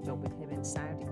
job with him in Saudi.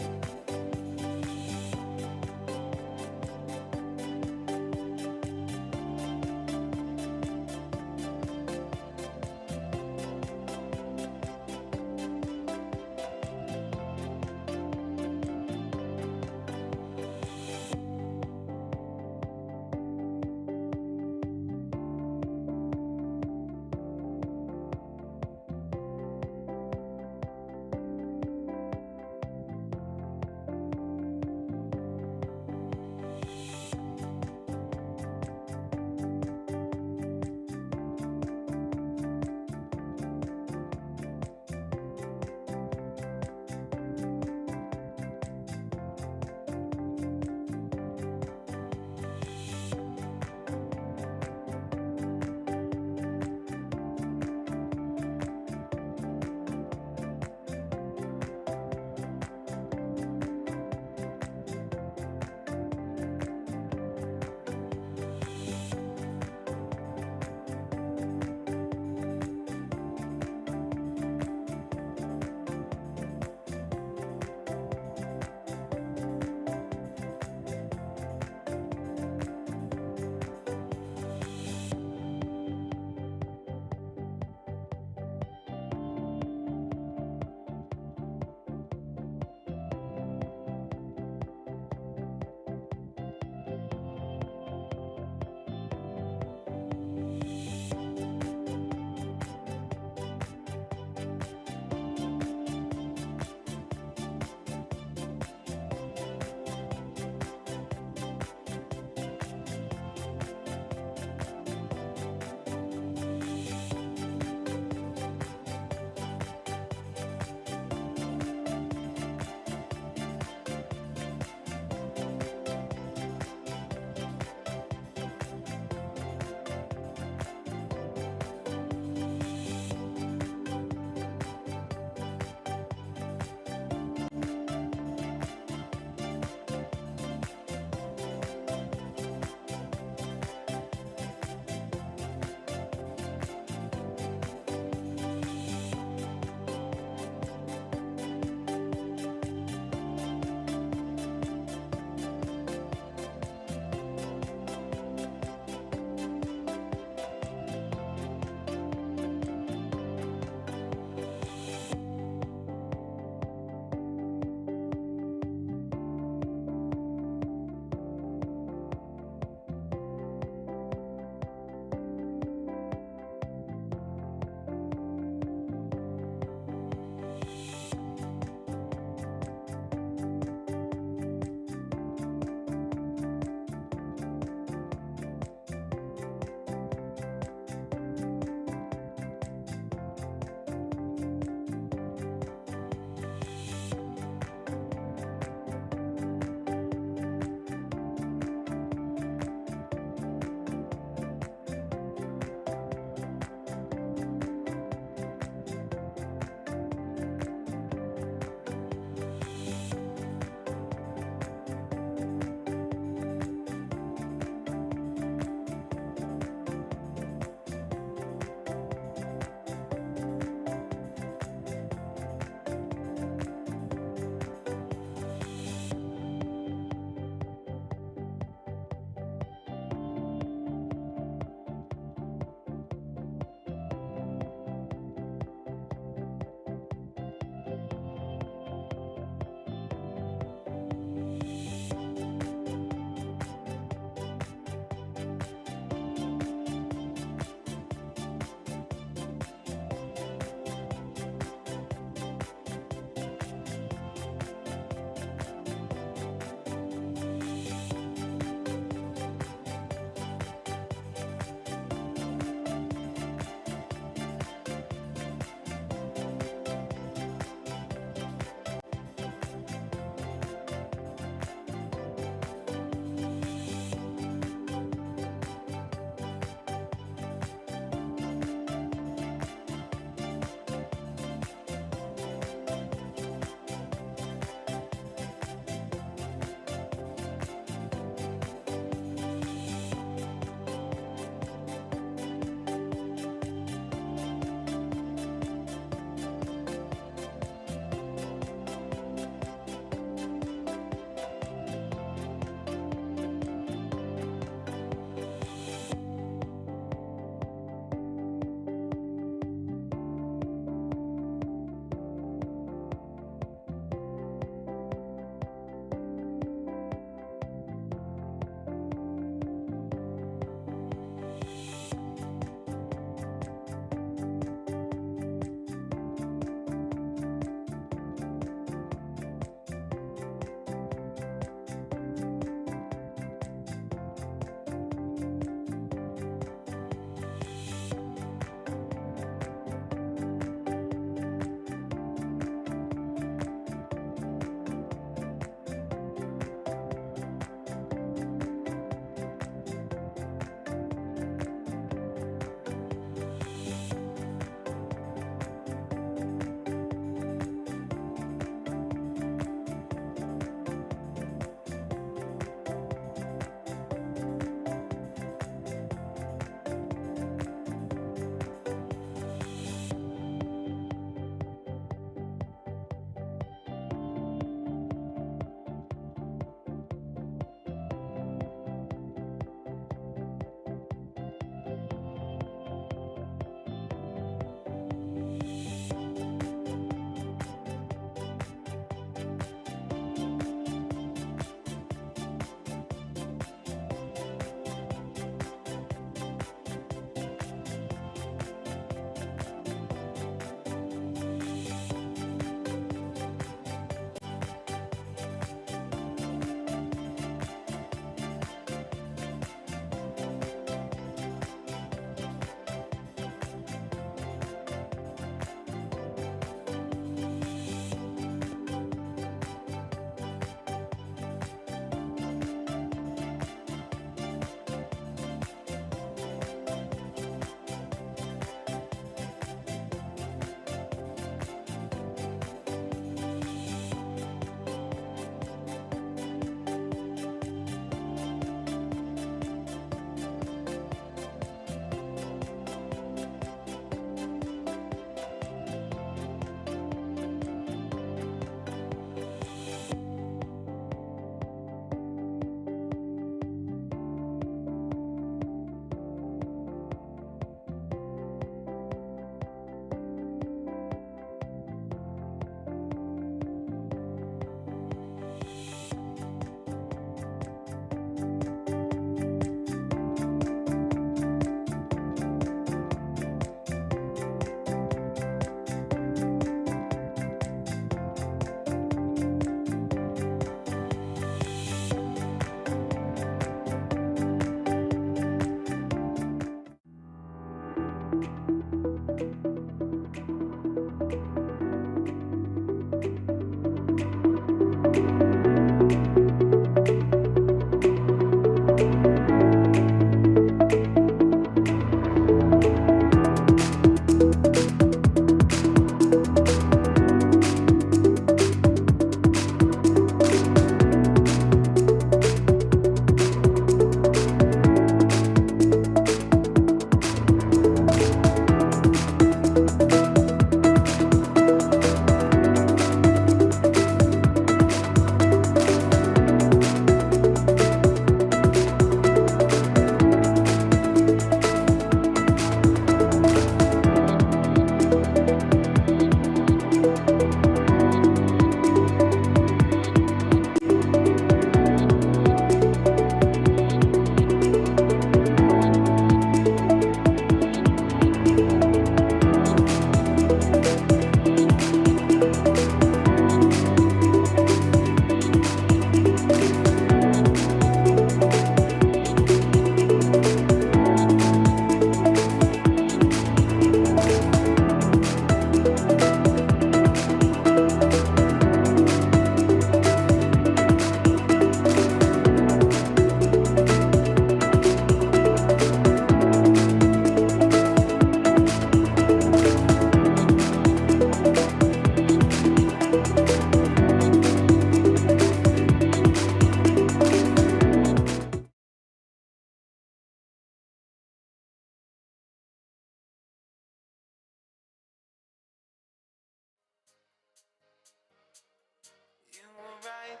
You were right.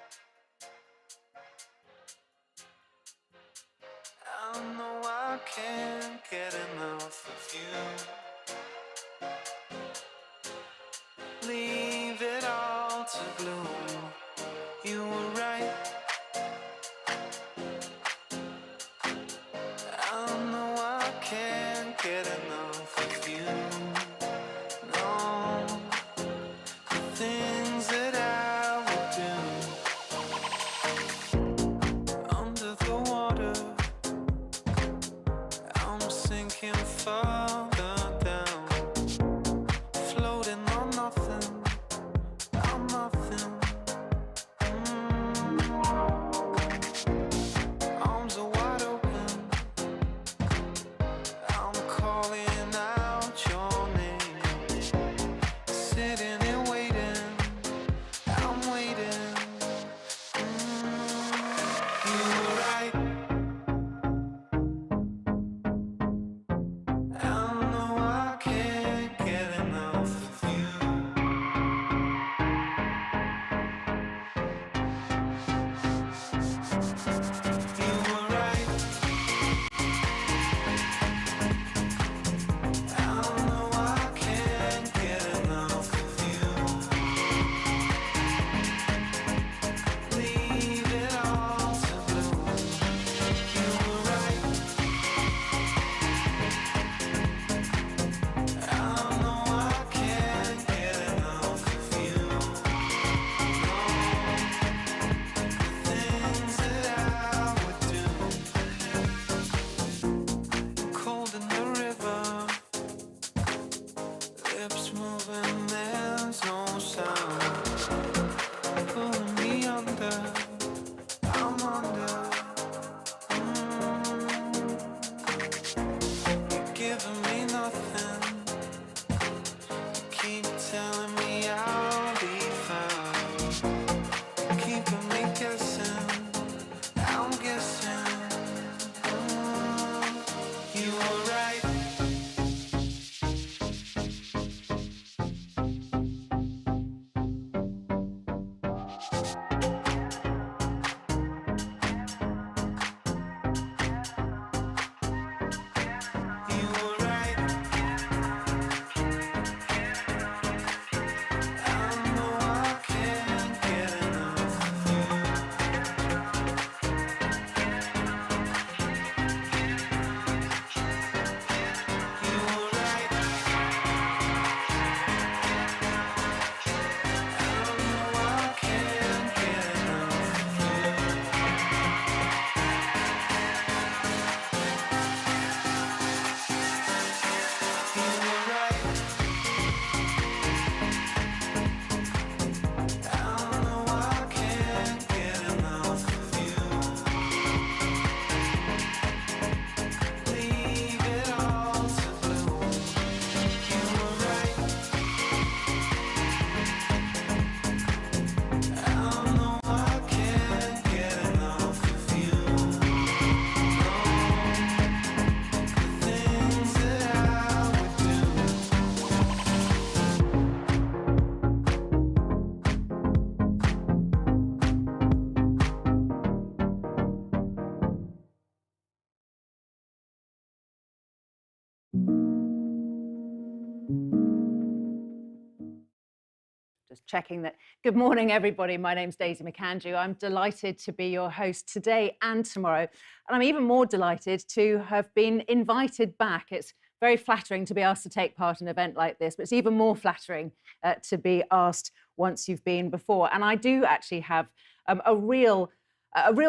I know I can't get enough of you. Leave it all to bloom. You were right. I know I can't get enough of you. No, the things that I would do under the water. I'm sinking further down, floating on nothing. I'm nothing. Arms are wide open. I'm calling out your name, sitting here waiting. I'm waiting. You were right. I Just checking that. Good morning, everybody. My name's Daisy McAndrew. I'm delighted to be your host today and tomorrow. And I'm even more delighted to have been invited back. It's very flattering to be asked to take part in an event like this, but it's even more flattering to be asked once you've been before. And I do actually have a real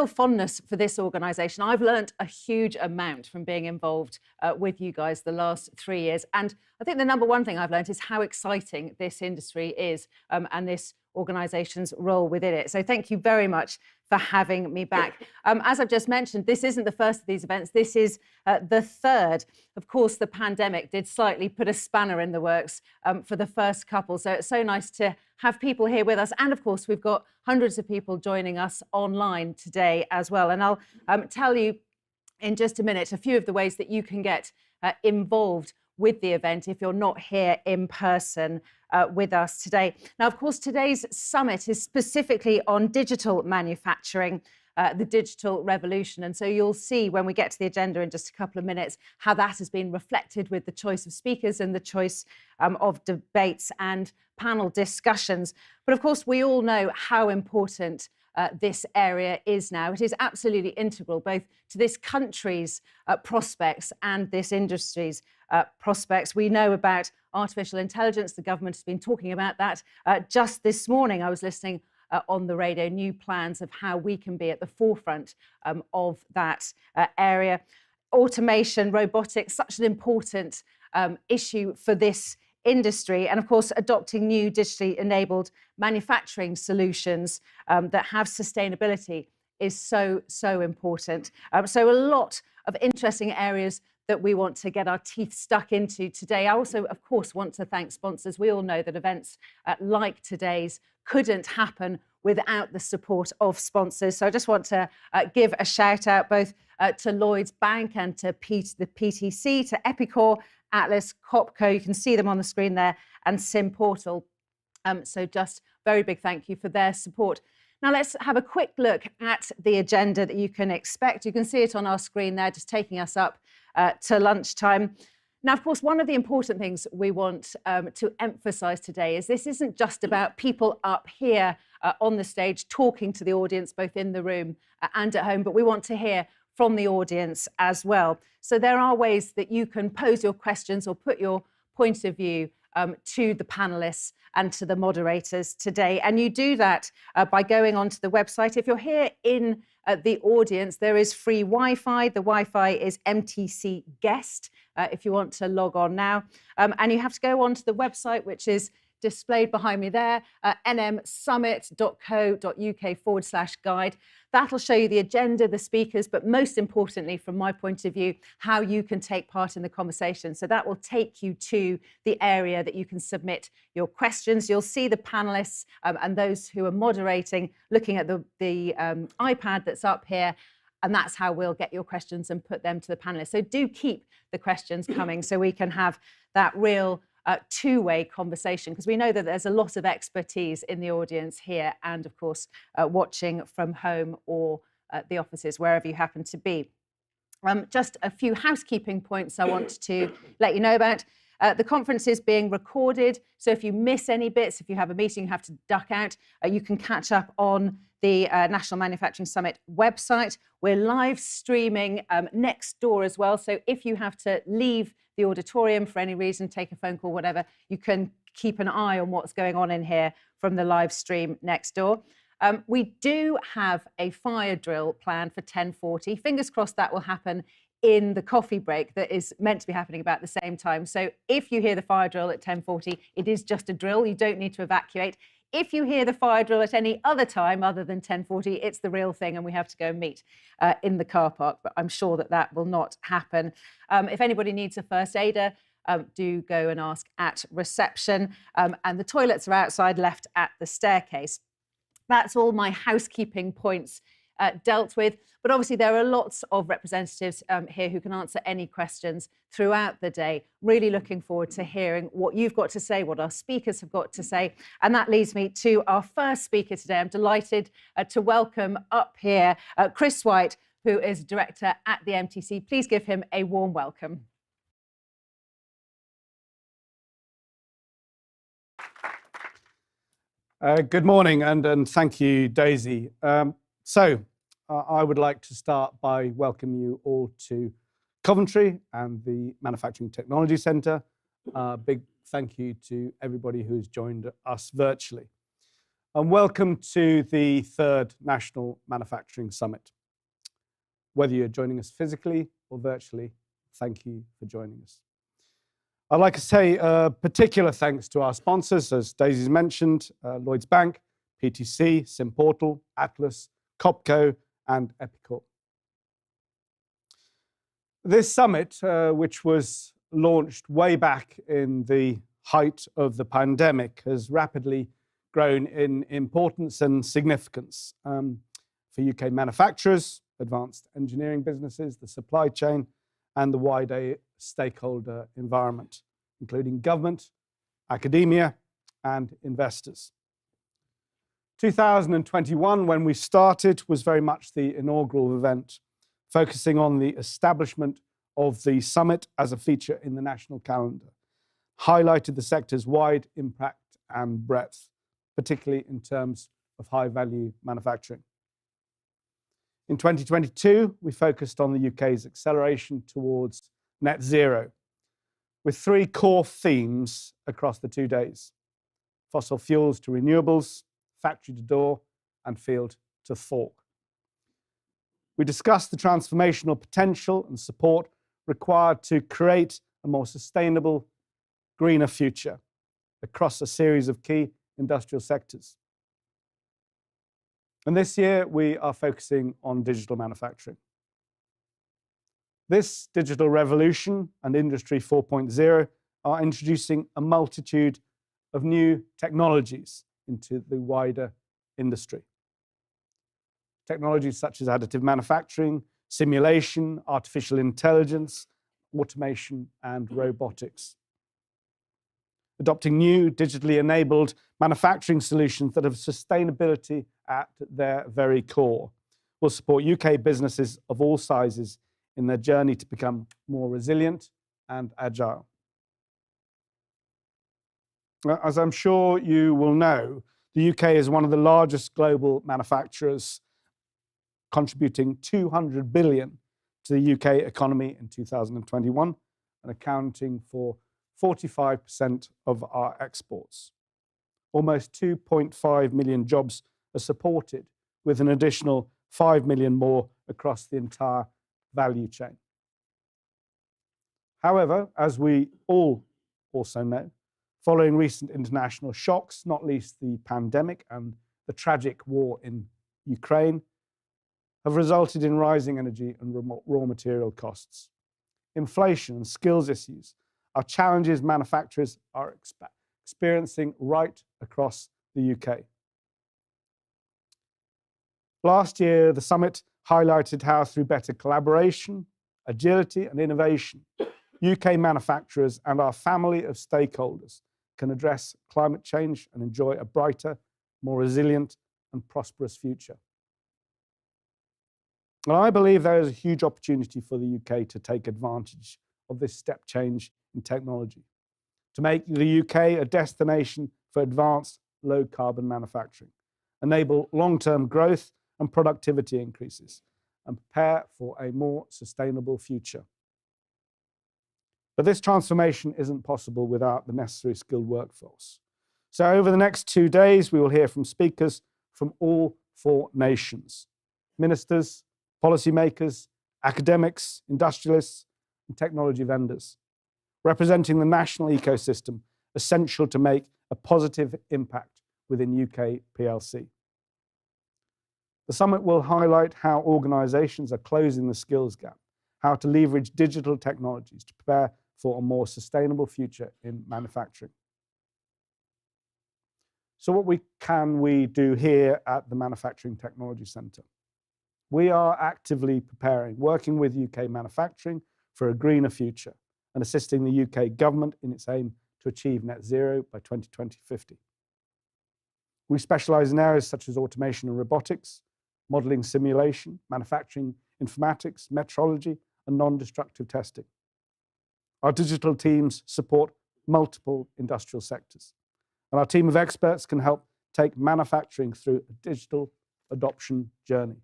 fondness for this organisation. I've learnt a huge amount from being involved with you guys the last 3 years. And I think the number one thing I've learnt is how exciting this industry is and this organisation's role within it. So thank you very much for having me back. As I've just mentioned, this isn't the first of these events. This is the third. Of course, the pandemic did slightly put a spanner in the works for the first couple. So it's so nice to have people here with us. And of course, we've got hundreds of people joining us online today as well. And I'll tell you in just a minute a few of the ways that you can get involved with the event if you're not here in person with us today. Now, of course, today's summit is specifically on digital manufacturing, the digital revolution. And so you'll see when we get to the agenda in just a couple of minutes how that has been reflected with the choice of speakers and the choice of debates and panel discussions. But of course, we all know how important this area is now. It is absolutely integral both to this country's prospects and this industry's prospects. We know about artificial intelligence. The government has been talking about that. Just this morning, I was listening on the radio, new plans of how we can be at the forefront of that area. Automation, robotics, such an important issue for this industry, and of course adopting new digitally enabled manufacturing solutions that have sustainability is so important. So a lot of interesting areas that we want to get our teeth stuck into today. I also, of course, want to thank sponsors. We all know that events like today's couldn't happen without the support of sponsors. So I just want to give a shout out both to Lloyds Bank and to the PTC, to Epicor, Atlas, Copco, you can see them on the screen there, and Sim Portal. So just very big thank you for their support. Now let's have a quick look at the agenda that you can expect. You can see it on our screen there, just taking us up to lunchtime. Now, of course, one of the important things we want to emphasise today is this isn't just about people up here on the stage talking to the audience, both in the room and at home, but we want to hear from the audience as well. So there are ways that you can pose your questions or put your point of view to the panellists and to the moderators today. And you do that by going onto the website. If you're here in the audience, there is free Wi-Fi. The Wi-Fi is MTC Guest if you want to log on now. And you have to go onto the website, which is displayed behind me there, nmsummit.co.uk/guide. That'll show you the agenda, the speakers, but most importantly, from my point of view, how you can take part in the conversation. So that will take you to the area that you can submit your questions. You'll see the panellists and those who are moderating looking at the iPad that's up here. And that's how we'll get your questions and put them to the panellists. So do keep the questions coming so we can have that real two-way conversation, because we know that there's a lot of expertise in the audience here and, of course, watching from home or the offices, wherever you happen to be. Just a few housekeeping points I want to let you know about. The conference is being recorded, so if you miss any bits, if you have a meeting you have to duck out, you can catch up on the National Manufacturing Summit website. We're live streaming next door as well, so if you have to leave the auditorium for any reason, take a phone call, whatever, you can keep an eye on what's going on in here from the live stream next door. We do have a fire drill planned for 10:40. Fingers crossed that will happen in the coffee break that is meant to be happening about the same time. So if you hear the fire drill at 10:40, it is just a drill. You don't need to evacuate. If you hear the fire drill at any other time other than 10:40, it's the real thing and we have to go and meet in the car park. But I'm sure that that will not happen. If anybody needs a first aider, do go and ask at reception. And the toilets are outside, left at the staircase. That's all my housekeeping points dealt with. But obviously there are lots of representatives here who can answer any questions throughout the day. Really looking forward to hearing what you've got to say, what our speakers have got to say. And that leads me to our first speaker today. I'm delighted to welcome up here Chris White, who is Director at the MTC. Please give him a warm welcome. Good morning, and thank you, Daisy. I would like to start by welcoming you all to Coventry and the Manufacturing Technology Centre. Big thank you to everybody who's joined us virtually. And welcome to the third National Manufacturing Summit. Whether you're joining us physically or virtually, thank you for joining us. I'd like to say a particular thanks to our sponsors, as Daisy's mentioned, Lloyds Bank, PTC, SimPortal, Atlas, Copco, and Epicor. This summit, which was launched way back in the height of the pandemic, has rapidly grown in importance and significance for UK manufacturers, advanced engineering businesses, the supply chain, and the wider stakeholder environment, including government, academia, and investors. 2021, when we started, was very much the inaugural event, focusing on the establishment of the summit as a feature in the national calendar, highlighted the sector's wide impact and breadth, particularly in terms of high-value manufacturing. In 2022, we focused on the UK's acceleration towards net zero, with three core themes across the 2 days: fossil fuels to renewables, factory to door, and field to fork. We discussed the transformational potential and support required to create a more sustainable, greener future across a series of key industrial sectors. And this year, we are focusing on digital manufacturing. This digital revolution and Industry 4.0 are introducing a multitude of new technologies into the wider industry. Technologies such as additive manufacturing, simulation, artificial intelligence, automation, and robotics. Adopting new digitally enabled manufacturing solutions that have sustainability at their very core will support UK businesses of all sizes in their journey to become more resilient and agile. As I'm sure you will know, the UK is one of the largest global manufacturers, contributing 200 billion to the UK economy in 2021 and accounting for 45% of our exports. Almost 2.5 million jobs are supported, with an additional 5 million more across the entire value chain. However, as we all also know, following recent international shocks, not least the pandemic and the tragic war in Ukraine, have resulted in rising energy and raw material costs. Inflation and skills issues are challenges manufacturers are experiencing right across the UK. Last year, the summit highlighted how through better collaboration, agility, and innovation, UK manufacturers and our family of stakeholders can address climate change and enjoy a brighter, more resilient, and prosperous future. And I believe there is a huge opportunity for the UK to take advantage of this step change in technology, to make the UK a destination for advanced low-carbon manufacturing, enable long-term growth and productivity increases, and prepare for a more sustainable future. But this transformation isn't possible without the necessary skilled workforce. So over the next 2 days, we will hear from speakers from all 4 nations: ministers, policymakers, academics, industrialists, and technology vendors, representing the national ecosystem essential to make a positive impact within UK PLC. The summit will highlight how organisations are closing the skills gap, how to leverage digital technologies to prepare for a more sustainable future in manufacturing. So what can we do here at the Manufacturing Technology Centre? We are actively preparing, working with UK manufacturing for a greener future and assisting the UK government in its aim to achieve net zero by 2050. We specialise in areas such as automation and robotics, modelling simulation, manufacturing informatics, metrology, and non-destructive testing. Our digital teams support multiple industrial sectors, and our team of experts can help take manufacturing through a digital adoption journey.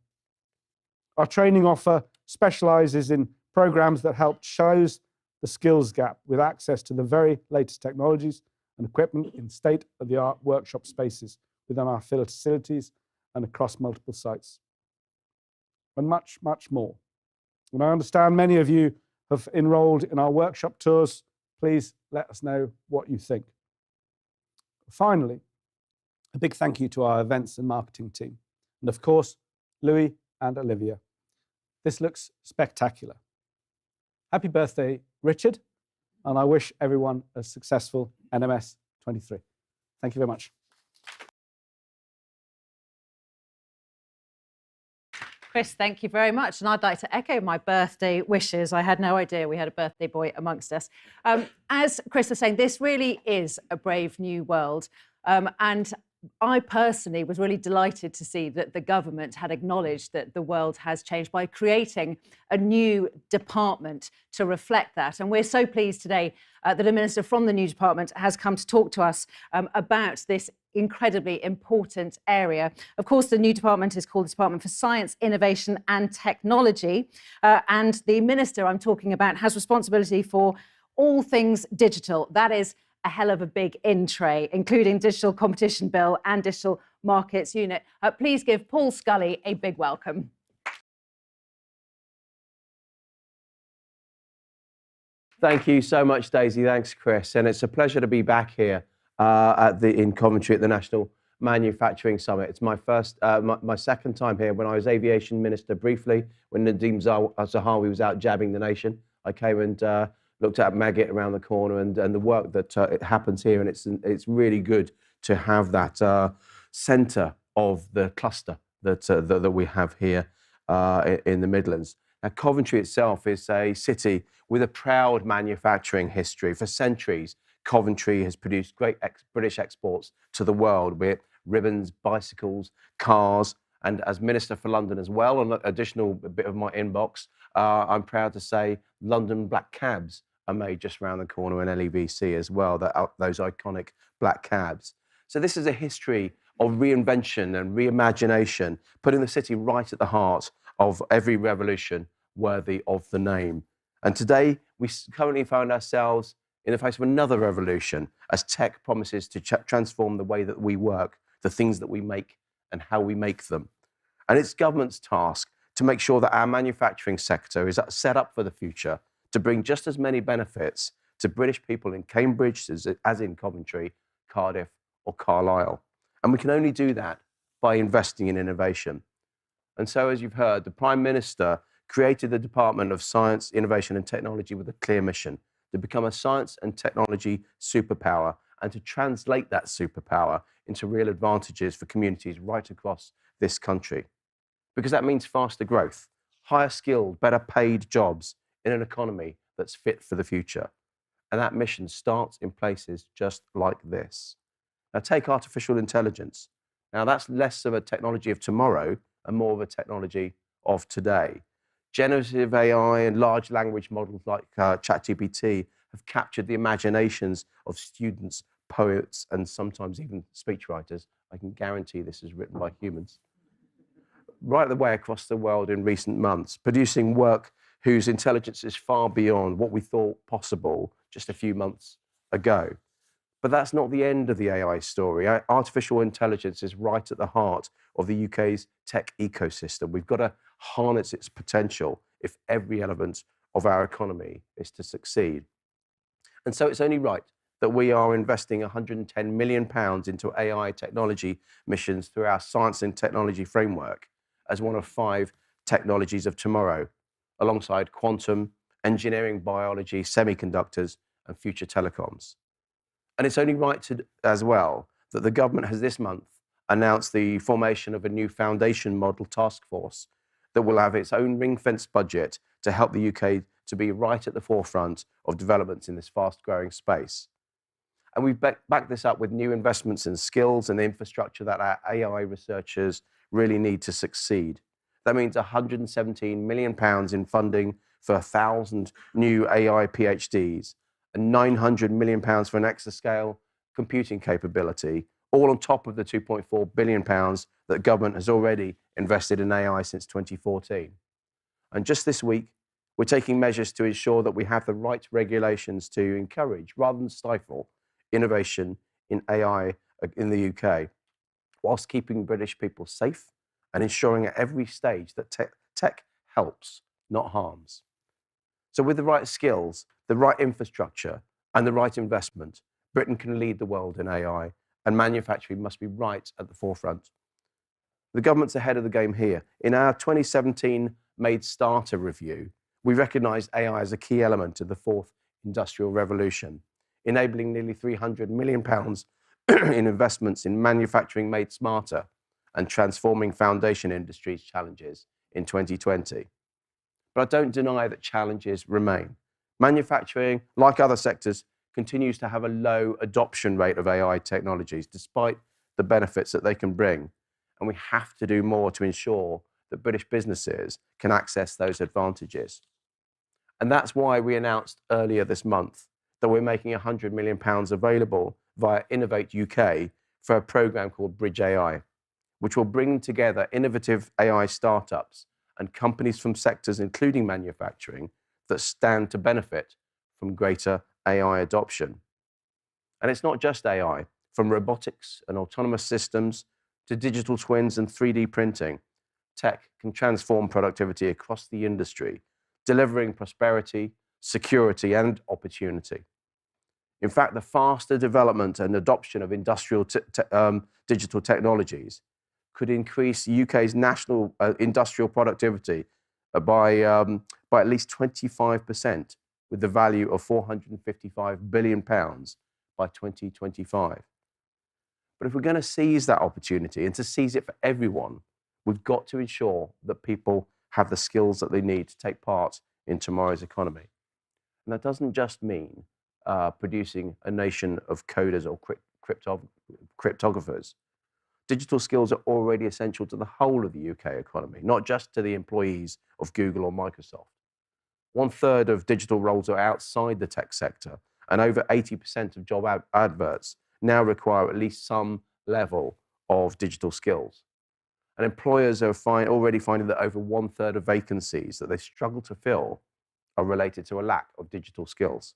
Our training offer specialises in programs that help close the skills gap with access to the very latest technologies and equipment in state-of-the-art workshop spaces within our facilities and across multiple sites. And much, much more. And I understand many of you have enrolled in our workshop tours. Please let us know what you think. Finally, a big thank you to our events and marketing team. And of course, Louis and Olivia. This looks spectacular. Happy birthday, Richard. And I wish everyone a successful NMS 23. Thank you very much. Chris, thank you very much. And I'd like to echo my birthday wishes. I had no idea we had a birthday boy amongst us. As Chris was saying, this really is a brave new world. And I personally was really delighted to see that the government had acknowledged that the world has changed by creating a new department to reflect that. And we're so pleased today that a minister from the new department has come to talk to us about this incredibly important area. Of course, the new department is called the Department for Science, Innovation and Technology. And the minister I'm talking about has responsibility for all things digital. That is a hell of a big in-tray, including Digital Competition Bill and Digital Markets Unit. Please give Paul Scully a big welcome. Thank you so much, Daisy. Thanks, Chris. And it's a pleasure to be back here in Coventry at the National Manufacturing Summit. It's my first, my second time here. When I was Aviation Minister briefly, when Nadeem Zahawi was out jabbing the nation, I came and looked at Maggot around the corner and the work that it happens here. And it's really good to have that centre of the cluster that we have here in the Midlands. Now, Coventry itself is a city with a proud manufacturing history. For centuries, Coventry has produced great British exports to the world, be it ribbons, bicycles, cars, and as Minister for London as well, on an additional bit of my inbox, I'm proud to say London black cabs are made just around the corner in LEVC as well, those iconic black cabs. So this is a history of reinvention and reimagination, putting the city right at the heart of every revolution worthy of the name. And today, we currently find ourselves in the face of another revolution as tech promises to transform the way that we work, the things that we make and how we make them. And it's government's task to make sure that our manufacturing sector is set up for the future to bring just as many benefits to British people in Cambridge as in Coventry, Cardiff or Carlisle. And we can only do that by investing in innovation. And so, as you've heard, the Prime Minister created the Department of Science, Innovation and Technology with a clear mission to become a science and technology superpower and to translate that superpower into real advantages for communities right across this country. Because that means faster growth, higher skilled, better paid jobs in an economy that's fit for the future. And that mission starts in places just like this. Now take artificial intelligence. Now that's less of a technology of tomorrow and more of a technology of today. Generative AI and large language models like ChatGPT have captured the imaginations of students, poets, and sometimes even speechwriters. I can guarantee this is written by humans. Right the way across the world in recent months, producing work whose intelligence is far beyond what we thought possible just a few months ago. But that's not the end of the AI story. Artificial intelligence is right at the heart of the UK's tech ecosystem. We've got to harness its potential if every element of our economy is to succeed. And so it's only right that we are investing £110 million into AI technology missions through our Science and Technology Framework as one of 5 technologies of tomorrow, alongside quantum, engineering, biology, semiconductors, and future telecoms. And it's only right as well that the government has this month announced the formation of a new foundation model task force that will have its own ring-fenced budget to help the UK to be right at the forefront of developments in this fast-growing space. And we've backed this up with new investments in skills and infrastructure that our AI researchers really need to succeed. That means £117 million in funding for 1,000 new AI PhDs and £900 million for an exascale computing capability, all on top of the £2.4 billion that government has already invested in AI since 2014. And just this week, we're taking measures to ensure that we have the right regulations to encourage, rather than stifle, innovation in AI in the UK, whilst keeping British people safe and ensuring at every stage that tech helps, not harms. So with the right skills, the right infrastructure, and the right investment, Britain can lead the world in AI, and manufacturing must be right at the forefront. The government's ahead of the game here. In our 2017 Made Starter review, we recognised AI as a key element of the fourth industrial revolution, enabling nearly £300 million in investments in manufacturing made smarter and transforming foundation industries' challenges in 2020. But I don't deny that challenges remain. Manufacturing, like other sectors, continues to have a low adoption rate of AI technologies, despite the benefits that they can bring. And we have to do more to ensure that British businesses can access those advantages. And that's why we announced earlier this month that we're making £100 million available via Innovate UK for a programme called Bridge AI, which will bring together innovative AI startups and companies from sectors including manufacturing that stand to benefit from greater AI adoption. And it's not just AI. From robotics and autonomous systems to digital twins and 3D printing, tech can transform productivity across the industry, delivering prosperity, security, and opportunity. In fact, the faster development and adoption of industrial digital technologies could increase UK's national industrial productivity by at least 25%, with the value of £455 billion by 2025. But if we're going to seize that opportunity and to seize it for everyone, we've got to ensure that people have the skills that they need to take part in tomorrow's economy. And that doesn't just mean producing a nation of coders or cryptographers. Digital skills are already essential to the whole of the UK economy, not just to the employees of Google or Microsoft. 1/3 of digital roles are outside the tech sector, and over 80% of job adverts now require at least some level of digital skills. And employers are already finding that over 1/3 of vacancies that they struggle to fill are related to a lack of digital skills.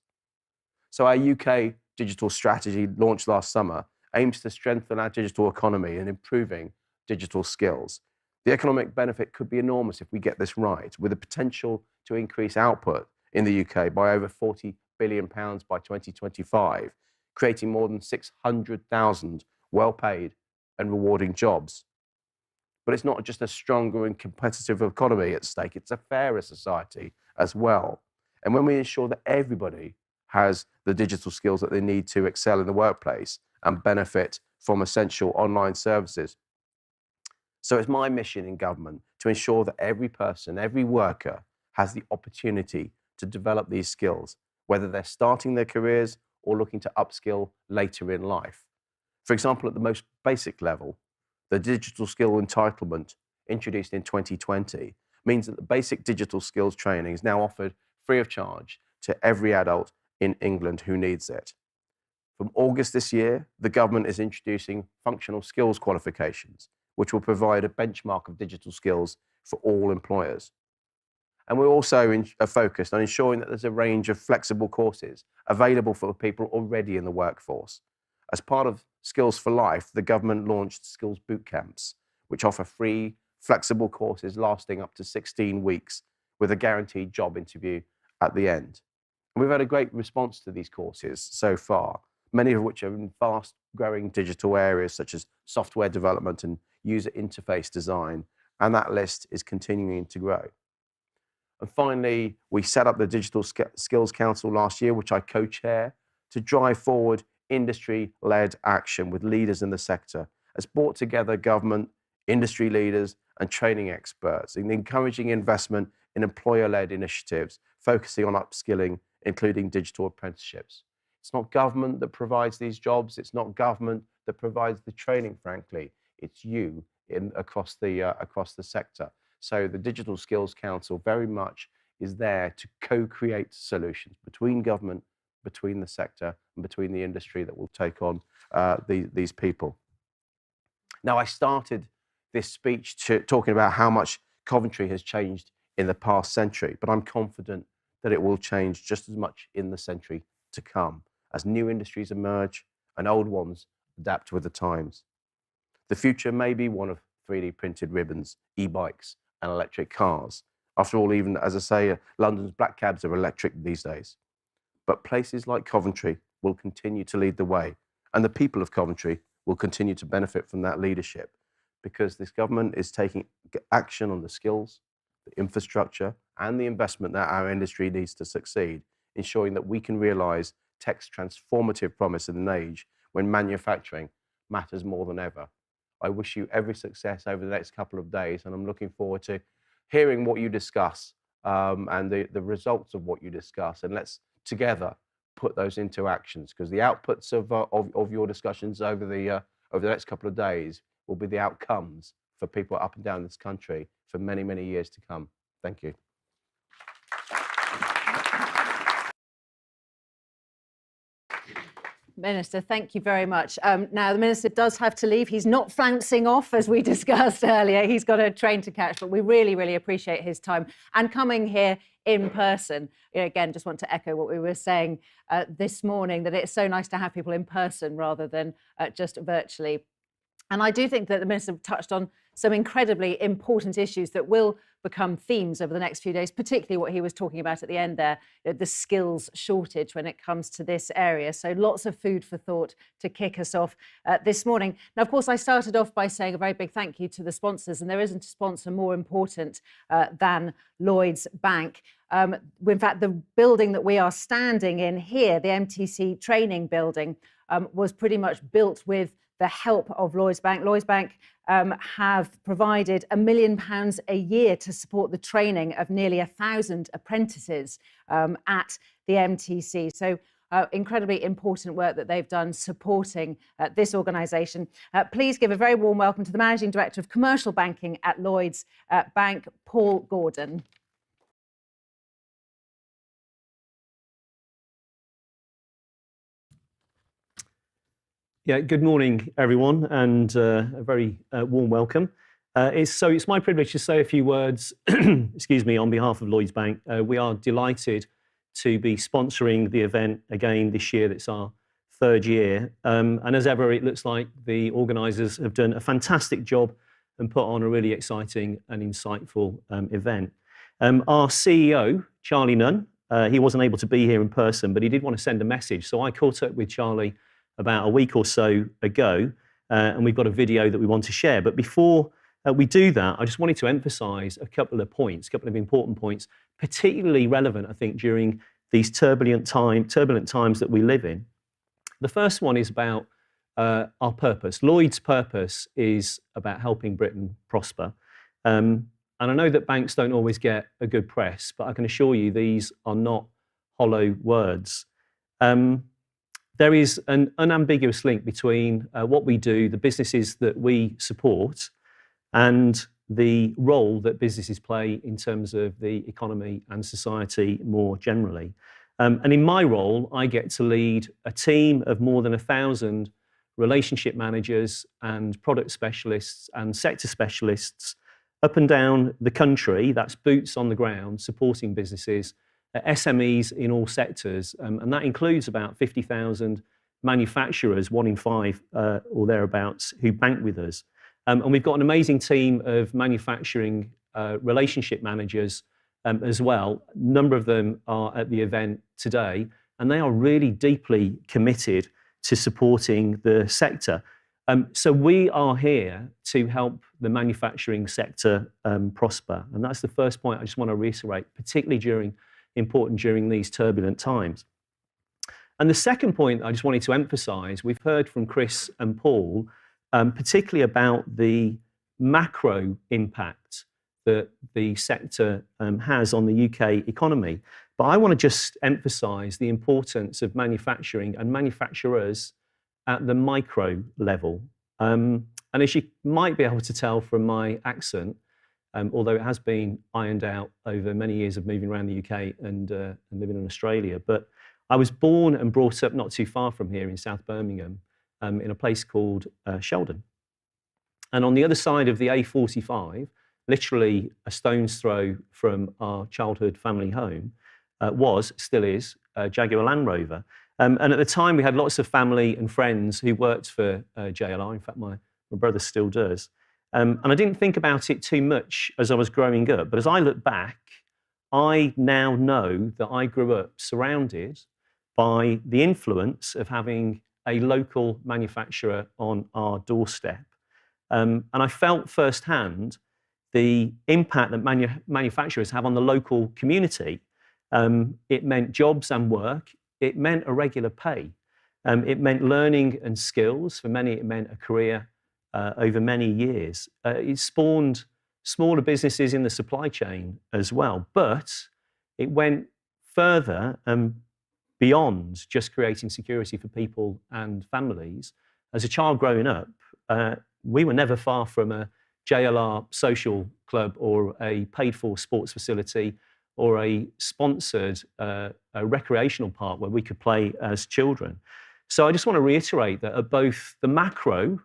So our UK digital strategy, launched last summer, aims to strengthen our digital economy and improving digital skills. The economic benefit could be enormous if we get this right, with the potential to increase output in the UK by over £40 billion by 2025, creating more than 600,000 well-paid and rewarding jobs. But it's not just a stronger and competitive economy at stake, it's a fairer society as well. And when we ensure that everybody has the digital skills that they need to excel in the workplace and benefit from essential online services. So it's my mission in government to ensure that every person, every worker has the opportunity to develop these skills, whether they're starting their careers or looking to upskill later in life. For example, at the most basic level, the digital skill entitlement introduced in 2020 means that the basic digital skills training is now offered free of charge to every adult in England who needs it. From August this year, the government is introducing functional skills qualifications, which will provide a benchmark of digital skills for all employers. And we're also focused on ensuring that there's a range of flexible courses available for people already in the workforce. As part of Skills for Life, the government launched skills boot camps, which offer free, flexible courses lasting up to 16 weeks with a guaranteed job interview at the end. And we've had a great response to these courses so far, many of which are in fast-growing digital areas such as software development and user interface design, and that list is continuing to grow. And finally, we set up the Digital Skills Council last year, which I co-chair, to drive forward industry-led action with leaders in the sector. It's brought together government, industry leaders, and training experts, in encouraging investment in employer-led initiatives, focusing on upskilling, including digital apprenticeships. It's not government that provides these jobs. It's not government that provides the training, frankly. It's you across the sector. So the Digital Skills Council very much is there to co-create solutions between government, between the sector, and between the industry that will take on these people. Now, I started this speech talking about how much Coventry has changed in the past century, but I'm confident that it will change just as much in the century to come as new industries emerge and old ones adapt with the times. The future may be one of 3D printed ribbons, e-bikes and electric cars. After all, even, as I say, London's black cabs are electric these days. But places like Coventry will continue to lead the way, and the people of Coventry will continue to benefit from that leadership, because this government is taking action on the skills, the infrastructure and the investment that our industry needs to succeed, ensuring that we can realise tech's transformative promise in an age when manufacturing matters more than ever. I wish you every success over the next couple of days, and I'm looking forward to hearing what you discuss and the results of what you discuss, and let's together put those into actions, because the outputs of your discussions over the next couple of days will be the outcomes for people up and down this country for many, many years to come. Thank you. Minister, thank you very much. Now, the Minister does have to leave. He's not flouncing off, as we discussed earlier. He's got a train to catch, but we really, really appreciate his time and coming here in person. You know, again, just want to echo what we were saying this morning, that it's so nice to have people in person rather than just virtually. And I do think that the Minister touched on some incredibly important issues that will become themes over the next few days, particularly what he was talking about at the end there, the skills shortage when it comes to this area. So lots of food for thought to kick us off this morning. Now, of course, I started off by saying a very big thank you to the sponsors, and there isn't a sponsor more important than Lloyds Bank. In fact, the building that we are standing in here, the MTC training building, was pretty much built with the help of Lloyds Bank. Lloyds Bank have provided £1 million a year to support the training of nearly 1,000 apprentices at the MTC. So incredibly important work that they've done supporting this organisation. Please give a very warm welcome to the Managing Director of Commercial Banking at Lloyds Bank, Paul Gordon. Yeah, good morning, everyone, and a very warm welcome. It's my privilege to say a few words, excuse me, on behalf of Lloyds Bank. We are delighted to be sponsoring the event again this year. It's our third year. And as ever, it looks like the organisers have done a fantastic job and put on a really exciting and insightful event. Our CEO, Charlie Nunn, he wasn't able to be here in person, but he did want to send a message. So I caught up with Charlie about a week or so ago, and we've got a video that we want to share. But before we do that, I just wanted to emphasise a couple of points, a couple of important points, particularly relevant, I think, during these turbulent times that we live in. The first one is about our purpose. Lloyd's purpose is about helping Britain prosper. And I know that banks don't always get a good press, but I can assure you these are not hollow words. There is an unambiguous link between what we do, the businesses that we support, and the role that businesses play in terms of the economy and society more generally. And in my role, I get to lead a team of more than 1,000 relationship managers and product specialists and sector specialists up and down the country. That's boots on the ground, supporting businesses, SMEs in all sectors, and that includes about 50,000 manufacturers, 1 in 5 or thereabouts, who bank with us. And we've got an amazing team of manufacturing relationship managers as well. A number of them are at the event today, and they are really deeply committed to supporting the sector. So we are here to help the manufacturing sector prosper. And that's the first point I just want to reiterate, particularly important during these turbulent times. And the second point I just wanted to emphasise, we've heard from Chris and Paul, particularly about the macro impact that the sector has on the UK economy. But I want to just emphasise the importance of manufacturing and manufacturers at the micro level. And as you might be able to tell from my accent, although it has been ironed out over many years of moving around the UK and living in Australia. But I was born and brought up not too far from here in South Birmingham, in a place called Sheldon. And on the other side of the A45, literally a stone's throw from our childhood family home, still is, Jaguar Land Rover. And at the time, we had lots of family and friends who worked for JLR. In fact, my brother still does. And I didn't think about it too much as I was growing up. But as I look back, I now know that I grew up surrounded by the influence of having a local manufacturer on our doorstep. And I felt firsthand the impact that manufacturers have on the local community. It meant jobs and work. It meant a regular pay. It meant learning and skills. For many, it meant a career over many years. It spawned smaller businesses in the supply chain as well. But it went further beyond just creating security for people and families. As a child growing up, we were never far from a JLR social club or a paid-for sports facility or a sponsored a recreational park where we could play as children. So I just want to reiterate that at both the macro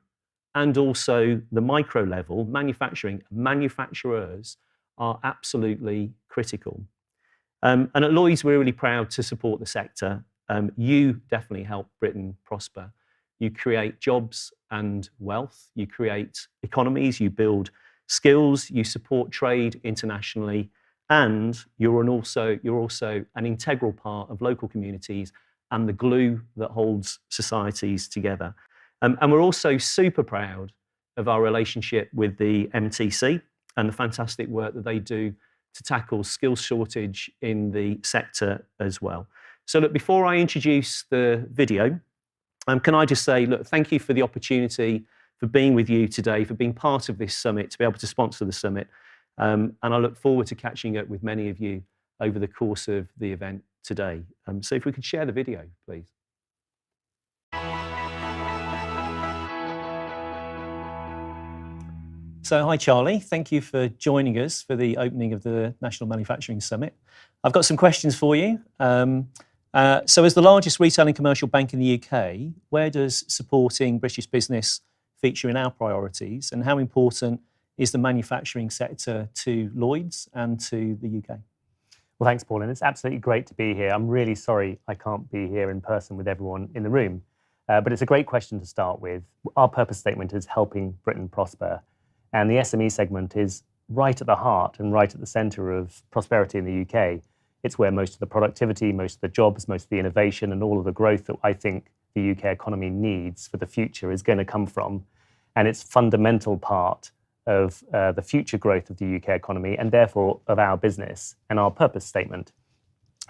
and also the micro level, manufacturers are absolutely critical. And at Lloyds, we're really proud to support the sector. You definitely help Britain prosper. You create jobs and wealth. You create economies. You build skills. You support trade internationally. And you're also an integral part of local communities and the glue that holds societies together. And we're also super proud of our relationship with the MTC and the fantastic work that they do to tackle skills shortage in the sector as well. So look, before I introduce the video, can I just say, look, thank you for the opportunity for being with you today, for being part of this summit, to be able to sponsor the summit. And I look forward to catching up with many of you over the course of the event today. So if we could share the video, please. So hi, Charlie. Thank you for joining us for the opening of the National Manufacturing Summit. I've got some questions for you. So as the largest retail and commercial bank in the UK, where does supporting British business feature in our priorities, and how important is the manufacturing sector to Lloyds and to the UK? Well, thanks, Paul, and it's absolutely great to be here. I'm really sorry I can't be here in person with everyone in the room, but it's a great question to start with. Our purpose statement is helping Britain prosper, and the SME segment is right at the heart and right at the centre of prosperity in the UK. It's where most of the productivity, most of the jobs, most of the innovation and all of the growth that I think the UK economy needs for the future is going to come from. And it's a fundamental part of the future growth of the UK economy and therefore of our business and our purpose statement.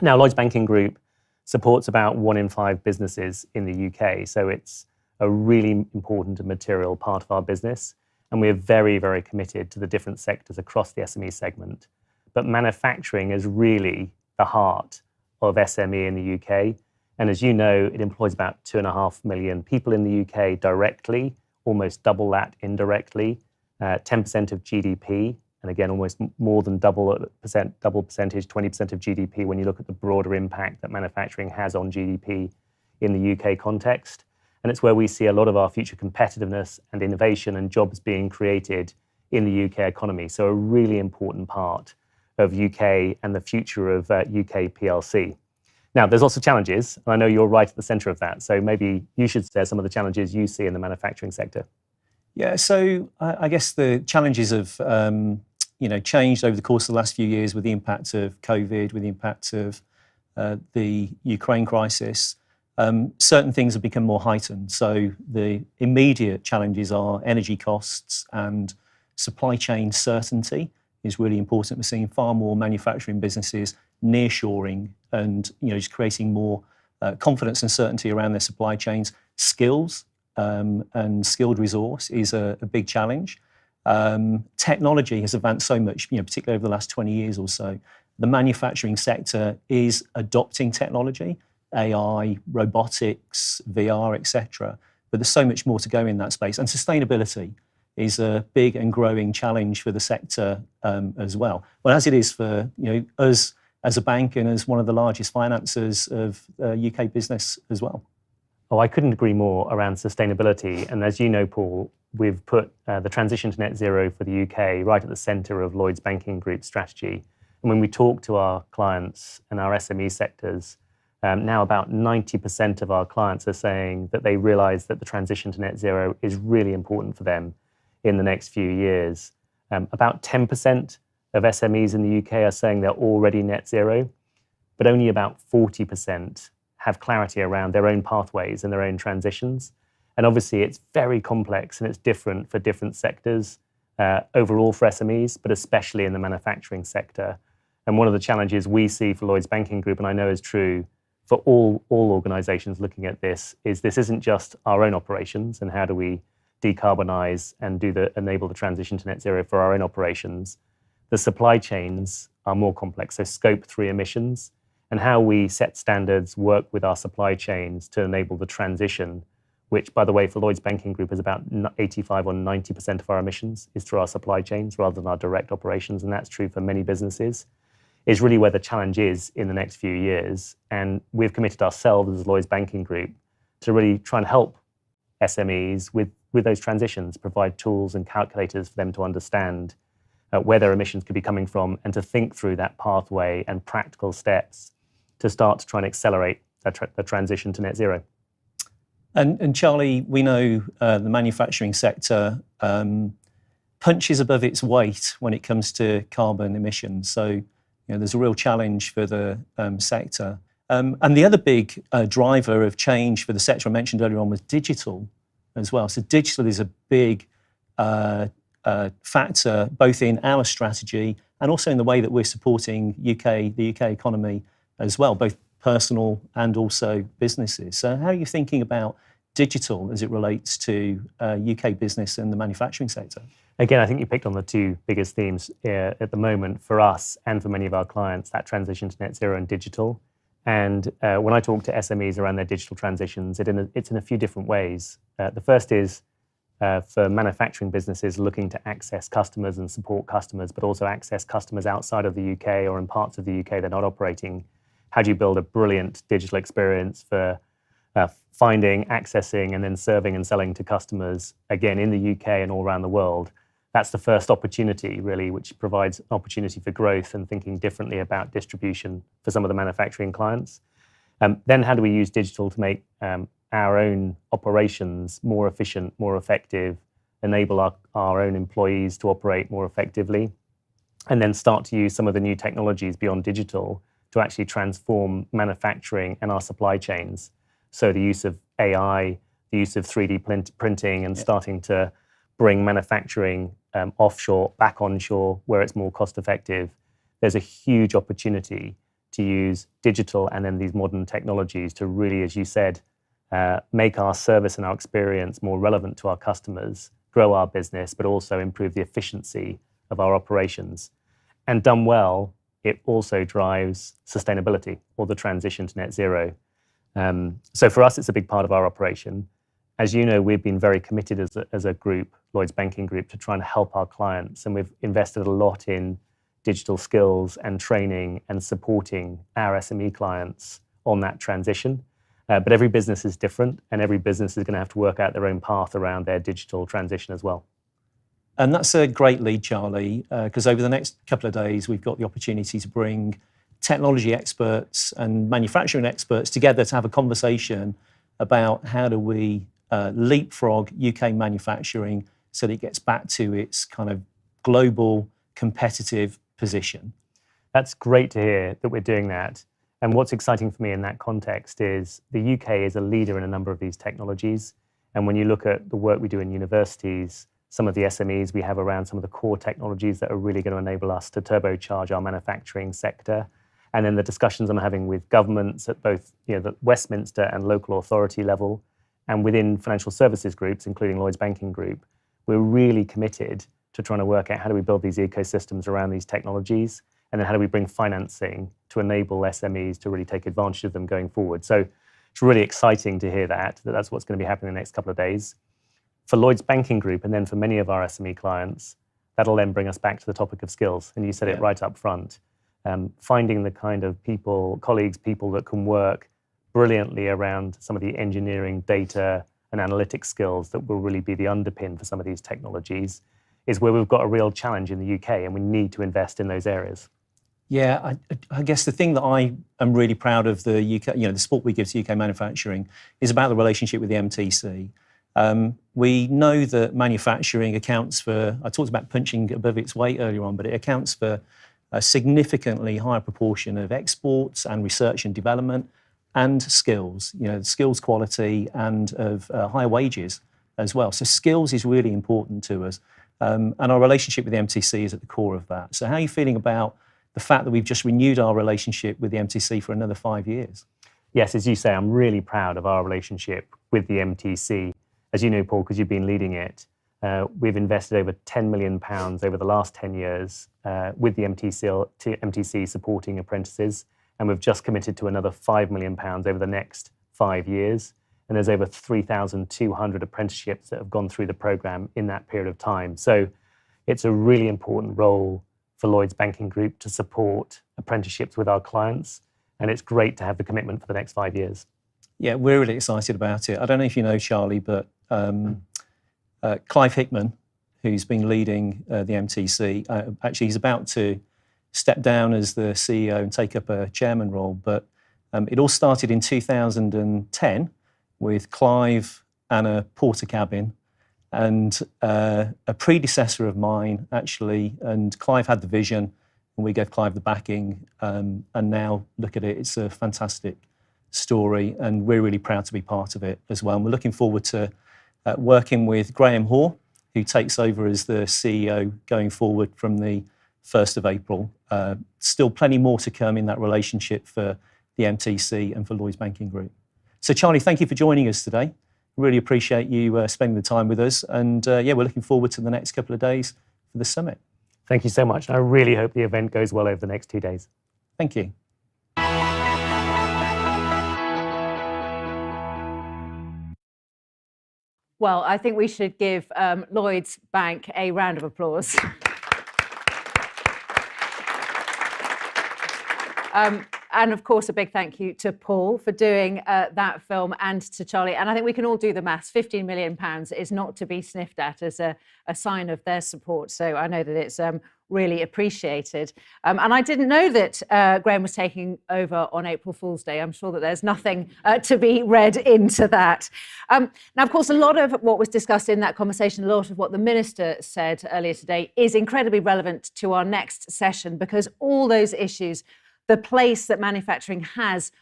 Now, Lloyds Banking Group supports about 1 in 5 businesses in the UK. So it's a really important and material part of our business. And we're very, very committed to the different sectors across the SME segment. But manufacturing is really the heart of SME in the UK. And as you know, it employs about 2.5 million people in the UK directly, almost double that indirectly, 10% of GDP, and again, almost more than double percentage, 20% of GDP when you look at the broader impact that manufacturing has on GDP in the UK context. And it's where we see a lot of our future competitiveness and innovation and jobs being created in the UK economy. So a really important part of UK and the future of UK PLC. Now, there's lots of challenges, and I know you're right at the centre of that. So maybe you should share some of the challenges you see in the manufacturing sector. Yeah, so I guess the challenges have changed over the course of the last few years with the impact of COVID, with the impact of the Ukraine crisis. Certain things have become more heightened. So the immediate challenges are energy costs and supply chain certainty is really important. We're seeing far more manufacturing businesses nearshoring and just creating more confidence and certainty around their supply chains. Skills and skilled resource is a big challenge. Technology has advanced so much, particularly over the last 20 years or so. The manufacturing sector is adopting technology, AI, robotics, VR, etc. But there's so much more to go in that space. And sustainability is a big and growing challenge for the sector as well. Well, as it is for us as a bank and as one of the largest financiers of UK business as well. Oh, I couldn't agree more around sustainability. And as you know, Paul, we've put the transition to net zero for the UK right at the centre of Lloyds Banking Group strategy. And when we talk to our clients and our SME sectors, now about 90% of our clients are saying that they realise that the transition to net zero is really important for them in the next few years. About 10% of SMEs in the UK are saying they're already net zero, but only about 40% have clarity around their own pathways and their own transitions. And obviously it's very complex and it's different for different sectors, overall for SMEs, but especially in the manufacturing sector. And one of the challenges we see for Lloyds Banking Group, and I know is true for all organisations looking at this isn't just our own operations and how do we decarbonise and enable the transition to net zero for our own operations. The supply chains are more complex, so scope 3 emissions, and how we set standards, work with our supply chains to enable the transition, which, by the way, for Lloyds Banking Group is about 85 or 90% of our emissions is through our supply chains rather than our direct operations, and that's true for many businesses, is really where the challenge is in the next few years. And we've committed ourselves as Lloyds Banking Group to really try and help SMEs with those transitions, provide tools and calculators for them to understand where their emissions could be coming from and to think through that pathway and practical steps to start to try and accelerate the transition to net zero. And Charlie, we know the manufacturing sector punches above its weight when it comes to carbon emissions. So there's a real challenge for the sector. And the other big driver of change for the sector I mentioned earlier on was digital as well. So digital is a big factor both in our strategy and also in the way that we're supporting the UK economy as well, both personal and also businesses. So how are you thinking about digital as it relates to UK business and the manufacturing sector? Again, I think you picked on the two biggest themes at the moment for us and for many of our clients, that transition to net zero and digital. And when I talk to SMEs around their digital transitions, it's in a few different ways. The first is for manufacturing businesses looking to access customers and support customers, but also access customers outside of the UK or in parts of the UK they're not operating. How do you build a brilliant digital experience for finding, accessing, and then serving and selling to customers, again, in the UK and all around the world? That's the first opportunity, really, which provides opportunity for growth and thinking differently about distribution for some of the manufacturing clients. Then how do we use digital to make our own operations more efficient, more effective, enable our own employees to operate more effectively, and then start to use some of the new technologies beyond digital to actually transform manufacturing and our supply chains. So the use of AI, the use of 3D printing and starting to bring manufacturing offshore, back onshore, where it's more cost effective. There's a huge opportunity to use digital and then these modern technologies to really, as you said, make our service and our experience more relevant to our customers, grow our business, but also improve the efficiency of our operations. And done well, it also drives sustainability or the transition to net zero. So for us, it's a big part of our operation. As you know, we've been very committed as a group, Lloyds Banking Group, to try and help our clients. And we've invested a lot in digital skills and training and supporting our SME clients on that transition. But every business is different and every business is going to have to work out their own path around their digital transition as well. And that's a great lead, Charlie, because over the next couple of days, we've got the opportunity to bring technology experts and manufacturing experts together to have a conversation about how do we leapfrog UK manufacturing so that it gets back to its kind of global competitive position. That's great to hear that we're doing that. And what's exciting for me in that context is the UK is a leader in a number of these technologies. And when you look at the work we do in universities, some of the SMEs we have around some of the core technologies that are really going to enable us to turbocharge our manufacturing sector. And then the discussions I'm having with governments at both the Westminster and local authority level, and within financial services groups, including Lloyds Banking Group, we're really committed to trying to work out how do we build these ecosystems around these technologies, and then how do we bring financing to enable SMEs to really take advantage of them going forward. So it's really exciting to hear that's what's going to be happening in the next couple of days. For Lloyds Banking Group, and then for many of our SME clients, that'll then bring us back to the topic of skills. And you said it right up front. Finding the kind of people that can work brilliantly around some of the engineering, data, and analytics skills that will really be the underpin for some of these technologies, is where we've got a real challenge in the UK, and we need to invest in those areas. Yeah, I guess the thing that I am really proud of the UK, the support we give to UK manufacturing is about the relationship with the MTC. We know that manufacturing accounts for, I talked about punching above its weight earlier on, but it accounts for a significantly higher proportion of exports and research and development and skills, skills quality and of higher wages as well. So skills is really important to us. And our relationship with the MTC is at the core of that. So how are you feeling about the fact that we've just renewed our relationship with the MTC for another 5 years? Yes, as you say, I'm really proud of our relationship with the MTC. As you know, Paul, because you've been leading it, we've invested over £10 million over the last 10 years with the MTC supporting apprentices, and we've just committed to another £5 million over the next 5 years. And there's over 3,200 apprenticeships that have gone through the programme in that period of time. So it's a really important role for Lloyds Banking Group to support apprenticeships with our clients. And it's great to have the commitment for the next 5 years. Yeah, we're really excited about it. I don't know if you know, Charlie, but Clive Hickman, who's been leading the MTC, actually he's about to step down as the CEO and take up a chairman role. But it all started in 2010 with Clive and a porter cabin and a predecessor of mine, actually, and Clive had the vision and we gave Clive the backing, and now look at it, it's a fantastic story and we're really proud to be part of it as well. And we're looking forward to working with Graham Hoare, who takes over as the CEO going forward from the 1st of April. Still plenty more to come in that relationship for the MTC and for Lloyds Banking Group. So Charlie, thank you for joining us today. Really appreciate you spending the time with us. And we're looking forward to the next couple of days for the summit. Thank you so much. I really hope the event goes well over the next 2 days. Thank you. Well, I think we should give Lloyds Bank a round of applause. And of course, a big thank you to Paul for doing that film and to Charlie. And I think we can all do the maths. £15 million is not to be sniffed at as a sign of their support. So I know that it's really appreciated. And I didn't know that Graham was taking over on April Fool's Day. I'm sure that there's nothing to be read into that. Now, of course, a lot of what was discussed in that conversation, a lot of what the Minister said earlier today is incredibly relevant to our next session, because all those issues, the place that manufacturing has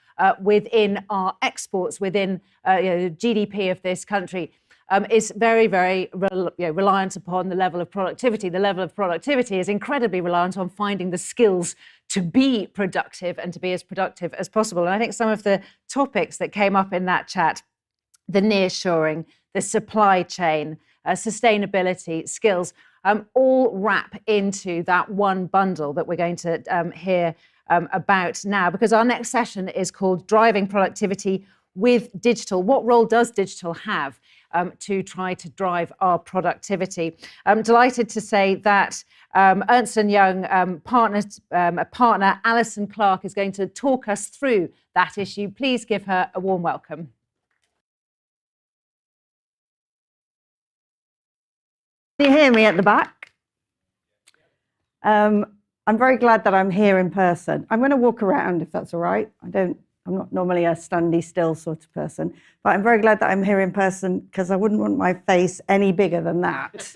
within our exports, within the GDP of this country, is very, very reliant upon the level of productivity. The level of productivity is incredibly reliant on finding the skills to be productive and to be as productive as possible. And I think some of the topics that came up in that chat, the nearshoring, the supply chain, sustainability, skills, all wrap into that one bundle that we're going to hear about now, because our next session is called Driving Productivity with Digital. What role does digital have to try to drive our productivity? I'm delighted to say that Ernst & Young partner Alison Clark is going to talk us through that issue. Please give her a warm welcome. Can you hear me at the back? I'm very glad that I'm here in person. I'm going to walk around if that's all right. I'm not normally a standy still sort of person, but I'm very glad that I'm here in person because I wouldn't want my face any bigger than that.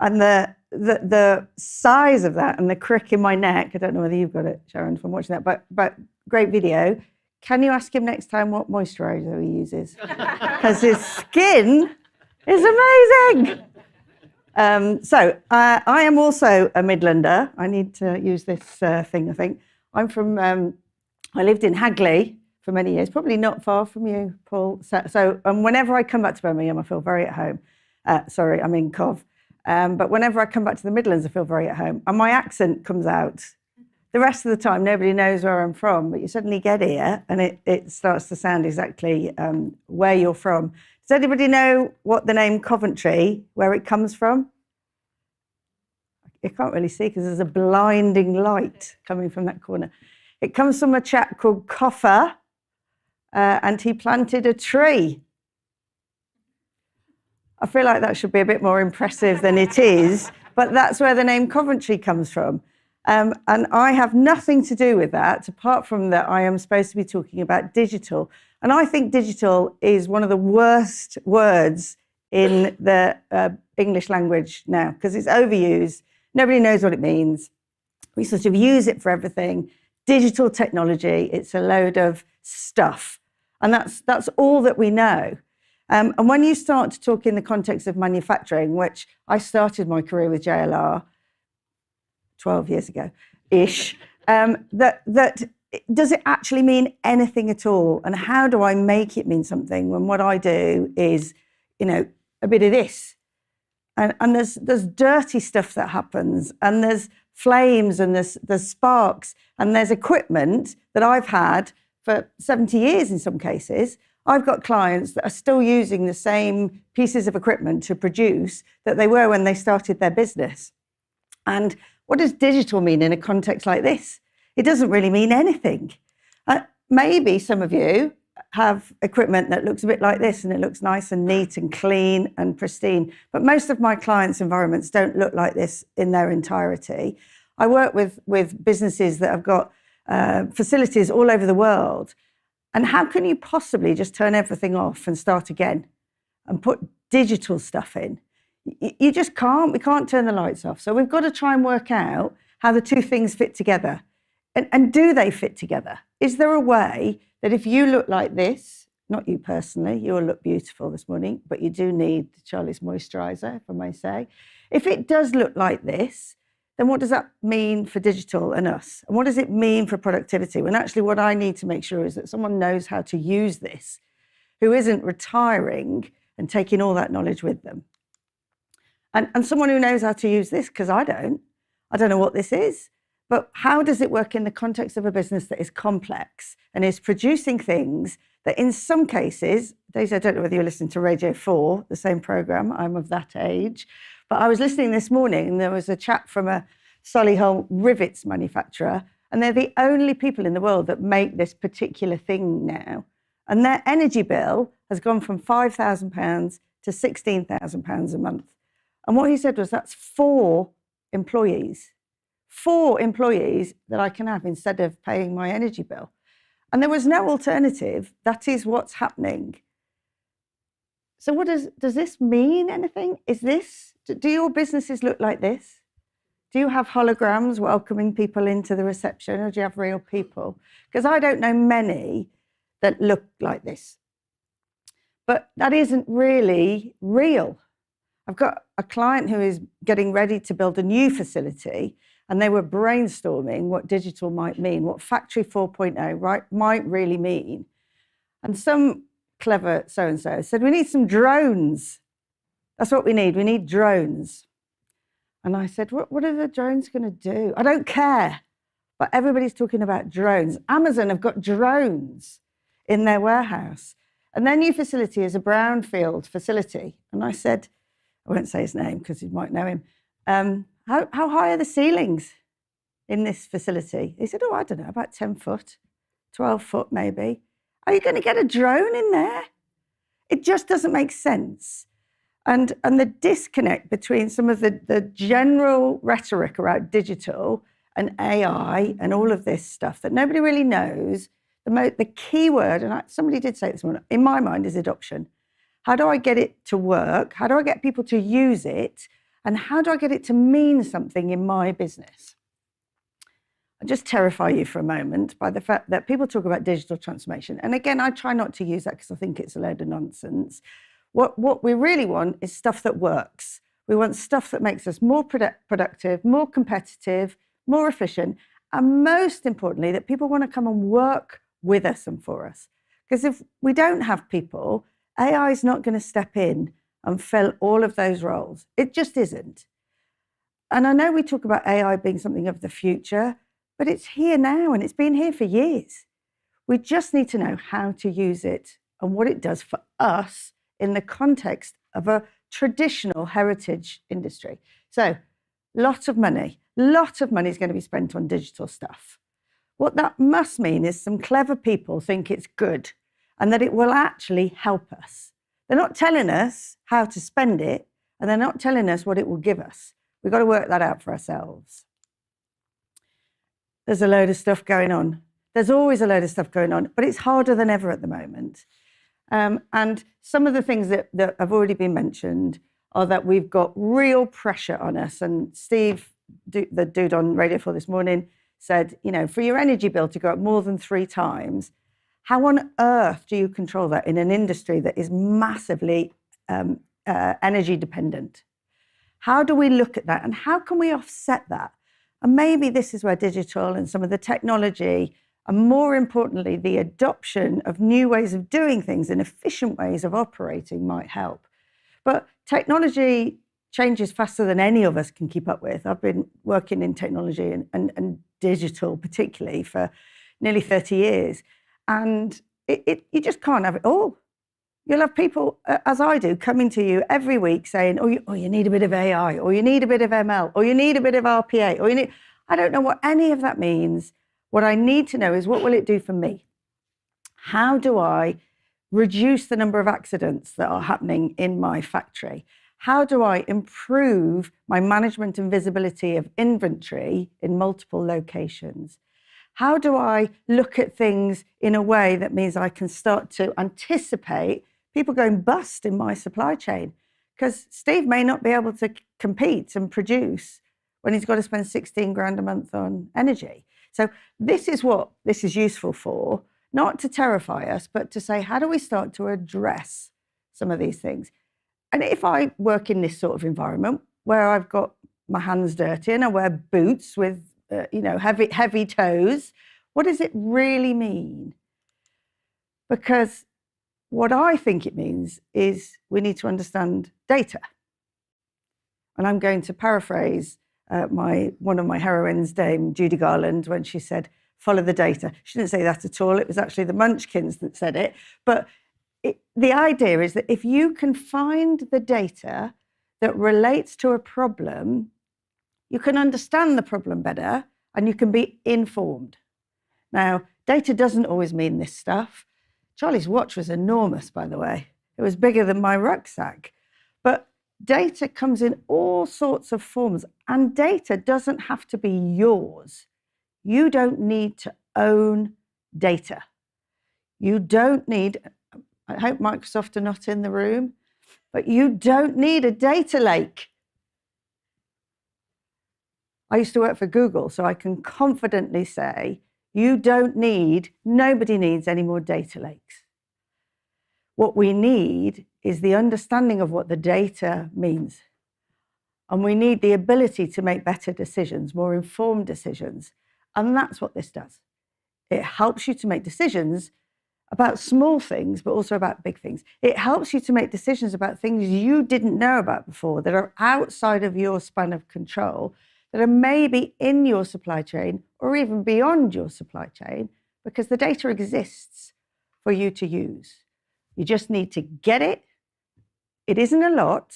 And the size of that and the crick in my neck, I don't know whether you've got it, Sharon, from watching that, but great video. Can you ask him next time what moisturiser he uses? Because his skin is amazing. So I am also a Midlander. I need to use this thing, I think. I'm from, I lived in Hagley for many years, probably not far from you, Paul. So whenever I come back to Birmingham, I feel very at home. Sorry, I'm in Cov. But whenever I come back to the Midlands, I feel very at home. And my accent comes out. The rest of the time, nobody knows where I'm from, but you suddenly get here and it starts to sound exactly where you're from. Does anybody know what the name Coventry, where it comes from? You can't really see because there's a blinding light coming from that corner. It comes from a chap called Coffer, and he planted a tree. I feel like that should be a bit more impressive than it is, but that's where the name Coventry comes from. And I have nothing to do with that, apart from that I am supposed to be talking about digital. And I think digital is one of the worst words in the English language now, because it's overused. Nobody knows what it means. We sort of use it for everything. Digital technology, it's a load of stuff. And that's all that we know. And when you start to talk in the context of manufacturing, which I started my career with JLR 12 years ago-ish, that does it actually mean anything at all? And how do I make it mean something when what I do is, a bit of this? And there's dirty stuff that happens, and there's flames, and there's sparks, and there's equipment that I've had for 70 years in some cases. I've got clients that are still using the same pieces of equipment to produce that they were when they started their business. And what does digital mean in a context like this? It doesn't really mean anything. Maybe some of you have equipment that looks a bit like this, and it looks nice and neat and clean and pristine. But most of my clients' environments don't look like this in their entirety. I work with businesses that have got facilities all over the world. And how can you possibly just turn everything off and start again and put digital stuff in? You just can't. We can't turn the lights off. So we've got to try and work out how the two things fit together. And do they fit together? Is there a way that if you look like this, not you personally, you all look beautiful this morning, but you do need Charlie's moisturiser, if I may say. If it does look like this, then what does that mean for digital and us? And what does it mean for productivity? When actually what I need to make sure is that someone knows how to use this, who isn't retiring and taking all that knowledge with them. And someone who knows how to use this, because I don't know what this is. But how does it work in the context of a business that is complex and is producing things that in some cases, Daisy, I don't know whether you're listening to Radio 4, the same programme, I'm of that age, but I was listening this morning and there was a chap from a Solihull rivets manufacturer, and they're the only people in the world that make this particular thing now. And their energy bill has gone from £5,000 to £16,000 a month. And what he said was that's 4 employees. 4 employees that I can have instead of paying my energy bill. And there was no alternative. That is what's happening. So what does this mean anything? Do your businesses look like this? Do you have holograms welcoming people into the reception, or do you have real people? Because I don't know many that look like this. But that isn't really real. I've got a client who is getting ready to build a new facility, and they were brainstorming what digital might mean, what Factory 4.0 might really mean. And some clever so-and-so said, we need some drones. That's what we need. We need drones. And I said, what are the drones going to do? I don't care. But everybody's talking about drones. Amazon have got drones in their warehouse. And their new facility is a brownfield facility. And I said, I won't say his name because you might know him. How high are the ceilings in this facility? He said, I don't know, about 10 foot, 12 foot maybe. Are you going to get a drone in there? It just doesn't make sense. And the disconnect between some of the general rhetoric around digital and AI and all of this stuff that nobody really knows, the key word, and somebody did say this morning, in my mind, is adoption. How do I get it to work? How do I get people to use it? And how do I get it to mean something in my business? I'll just terrify you for a moment by the fact that people talk about digital transformation. And again, I try not to use that because I think it's a load of nonsense. What we really want is stuff that works. We want stuff that makes us more productive, more competitive, more efficient, and most importantly, that people want to come and work with us and for us. Because if we don't have people, AI is not going to step in and fill all of those roles. It just isn't. And I know we talk about AI being something of the future, but it's here now and it's been here for years. We just need to know how to use it and what it does for us in the context of a traditional heritage industry. So, lot of money is going to be spent on digital stuff. What that must mean is some clever people think it's good and that it will actually help us. They're not telling us how to spend it, and they're not telling us what it will give us. We've got to work that out for ourselves. There's a load of stuff going on. There's always a load of stuff going on, but it's harder than ever at the moment. And some of the things that have already been mentioned are that we've got real pressure on us. And Steve, the dude on Radio 4 this morning, said, you know, for your energy bill to go up more than 3 times, how on earth do you control that in an industry that is massively energy dependent? How do we look at that, and how can we offset that? And maybe this is where digital and some of the technology, and more importantly, the adoption of new ways of doing things and efficient ways of operating might help. But technology changes faster than any of us can keep up with. I've been working in technology and digital particularly for nearly 30 years. And you just can't have it all. You'll have people, as I do, coming to you every week saying, oh, you need a bit of AI, or you need a bit of ML, or you need a bit of RPA, or you need... I don't know what any of that means. What I need to know is, what will it do for me? How do I reduce the number of accidents that are happening in my factory? How do I improve my management and visibility of inventory in multiple locations? How do I look at things in a way that means I can start to anticipate people going bust in my supply chain? Because Steve may not be able to compete and produce when he's got to spend 16 grand a month on energy. So this is what this is useful for, not to terrify us, but to say, how do we start to address some of these things? And if I work in this sort of environment where I've got my hands dirty and I wear boots with heavy toes, what does it really mean? Because what I think it means is we need to understand data. And I'm going to paraphrase one of my heroines, Dame Judy Garland, when she said, follow the data. She didn't say that at all. It was actually the Munchkins that said it. But the idea is that if you can find the data that relates to a problem, you can understand the problem better and you can be informed. Now, data doesn't always mean this stuff. Charlie's watch was enormous, by the way. It was bigger than my rucksack. But data comes in all sorts of forms, and data doesn't have to be yours. You don't need to own data. You don't need, I hope Microsoft are not in the room, but you don't need a data lake. I used to work for Google, so I can confidently say, nobody needs any more data lakes. What we need is the understanding of what the data means. And we need the ability to make better decisions, more informed decisions. And that's what this does. It helps you to make decisions about small things, but also about big things. It helps you to make decisions about things you didn't know about before, that are outside of your span of control, that are maybe in your supply chain or even beyond your supply chain, because the data exists for you to use. You just need to get it. It isn't a lot.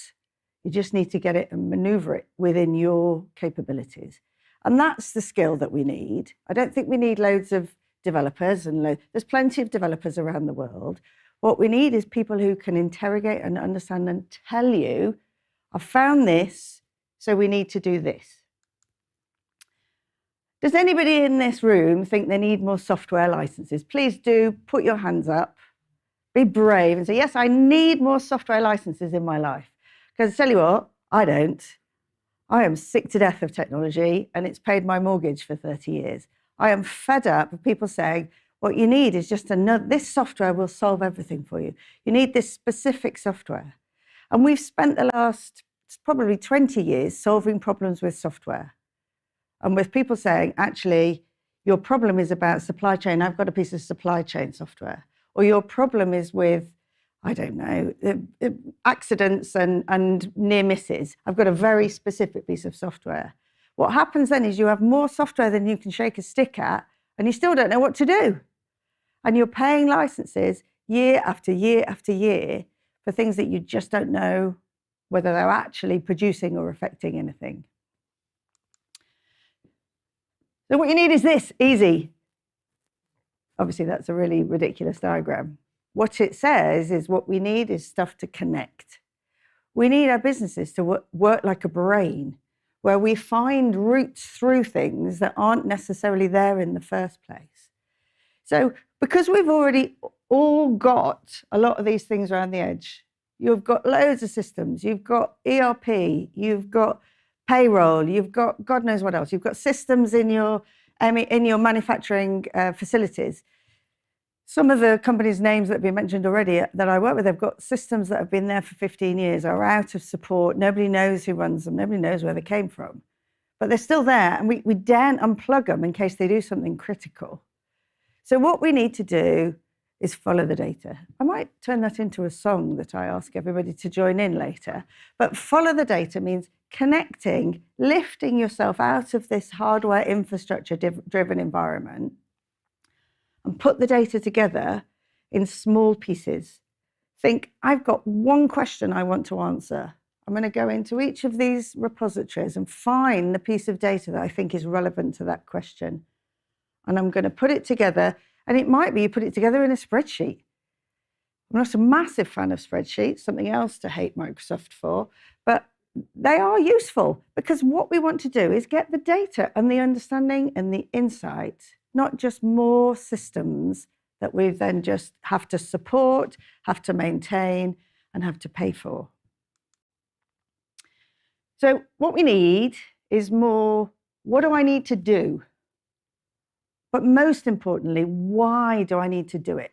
You just need to get it and maneuver it within your capabilities. And that's the skill that we need. I don't think we need loads of developers, and there's plenty of developers around the world. What we need is people who can interrogate and understand and tell you, I've found this, so we need to do this. Does anybody in this room think they need more software licenses? Please do put your hands up, be brave and say, yes, I need more software licenses in my life. Because I tell you what, I don't. I am sick to death of technology, and it's paid my mortgage for 30 years. I am fed up of people saying, what you need is just this software will solve everything for you. You need this specific software. And we've spent the last probably 20 years solving problems with software. And with people saying, actually, your problem is about supply chain. I've got a piece of supply chain software. Or your problem is with, I don't know, accidents and near misses. I've got a very specific piece of software. What happens then is you have more software than you can shake a stick at, and you still don't know what to do. And you're paying licenses year after year after year for things that you just don't know whether they're actually producing or affecting anything. So what you need is this, easy. Obviously, that's a really ridiculous diagram. what it says is what we need is stuff to connect. We need our businesses to work like a brain, where we find routes through things that aren't necessarily there in the first place. So because we've already all got a lot of these things around the edge, you've got loads of systems, you've got ERP, you've got payroll, you've got God knows what else, you've got systems in your manufacturing facilities. Some of the companies' names that have been mentioned already that I work with, they've got systems that have been there for 15 years, are out of support. Nobody knows who runs them. Nobody knows where they came from. But they're still there, and we daren't unplug them in case they do something critical. So what we need to do is follow the data. I might turn that into a song that I ask everybody to join in later. But follow the data means connecting, lifting yourself out of this hardware infrastructure-driven environment, and put the data together in small pieces. Think, I've got one question I want to answer. I'm going to go into each of these repositories and find the piece of data that I think is relevant to that question. And I'm going to put it together, and it might be you put it together in a spreadsheet. I'm not a massive fan of spreadsheets, something else to hate Microsoft for, but they are useful because what we want to do is get the data and the understanding and the insight, not just more systems that we then just have to support, have to maintain, and have to pay for. So what we need is more, what do I need to do? But most importantly, why do I need to do it?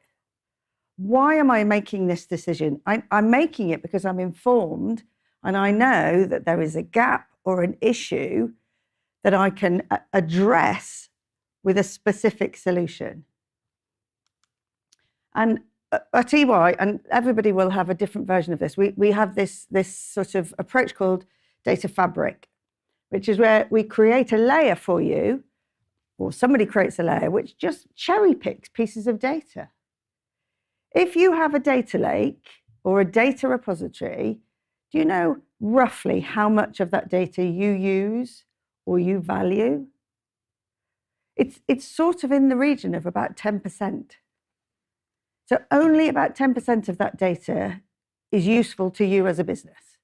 Why am I making this decision? I'm making it because I'm informed and I know that there is a gap or an issue that I can address with a specific solution. And at EY, and everybody will have a different version of this, we have this sort of approach called data fabric, which is where we create a layer for you, or somebody creates a layer which just cherry picks pieces of data. If you have a data lake or a data repository, do you know roughly how much of that data you use or you value? It's sort of in the region of about 10%. So only about 10% of that data is useful to you as a business.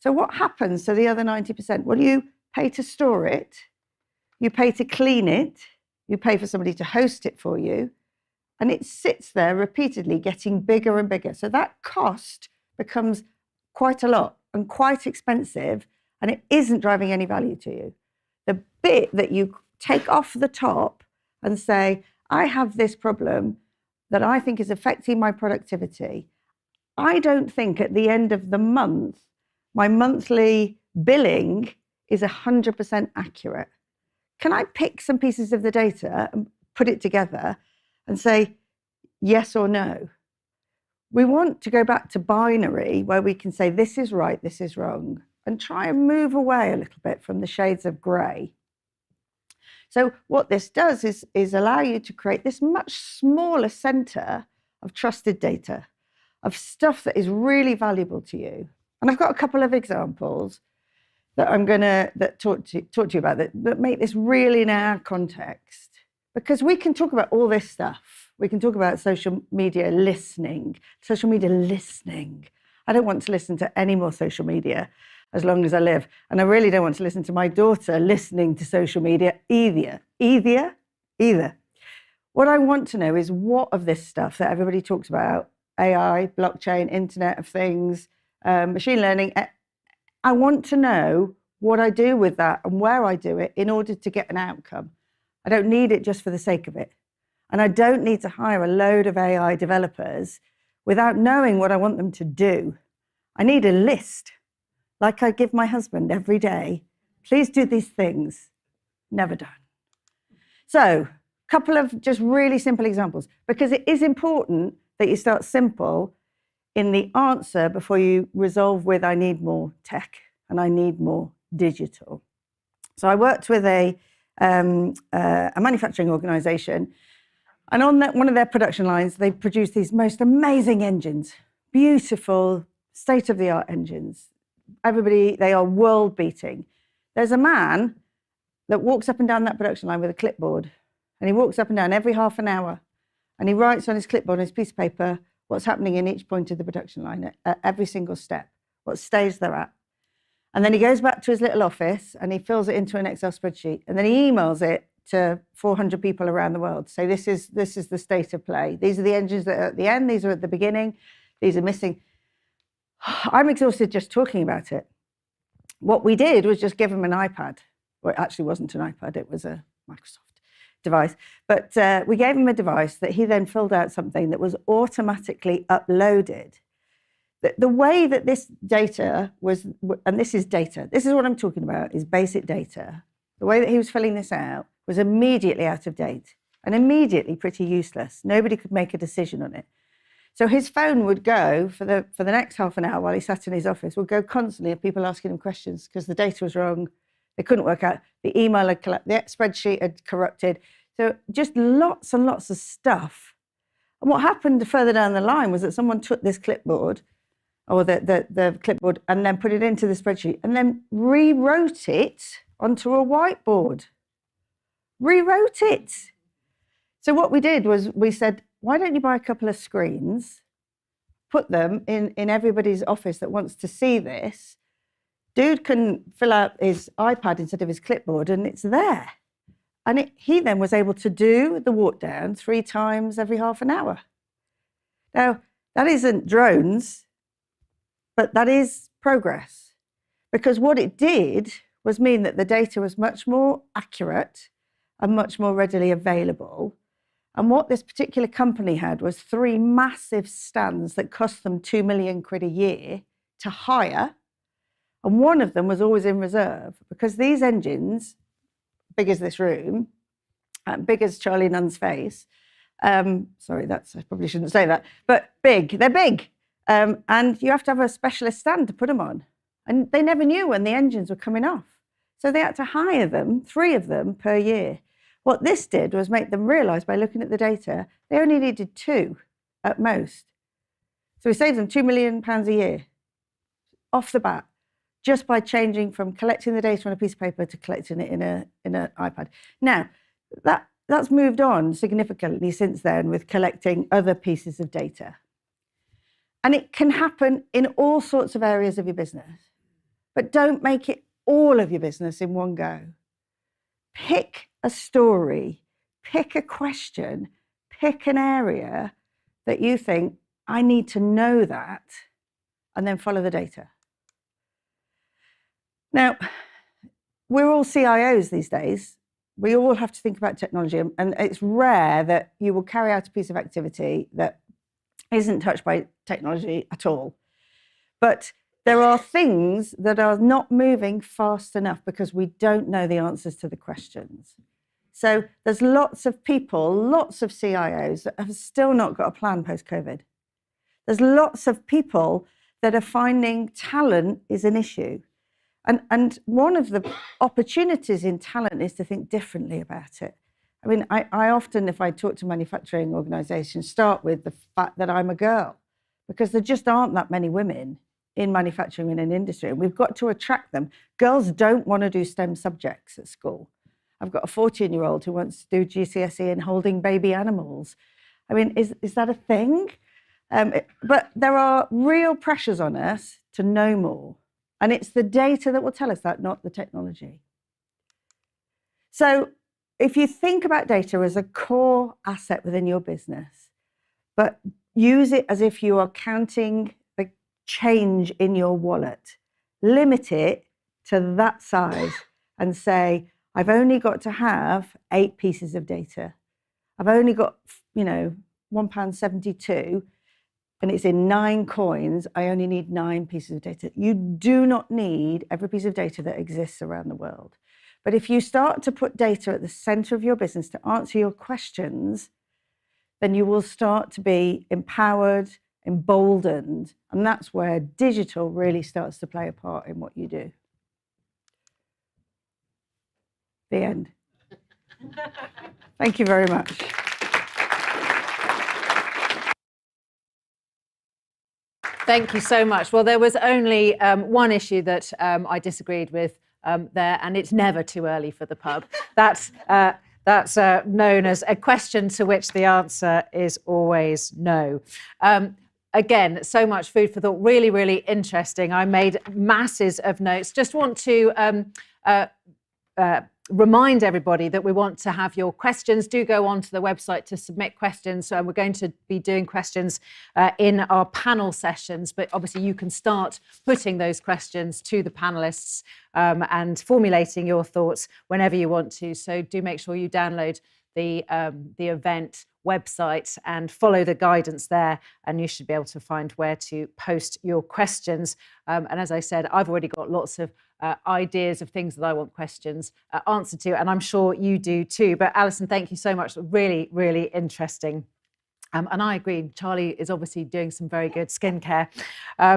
So what happens to the other 90%? Well, you pay to store it, you pay to clean it, you pay for somebody to host it for you, and it sits there repeatedly getting bigger and bigger. So that cost becomes quite a lot and quite expensive, and it isn't driving any value to you. The bit that you take off the top and say, I have this problem that I think is affecting my productivity. I don't think at the end of the month, my monthly billing is 100% accurate. Can I pick some pieces of the data and put it together and say yes or no? We want to go back to binary where we can say this is right, this is wrong, and try and move away a little bit from the shades of grey. So what this does is allow you to create this much smaller centre of trusted data, of stuff that is really valuable to you. And I've got a couple of examples that I'm going to talk to you about that make this really in our context. Because we can talk about all this stuff. We can talk about social media listening. I don't want to listen to any more social media as long as I live. And I really don't want to listen to my daughter listening to social media either. What I want to know is what of this stuff that everybody talks about, AI, blockchain, Internet of Things, machine learning, I want to know what I do with that and where I do it in order to get an outcome. I don't need it just for the sake of it. And I don't need to hire a load of AI developers without knowing what I want them to do. I need a list, like I give my husband every day. Please do these things. Never done. So, a couple of just really simple examples, because it is important that you start simple in the answer before you resolve with, I need more tech and I need more digital. So I worked with a manufacturing organization, and on one of their production lines, they produce these most amazing engines, beautiful, state-of-the-art engines. They are world-beating. There's a man that walks up and down that production line with a clipboard, and he walks up and down every half an hour, And he writes on his clipboard, on his piece of paper, what's happening in each point of the production line at every single step, what stage they're at. And then he goes back to his little office and he fills it into an Excel spreadsheet. And then he emails it to 400 people around the world. So this is the state of play. These are the engines that are at the end. These are at the beginning. These are missing. I'm exhausted just talking about it. What we did was just give him an iPad. Well, it actually wasn't an iPad. It was a Microsoft device. But we gave him a device that he then filled out something that was automatically uploaded. The way that this data was, and this is data, this is what I'm talking about, is basic data. The way that he was filling this out was immediately out of date and immediately pretty useless. Nobody could make a decision on it. So his phone would go for the next half an hour while he sat in his office, would go constantly of people asking him questions because the data was wrong. They couldn't work out. The email had the spreadsheet had corrupted. So just lots and lots of stuff. And what happened further down the line was that someone took this clipboard or the clipboard and then put it into the spreadsheet and then rewrote it onto a whiteboard. Rewrote it. So what we did was we said, why don't you buy a couple of screens, put them in everybody's office that wants to see this. Dude can fill out his iPad instead of his clipboard and it's there. And he then was able to do the walk down 3 times every half an hour. Now, that isn't drones, but that is progress. Because what it did was mean that the data was much more accurate and much more readily available. And what this particular company had was 3 massive stands that cost them 2 million quid a year to hire. And one of them was always in reserve because these engines, big as this room, big as Charlie Nunn's face, sorry, I probably shouldn't say that, but big, they're big. And you have to have a specialist stand to put them on. And they never knew when the engines were coming off. So they had to hire them, 3 of them per year. What this did was make them realise by looking at the data, they only needed 2 at most. So we saved them £2 million a year off the bat, just by changing from collecting the data on a piece of paper to collecting it in an iPad. Now, that's moved on significantly since then with collecting other pieces of data. And it can happen in all sorts of areas of your business, but don't make it all of your business in one go. Pick a story, pick a question, pick an area that you think, I need to know that, and then follow the data. Now, we're all CIOs these days. We all have to think about technology, and it's rare that you will carry out a piece of activity that isn't touched by technology at all. But there are things that are not moving fast enough because we don't know the answers to the questions. So there's lots of people, lots of CIOs that have still not got a plan post-COVID. There's lots of people that are finding talent is an issue. And one of the opportunities in talent is to think differently about it. I mean, I often, if I talk to manufacturing organisations, start with the fact that I'm a girl, because there just aren't that many women in manufacturing in an industry, and we've got to attract them. Girls don't want to do STEM subjects at school. I've got a 14-year-old who wants to do GCSE in holding baby animals. I mean, is that a thing? But there are real pressures on us to know more. And it's the data that will tell us that, not the technology. So if you think about data as a core asset within your business, but use it as if you are counting the change in your wallet, limit it to that size and say, I've only got to have 8 pieces of data. I've only got, £1.72. and it's in 9 coins, I only need 9 pieces of data. You do not need every piece of data that exists around the world. But if you start to put data at the center of your business to answer your questions, then you will start to be empowered, emboldened, and that's where digital really starts to play a part in what you do. The end. Thank you very much. Thank you so much. Well, there was only one issue that I disagreed with there, and it's never too early for the pub. That's That's known as a question to which the answer is always no. Again, so much food for thought. Really, really interesting. I made masses of notes. Just want to remind everybody that we want to have your questions. Do go onto the website to submit questions. So we're going to be doing questions in our panel sessions, but obviously you can start putting those questions to the panelists and formulating your thoughts whenever you want to. So do make sure you download the event website and follow the guidance there, and you should be able to find where to post your questions. And as I said, I've already got lots of ideas of things that I want questions answered to, and I'm sure you do too. But Alison, thank you so much. Really, really interesting. And I agree, Charlie is obviously doing some very good skincare.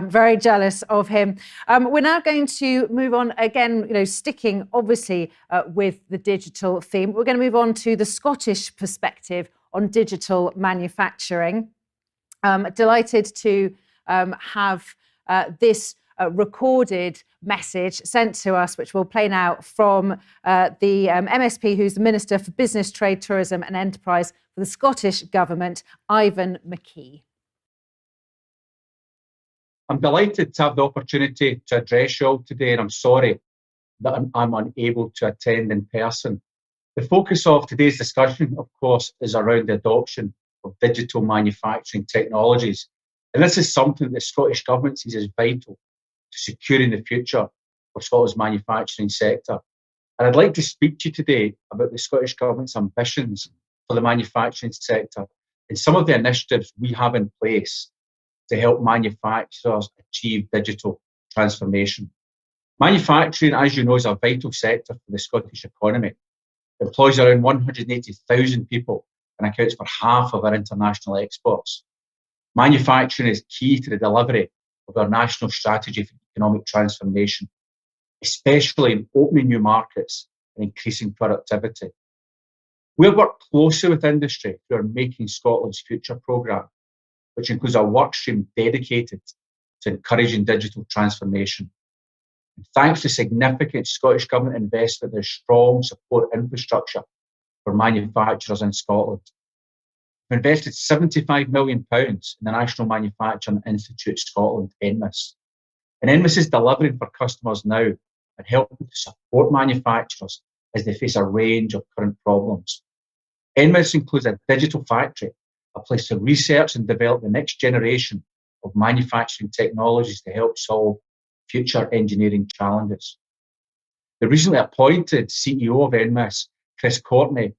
Very jealous of him. We're now going to move on again, sticking obviously with the digital theme. We're going to move on to the Scottish perspective on digital manufacturing. Delighted to have this recorded message sent to us, which we'll play now from the MSP, who's the Minister for Business, Trade, Tourism and Enterprise for the Scottish Government, Ivan McKee. I'm delighted to have the opportunity to address you all today, and I'm sorry that I'm unable to attend in person. The focus of today's discussion, of course, is around the adoption of digital manufacturing technologies. And this is something that the Scottish Government sees as vital to securing the future of Scotland's manufacturing sector. And I'd like to speak to you today about the Scottish Government's ambitions for the manufacturing sector and some of the initiatives we have in place to help manufacturers achieve digital transformation. Manufacturing, as you know, is a vital sector for the Scottish economy. It employs around 180,000 people and accounts for half of our international exports. Manufacturing is key to the delivery of our national strategy for economic transformation, especially in opening new markets and increasing productivity. We've worked closely with industry through our Making Scotland's Future programme, which includes a workstream dedicated to encouraging digital transformation. And thanks to significant Scottish Government investment, there's strong support infrastructure for manufacturers in Scotland. We've invested £75 million in the National Manufacturing Institute Scotland, NMIS. And NMIS is delivering for customers now and helping to support manufacturers as they face a range of current problems. NMIS includes a digital factory, a place to research and develop the next generation of manufacturing technologies to help solve future engineering challenges. The recently appointed CEO of NMIS, Chris Courtney,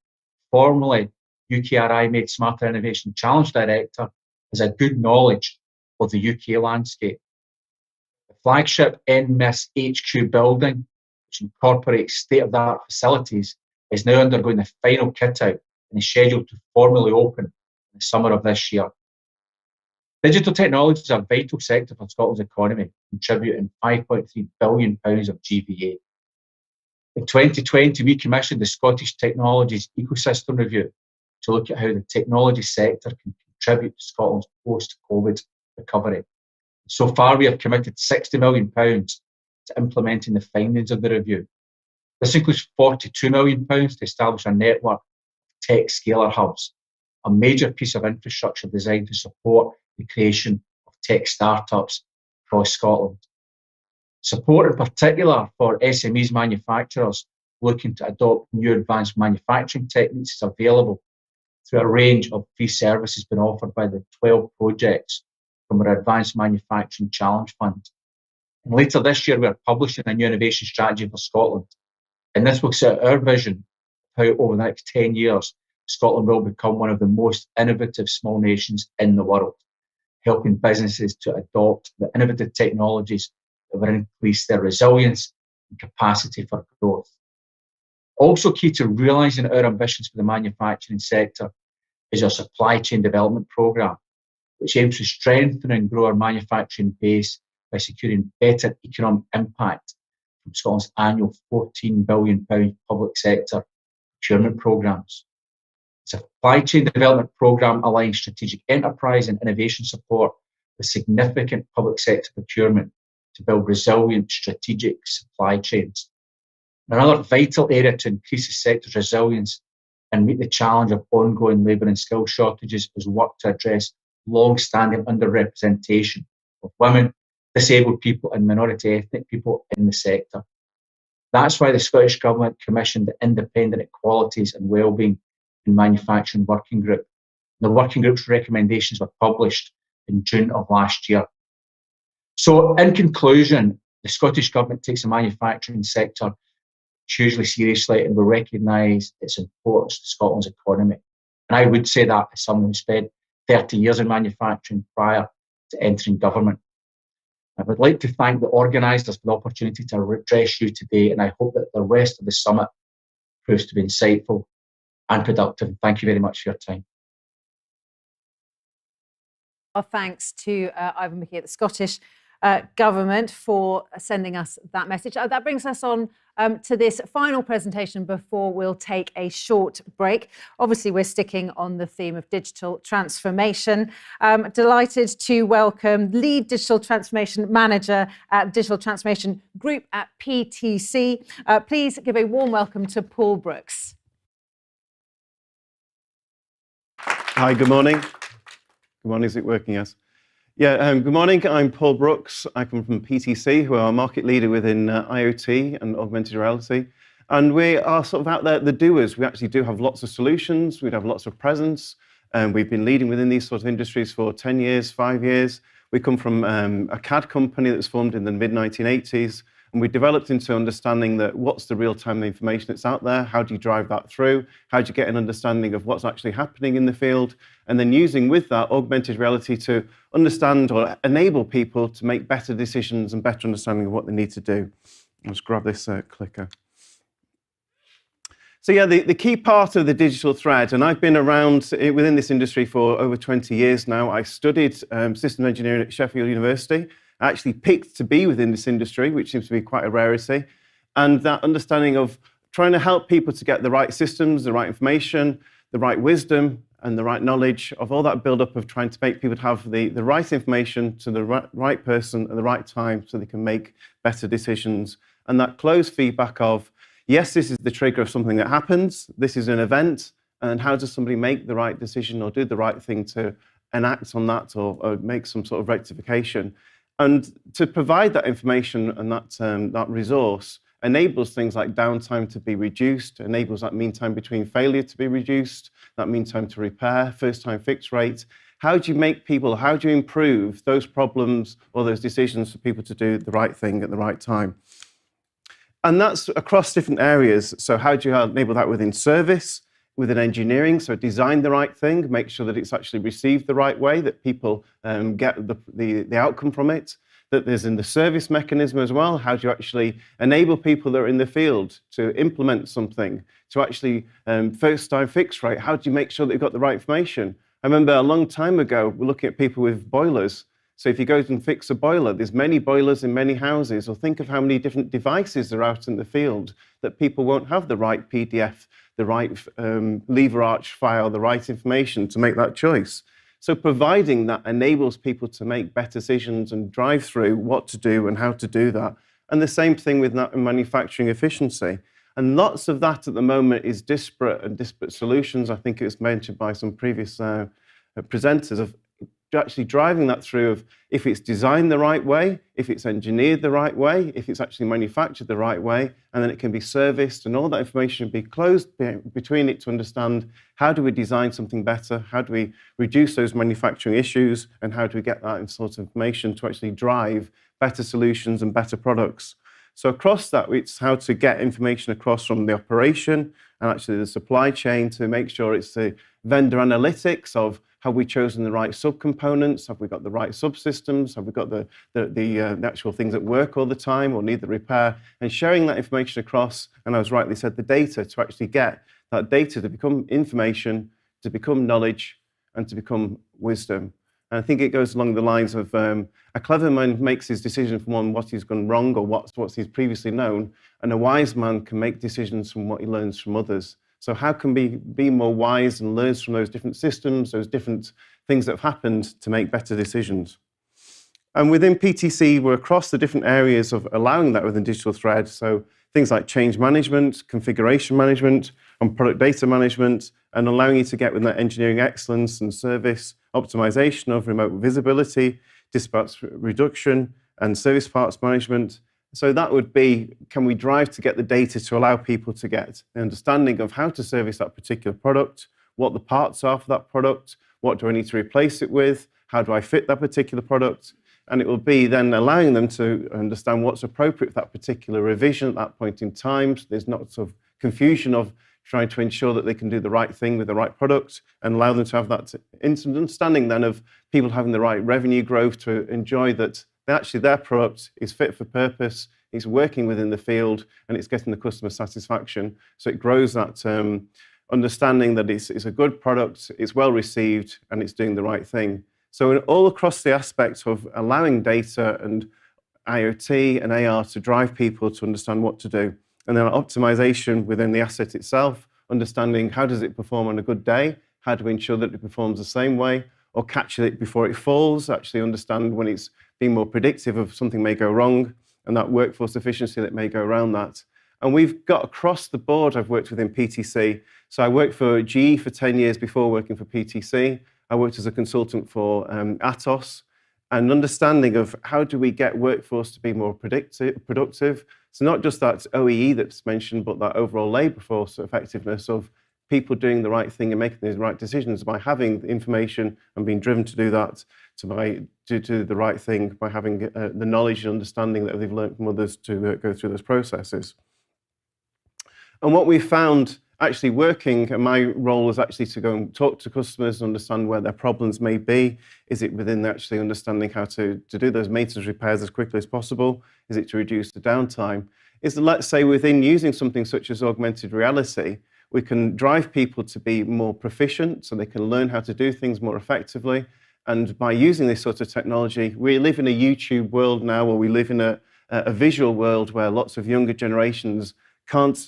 formerly UKRI Made Smarter Innovation Challenge Director, has a good knowledge of the UK landscape. The flagship NMIS HQ building, which incorporates state-of-the-art facilities, is now undergoing the final kit-out and is scheduled to formally open in the summer of this year. Digital technology is a vital sector for Scotland's economy, contributing £5.3 billion of GVA. In 2020, we commissioned the Scottish Technologies Ecosystem Review to look at how the technology sector can contribute to Scotland's post-COVID recovery. So far, we have committed £60 million to implementing the findings of the review. This includes £42 million to establish a network of tech scaler hubs, a major piece of infrastructure designed to support the creation of tech startups across Scotland. Support in particular for SMEs manufacturers looking to adopt new advanced manufacturing techniques is available through a range of free services being offered by the 12 projects from our Advanced Manufacturing Challenge Fund. And later this year, we are publishing a new innovation strategy for Scotland. And this will set our vision of how over the next 10 years, Scotland will become one of the most innovative small nations in the world, helping businesses to adopt the innovative technologies that will increase their resilience and capacity for growth. Also key to realising our ambitions for the manufacturing sector is our supply chain development programme, which aims to strengthen and grow our manufacturing base by securing better economic impact from Scotland's annual £14 billion public sector procurement programmes. The supply chain development programme aligns strategic enterprise and innovation support with significant public sector procurement to build resilient strategic supply chains. Another vital area to increase the sector's resilience and meet the challenge of ongoing labour and skill shortages is work to address long-standing underrepresentation of women, disabled people and minority ethnic people in the sector. That's why the Scottish Government commissioned the Independent Equalities and Wellbeing in Manufacturing Working Group. The working group's recommendations were published in June of last year. So in conclusion, the Scottish Government takes the manufacturing sector hugely seriously and we recognise its importance to Scotland's economy. And I would say that as someone who spent 30 years in manufacturing prior to entering government. I would like to thank the organisers for the opportunity to address you today, and I hope that the rest of the summit proves to be insightful and productive. Thank you very much for your time. Our thanks to Ivan Mickey at the Scottish Government for sending us that message. That brings us on to this final presentation before we'll take a short break. Obviously, we're sticking on the theme of digital transformation. Delighted to welcome Lead Digital Transformation Manager at Digital Transformation Group at PTC. Please give a warm welcome to Paul Brooks. Hi, good morning. Good morning, is it working, yes? Yeah, good morning. I'm Paul Brooks. I come from PTC, who are a market leader within IoT and augmented reality. And we are sort of out there, the doers. We actually do have lots of solutions. We have lots of presence. And we've been leading within these sort of industries for 10 years, 5 years. We come from a CAD company that was formed in the mid-1980s. And we developed into understanding that what's the real-time information that's out there, how do you drive that through, how do you get an understanding of what's actually happening in the field, and then using with that augmented reality to understand or enable people to make better decisions and better understanding of what they need to do. Let's grab this clicker. So yeah, the key part of the digital thread, and I've been around within this industry for over 20 years now. I studied systems engineering at Sheffield University. I actually picked to be within this industry, which seems to be quite a rarity. And that understanding of trying to help people to get the right systems, the right information, the right wisdom, and the right knowledge of all that build-up of trying to make people have the right information to the right person at the right time so they can make better decisions. And that close feedback of, yes, this is the trigger of something that happens, this is an event, and how does somebody make the right decision or do the right thing to enact on that or make some sort of rectification. And to provide that information and that resource enables things like downtime to be reduced, enables that mean time between failure to be reduced, that mean time to repair, first time fix rate. How do you make people, how do you improve those problems or those decisions for people to do the right thing at the right time? And that's across different areas. So how do you enable that within service, within engineering? So design the right thing, make sure that it's actually received the right way, that people get the outcome from it. That there's in the service mechanism as well. How do you actually enable people that are in the field to implement something, to actually first time fix rate? How do you make sure that you've got the right information? I remember a long time ago, we're looking at people with boilers. So if you go and fix a boiler, there's many boilers in many houses, or think of how many different devices are out in the field that people won't have the right PDF, the right lever arch file, the right information to make that choice. So providing that enables people to make better decisions and drive through what to do and how to do that. And the same thing with manufacturing efficiency. And lots of that at the moment is disparate solutions. I think it was mentioned by some previous presenters of actually driving that through of if it's designed the right way, if it's engineered the right way, if it's actually manufactured the right way, and then it can be serviced and all that information be closed between it to understand how do we design something better, how do we reduce those manufacturing issues, and how do we get that sort of information to actually drive better solutions and better products. So across that, it's how to get information across from the operation and actually the supply chain to make sure it's the vendor analytics of have we chosen the right subcomponents? Have we got the right subsystems? Have we got the actual things that work all the time or need the repair? And sharing that information across, and as rightly said, the data to actually get that data to become information, to become knowledge, and to become wisdom. And I think it goes along the lines of a clever man makes his decision from what he's gone wrong or what he's previously known, and a wise man can make decisions from what he learns from others. So how can we be more wise and learn from those different systems, those different things that have happened to make better decisions? And within PTC, we're across the different areas of allowing that within digital thread. So things like change management, configuration management, on product data management, and allowing you to get with that engineering excellence and service optimization of remote visibility, dispatch reduction, and service parts management. So that would be, can we drive to get the data to allow people to get an understanding of how to service that particular product, what the parts are for that product, what do I need to replace it with, how do I fit that particular product? And it will be then allowing them to understand what's appropriate for that particular revision at that point in time. So there's not sort of confusion of trying to ensure that they can do the right thing with the right product, and allow them to have that instant understanding then of people having the right revenue growth to enjoy that actually their product is fit for purpose, it's working within the field, and it's getting the customer satisfaction. So it grows that understanding that it's a good product, it's well received, and it's doing the right thing. So all across the aspects of allowing data and IoT and AR to drive people to understand what to do. And then optimization within the asset itself, understanding how does it perform on a good day, how do we ensure that it performs the same way, or catch it before it falls, actually understand when it's being more predictive of something may go wrong, and that workforce efficiency that may go around that. And we've got across the board, I've worked within PTC. So I worked for GE for 10 years before working for PTC. I worked as a consultant for Atos, and understanding of how do we get workforce to be more productive. So not just that OEE that's mentioned, but that overall labour force effectiveness of people doing the right thing and making the right decisions by having the information and being driven to do that, to do the right thing by having the knowledge and understanding that they've learned from others to go through those processes. And what we found actually working, and my role was actually to go and talk to customers and understand where their problems may be. Is it within actually understanding how to do those maintenance repairs as quickly as possible? Is it to reduce the downtime? Is that, let's say, within using something such as augmented reality, we can drive people to be more proficient so they can learn how to do things more effectively. And by using this sort of technology, we live in a YouTube world now, or we live in a visual world where lots of younger generations can't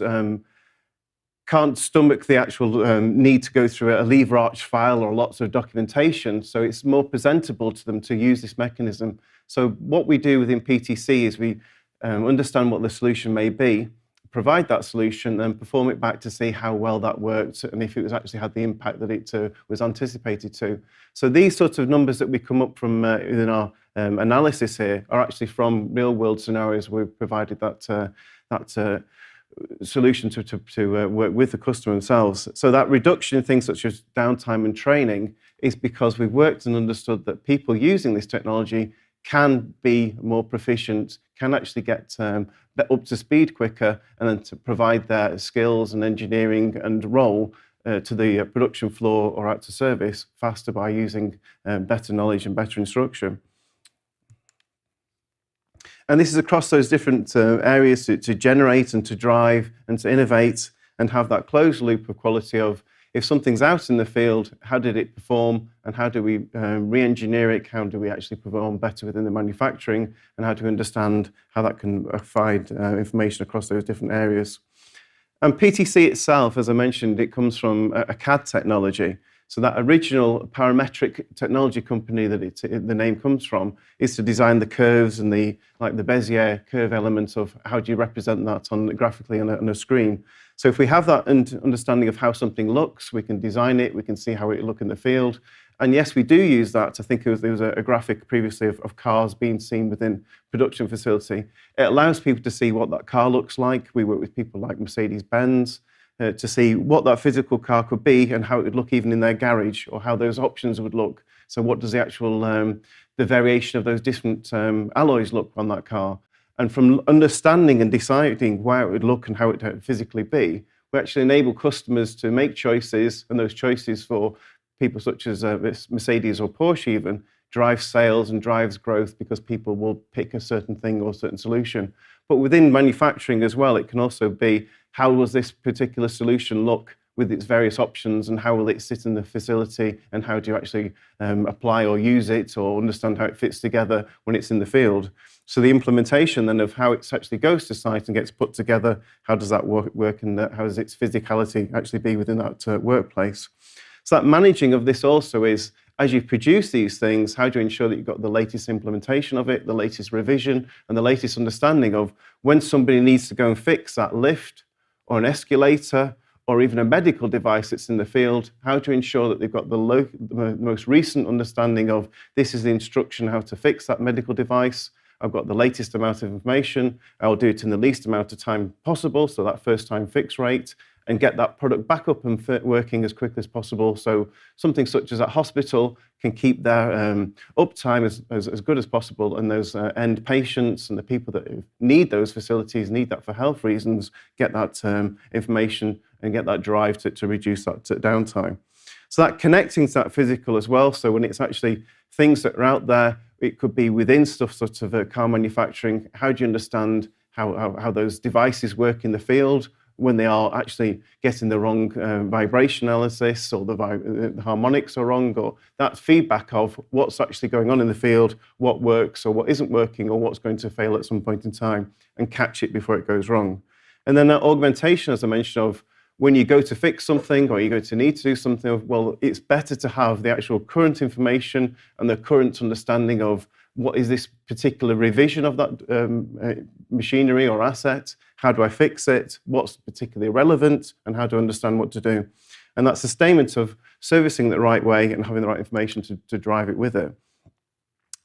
stomach the actual need to go through a lever arch file or lots of documentation. So it's more presentable to them to use this mechanism. So what we do within PTC is we understand what the solution may be, provide that solution, and perform it back to see how well that worked and if it was actually had the impact that it was anticipated to. So these sorts of numbers that we come up from in our analysis here are actually from real world scenarios. We've provided that solution to work with the customer themselves. So that reduction in things such as downtime and training is because we've worked and understood that people using this technology can be more proficient, can actually get up to speed quicker, and then to provide their skills and engineering and role to the production floor or out to service faster by using better knowledge and better instruction. And this is across those different areas to generate and to drive and to innovate and have that closed loop of quality of if something's out in the field, how did it perform and how do we re-engineer it? How do we actually perform better within the manufacturing, and how do we understand how that can provide information across those different areas? And PTC itself, as I mentioned, it comes from a CAD technology. So that original parametric technology company that the name comes from is to design the curves and the Bezier curve elements of how do you represent that graphically on a screen. So if we have that understanding of how something looks, we can design it, we can see how it will look in the field. And yes, we do use that. I think there was a graphic previously of cars being seen within production facility. It allows people to see what that car looks like. We work with people like Mercedes-Benz, to see what that physical car could be and how it would look even in their garage, or how those options would look. So what does the actual, the variation of those different alloys look on that car? And from understanding and deciding where it would look and how it would physically be, we actually enable customers to make choices, and those choices for people such as Mercedes or Porsche even, drives sales and drives growth because people will pick a certain thing or a certain solution. But within manufacturing as well, it can also be, how does this particular solution look with its various options, and how will it sit in the facility, and how do you actually apply or use it or understand how it fits together when it's in the field? So the implementation then of how it actually goes to site and gets put together, how does that work and how does its physicality actually be within that workplace? So that managing of this also is, as you produce these things, how do you ensure that you've got the latest implementation of it, the latest revision, and the latest understanding of when somebody needs to go and fix that lift or an escalator or even a medical device that's in the field, how to ensure that they've got the most recent understanding of this is the instruction how to fix that medical device. I've got the latest amount of information. I'll do it in the least amount of time possible, so that first time fix rate, and get that product back up and working as quickly as possible. So something such as a hospital can keep their uptime as good as possible, and those end patients and the people that need those facilities, need that for health reasons, get that information and get that drive to reduce that downtime. So that connecting to that physical as well. So when it's actually things that are out there, it could be within stuff sort of car manufacturing. How do you understand how those devices work in the field when they are actually getting the wrong vibration analysis, or the harmonics are wrong, or that feedback of what's actually going on in the field, what works or what isn't working, or what's going to fail at some point in time, and catch it before it goes wrong. And then that augmentation, as I mentioned, of when you go to fix something or you go to need to do something, well, it's better to have the actual current information and the current understanding of what is this particular revision of that machinery or asset? How do I fix it? What's particularly relevant? And how do I understand what to do? And that sustainment of servicing it the right way and having the right information to drive it with it.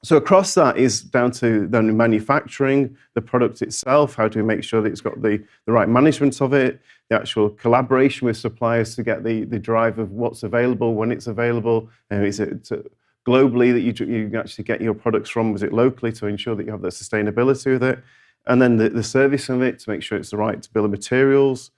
So across that is down to then manufacturing, the product itself. How do we make sure that it's got the right management of it, the actual collaboration with suppliers to get the drive of what's available, when it's available, is it globally that you actually get your products from, is it locally, to ensure that you have the sustainability with it, and then the service of it to make sure it's the right bill of materials.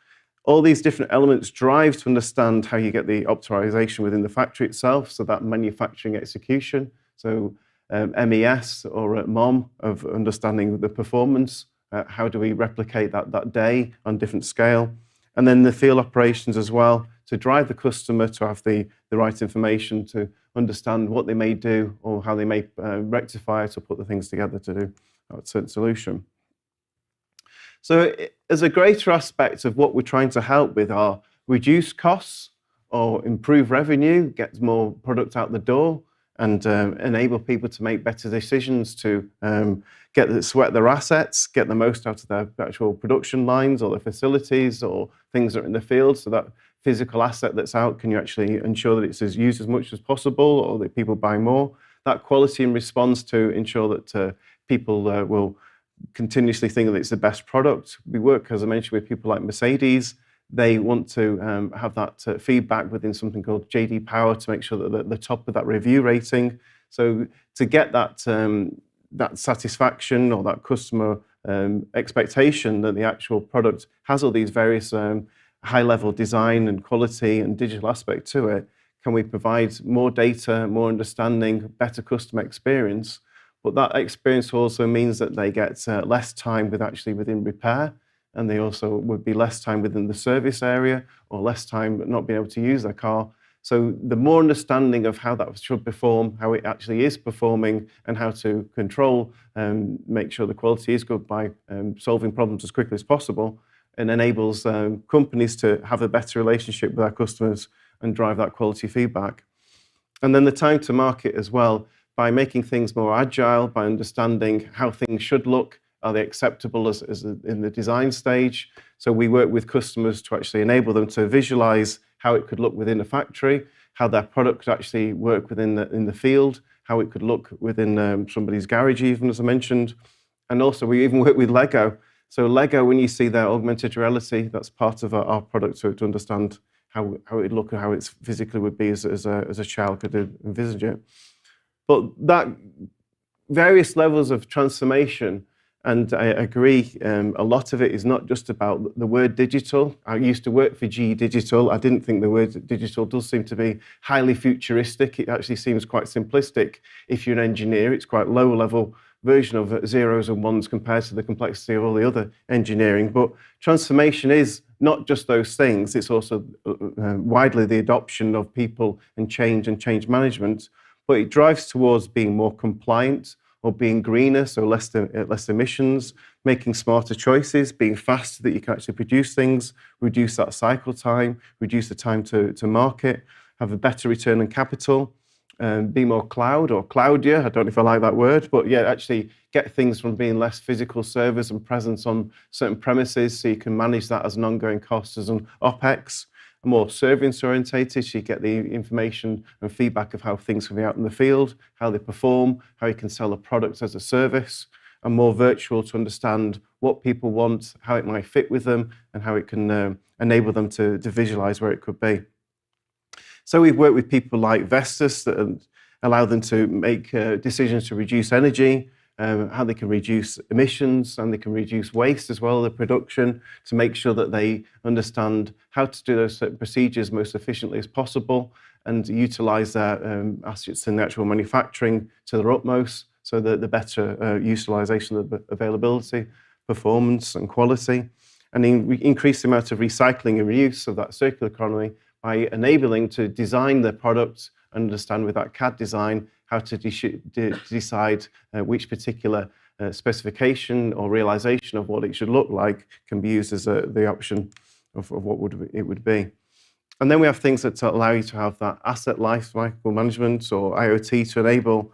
All these different elements drive to understand how you get the optimization within the factory itself, so that manufacturing execution. So MES or MOM of understanding the performance, how do we replicate that day on different scale, and then the field operations as well, to drive the customer to have the right information to understand what they may do or how they may rectify it or put the things together to do a certain solution. So as a greater aspect of what we're trying to help with are reduce costs or improve revenue, get more product out the door, and enable people to make better decisions to sweat their assets, get the most out of their actual production lines or the facilities or things that are in the field. So that physical asset that's out, can you actually ensure that it's used as much as possible, or that people buy more? That quality and response to ensure that people will continuously think that it's the best product. We work, as I mentioned, with people like Mercedes. They want to have that feedback within something called JD Power to make sure that they're at the top of that review rating. So to get that satisfaction or that customer expectation that the actual product has all these various high-level design and quality and digital aspect to it, can we provide more data, more understanding, better customer experience? But that experience also means that they get less time within repair, and they also would be less time within the service area, or less time not being able to use their car. So the more understanding of how that should perform, how it actually is performing, and how to control and make sure the quality is good by solving problems as quickly as possible, and enables companies to have a better relationship with our customers and drive that quality feedback. And then the time to market as well, by making things more agile, by understanding how things should look. Are they acceptable as in the design stage? So we work with customers to actually enable them to visualize how it could look within a factory, how their product could actually work in the field, how it could look within somebody's garage even, as I mentioned. And also we even work with Lego. So Lego, when you see their augmented reality, that's part of our product to understand how it would look and how it physically would be as a child could envisage it. But that various levels of transformation, and I agree, a lot of it is not just about the word digital. I used to work for GE Digital. I didn't think the word digital does seem to be highly futuristic. It actually seems quite simplistic. If you're an engineer, it's quite low-level version of zeros and ones compared to the complexity of all the other engineering. But transformation is not just those things. It's also widely the adoption of people and change management. But it drives towards being more compliant, or being greener, so less emissions, making smarter choices, being faster that you can actually produce things, reduce that cycle time, reduce the time to market, have a better return on capital, be more cloud or cloudier. I don't know if I like that word, but yeah, actually get things from being less physical servers and presence on certain premises, so you can manage that as an ongoing cost as an OpEx. more service orientated, so you get the information and feedback of how things can be out in the field, how they perform, how you can sell a product as a service, and more virtual to understand what people want, how it might fit with them, and how it can enable them to visualize where it could be. So we've worked with people like Vestas that allow them to make decisions to reduce energy, how they can reduce emissions, and they can reduce waste as well, the production, to make sure that they understand how to do those certain procedures most efficiently as possible and utilize their assets in the actual manufacturing to their utmost, so that the better utilization of the availability, performance and quality, and increase the amount of recycling and reuse of that circular economy by enabling to design the product, understand with that CAD design how to decide which particular specification or realization of what it should look like can be used as the option of what it would be. And then we have things that allow you to have that asset lifecycle management or IoT to enable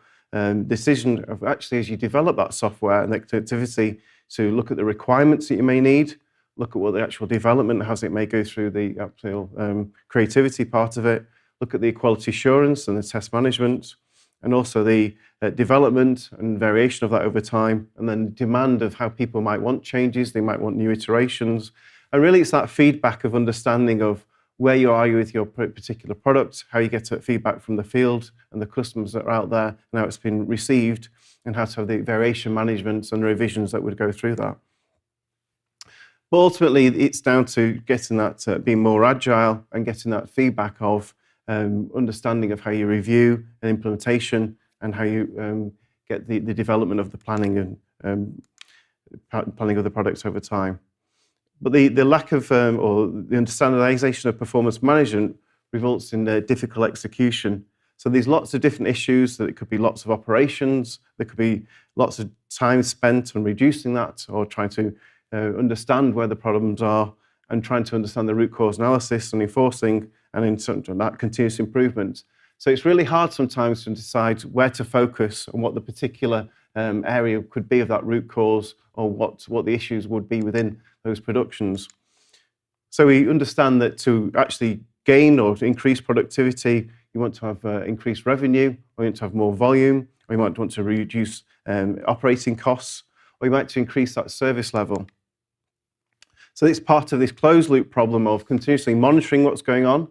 decision of actually as you develop that software and activity to look at the requirements that you may need, look at what the actual development, how it may go through the actual creativity part of it, look at the quality assurance and the test management, and also the development and variation of that over time, and then demand of how people might want changes, they might want new iterations. And really it's that feedback of understanding of where you are with your particular product, how you get feedback from the field and the customers that are out there, and how it's been received, and how to have the variation management and revisions that would go through that. But ultimately, it's down to getting that, being more agile and getting that feedback of understanding of how you review and implementation and how you get the development of the planning and planning of the products over time. But the lack of or the standardization of performance management results in difficult execution. So there's lots of different issues, that it could be lots of operations, there could be lots of time spent on reducing that or trying to understand where the problems are and trying to understand the root cause analysis and enforcing and in that continuous improvement. So it's really hard sometimes to decide where to focus and what the particular area could be of that root cause or what the issues would be within those productions. So we understand that to actually gain or to increase productivity, you want to have increased revenue, or you want to have more volume, or you might want to reduce operating costs, or you might to increase that service level. So it's part of this closed loop problem of continuously monitoring what's going on,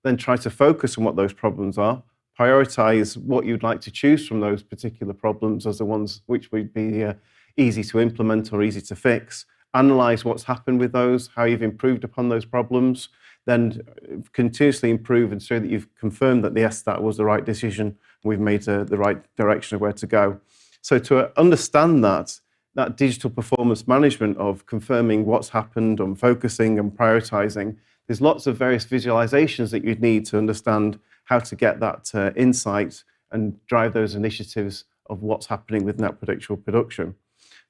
then try to focus on what those problems are, prioritize what you'd like to choose from those particular problems as the ones which would be easy to implement or easy to fix, analyze what's happened with those, how you've improved upon those problems, then continuously improve and so that you've confirmed that yes, that was the right decision and we've made the right direction of where to go. So to understand that digital performance management of confirming what's happened and focusing and prioritizing, there's lots of various visualizations that you'd need to understand how to get that insight and drive those initiatives of what's happening with that predictable production.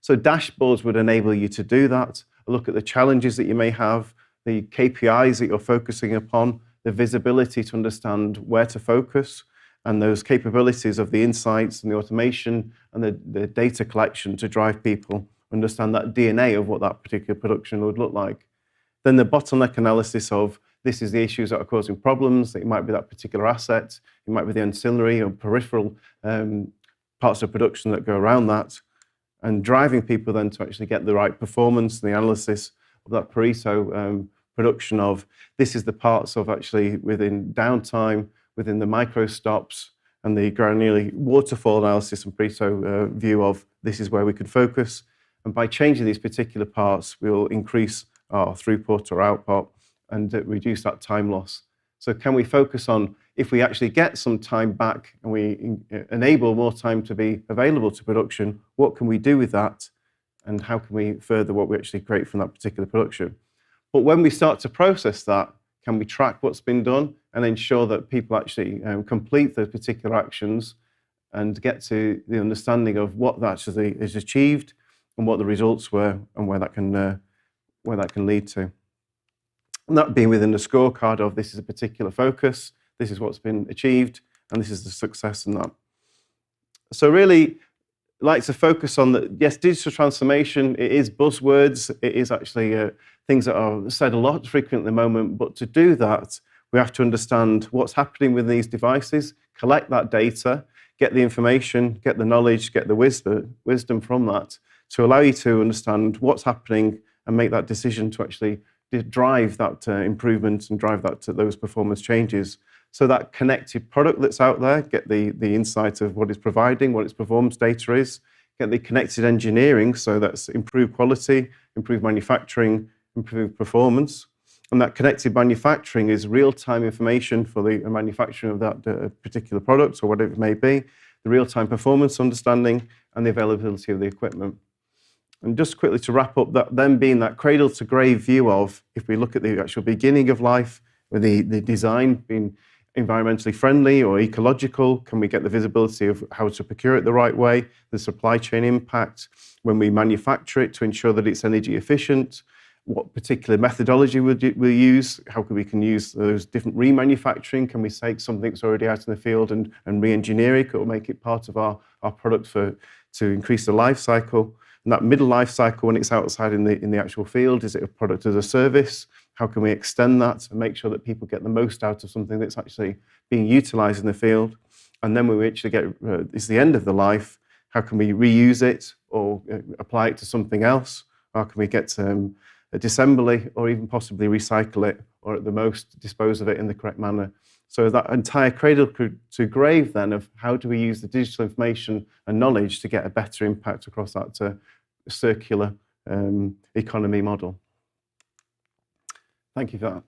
So dashboards would enable you to do that, look at the challenges that you may have, the KPIs that you're focusing upon, the visibility to understand where to focus, and those capabilities of the insights and the automation and the data collection to drive people understand that DNA of what that particular production would look like. Then the bottleneck analysis of this is the issues that are causing problems. It might be that particular asset, it might be the ancillary or peripheral parts of production that go around that, and driving people then to actually get the right performance and the analysis of that Pareto production of this is the parts of actually within downtime, within the micro stops and the granular waterfall analysis and Pareto view of this is where we could focus. And by changing these particular parts, we'll increase our throughput or output and reduce that time loss. So can we focus on, if we actually get some time back and we enable more time to be available to production, what can we do with that? And how can we further what we actually create from that particular production? But when we start to process that, can we track what's been done and ensure that people actually complete those particular actions and get to the understanding of what that actually is achieved and what the results were and where that can lead to. And that being within the scorecard of this is a particular focus, this is what's been achieved, and this is the success in that. So really, like to focus on that, yes, digital transformation, it is buzzwords, it is actually things that are said a lot frequently at the moment, but to do that, we have to understand what's happening with these devices, collect that data, get the information, get the knowledge, get the wisdom from that, to allow you to understand what's happening and make that decision to actually drive that improvement and drive those performance changes. So that connected product that's out there, get the insight of what it's providing, what its performance data is, get the connected engineering, so that's improved quality, improved manufacturing, improved performance. And that connected manufacturing is real-time information for the manufacturing of that particular product or whatever it may be, the real-time performance understanding, and the availability of the equipment. And just quickly to wrap up, that then being that cradle-to-grave view of, if we look at the actual beginning of life, with the design being environmentally friendly or ecological, can we get the visibility of how to procure it the right way, the supply chain impact, when we manufacture it to ensure that it's energy efficient, what particular methodology we'll use, how we can use those different remanufacturing, can we take something that's already out in the field and re-engineer it or make it part of our product to increase the life cycle. And that middle life cycle, when it's outside in the actual field, is it a product as a service? How can we extend that and make sure that people get the most out of something that's actually being utilised in the field? And then when we actually get, it's the end of the life, how can we reuse it or apply it to something else? How can we get a disassembly or even possibly recycle it, or at the most dispose of it in the correct manner? So that entire cradle to grave then of how do we use the digital information and knowledge to get a better impact across that circular economy model. Thank you for that.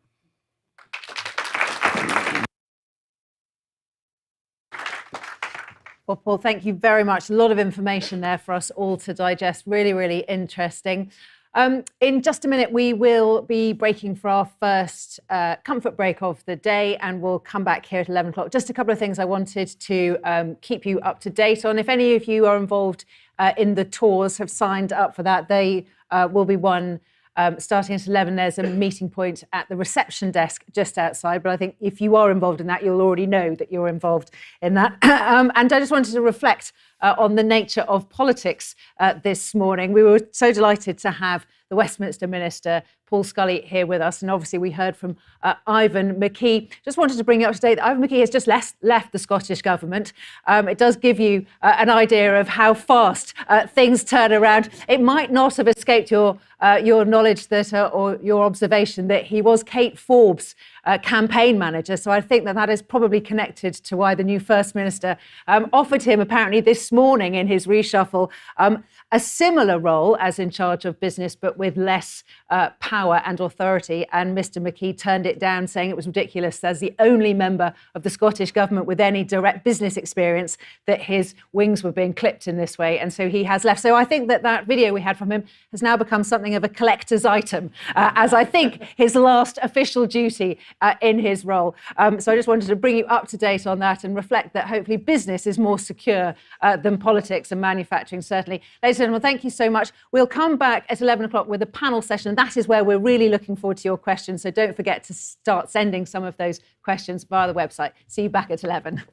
Well, Paul, thank you very much. A lot of information there for us all to digest. Really, really interesting. In just a minute, we will be breaking for our first comfort break of the day, and we'll come back here at 11 o'clock. Just a couple of things I wanted to keep you up to date on. If any of you are involved in the tours, have signed up for that, they will be one starting at 11. There's a meeting point at the reception desk just outside. But I think if you are involved in that, you'll already know that you're involved in that. And I just wanted to reflect on the nature of politics this morning. We were so delighted to have the Westminster Minister, Paul Scully, here with us. And obviously we heard from Ivan McKee. Just wanted to bring you up to date that Ivan McKee has just left the Scottish Government. It does give you an idea of how fast things turn around. It might not have escaped your knowledge that, or your observation that he was Kate Forbes' campaign manager. So I think that is probably connected to why the new First Minister offered him apparently this morning in his reshuffle a similar role as in charge of business, but with less power and authority. And Mr. McKee turned it down, saying it was ridiculous as the only member of the Scottish Government with any direct business experience that his wings were being clipped in this way. And so he has left. So I think that video we had from him has now become something of a collector's item, as I think his last official duty in his role. So I just wanted to bring you up to date on that and reflect that hopefully business is more secure than politics and manufacturing, certainly. Ladies and gentlemen, thank you so much. We'll come back at 11 o'clock with a panel session. And that is where we're really looking forward to your questions. So don't forget to start sending some of those questions via the website. See you back at 11.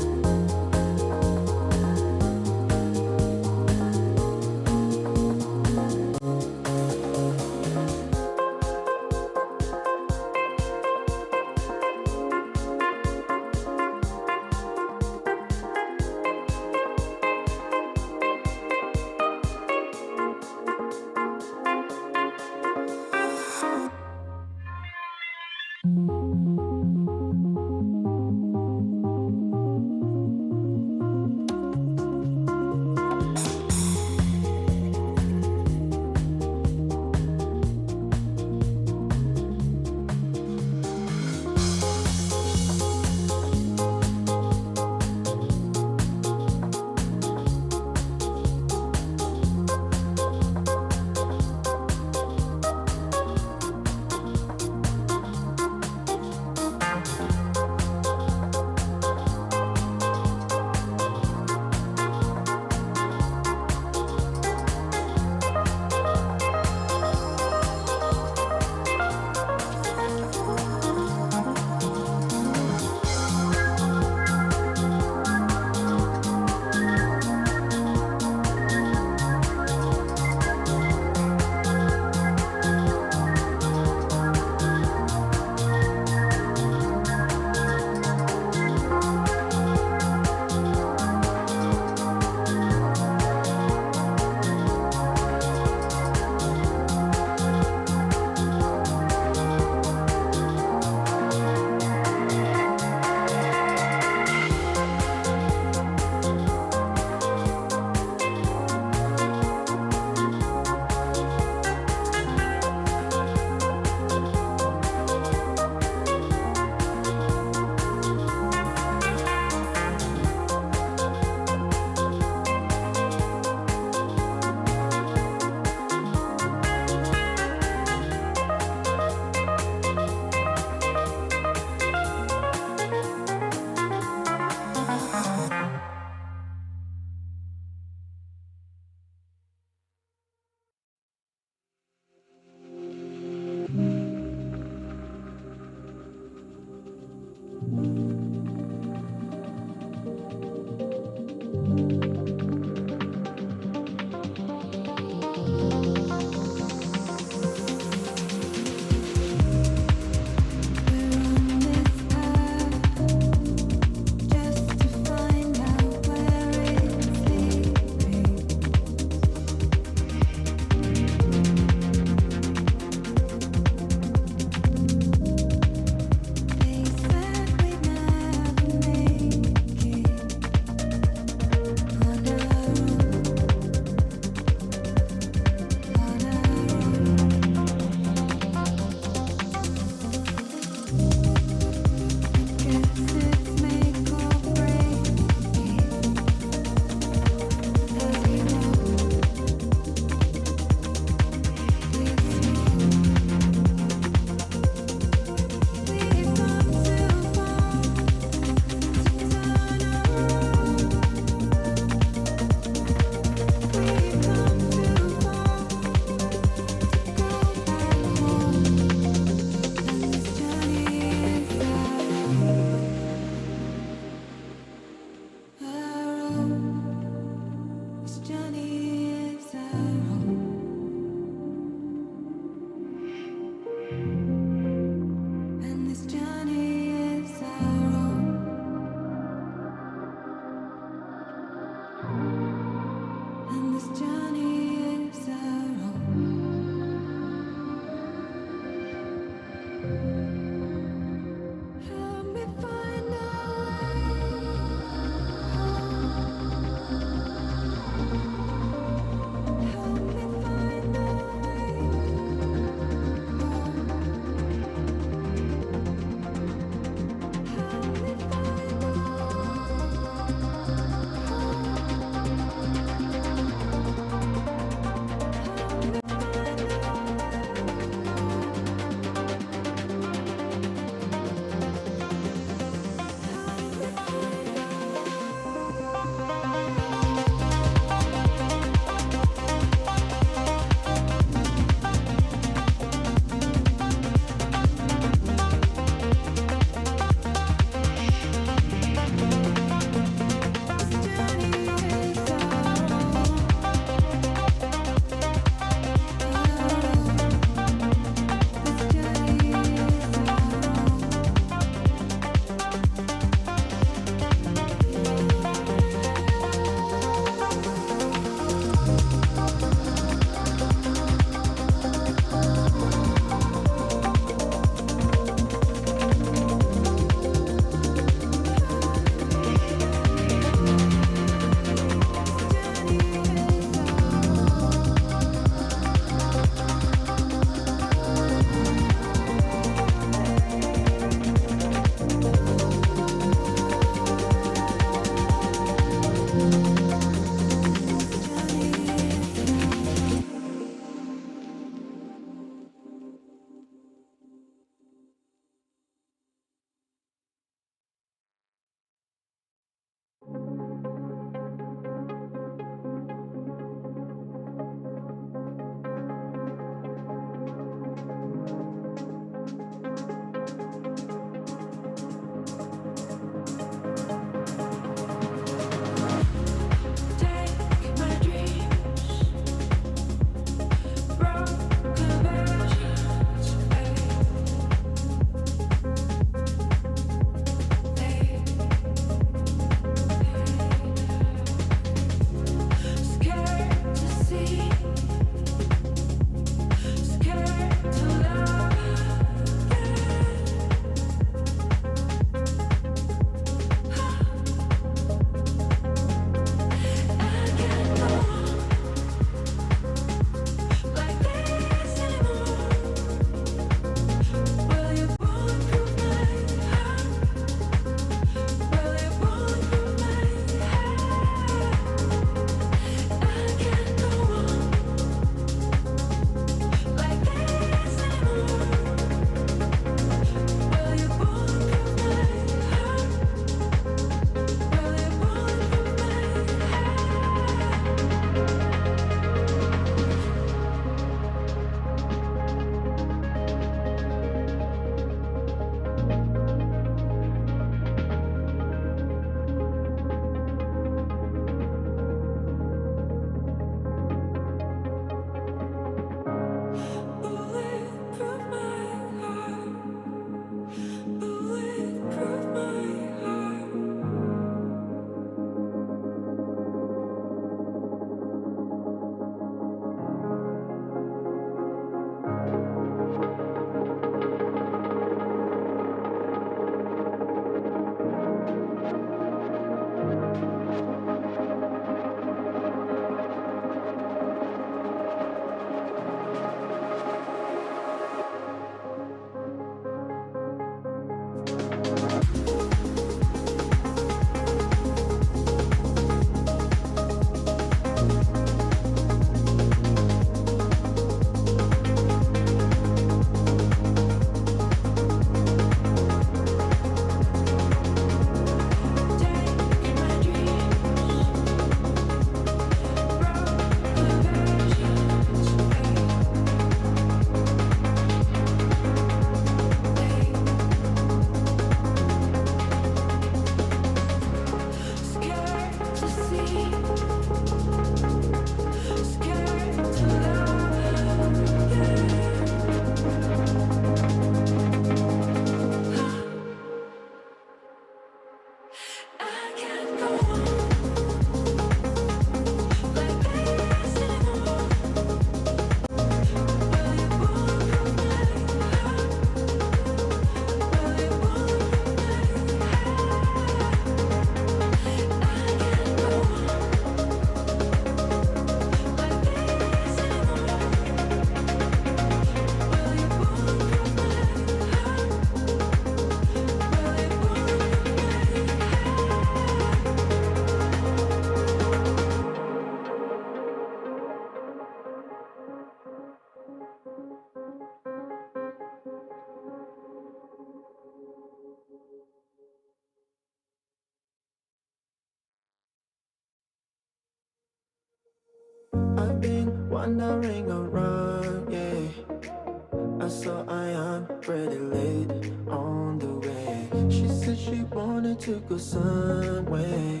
wandering around, yeah. I saw I am pretty late on the way. She said she wanted to go somewhere.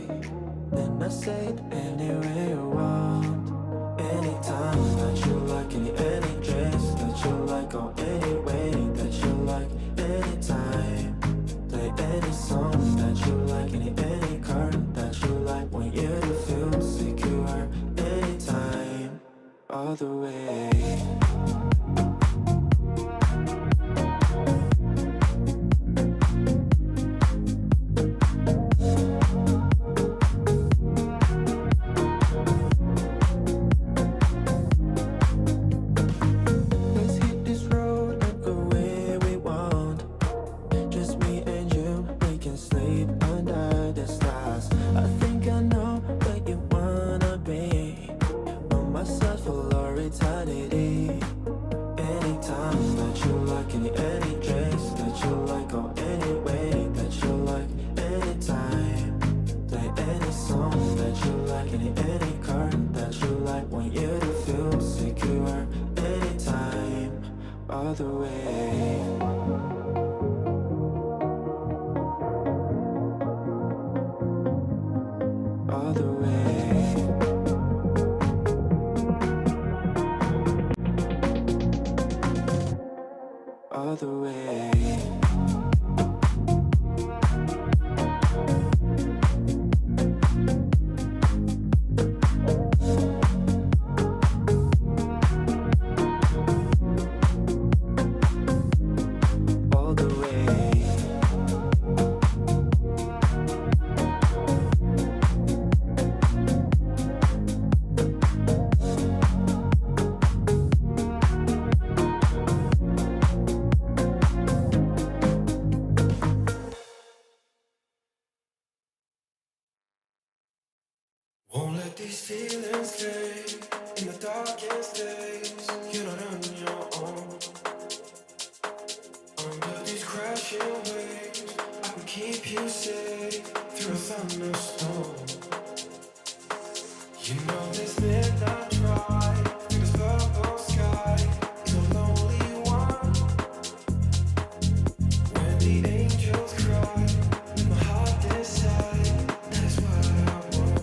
Then I said anywhere you want. Anytime that you like, any dress that you like, or any way that you like. Anytime, play any song that you like, any car that you like. Want you to feel secure. Anytime, all the way. Won't let these feelings stay in the darkest days. You're not on your own. Under these crashing waves, I can keep you safe through a thunderstorm. You know this midnight drive through this purple sky is a lonely one. When the angels cry and my heart decide that is what I want.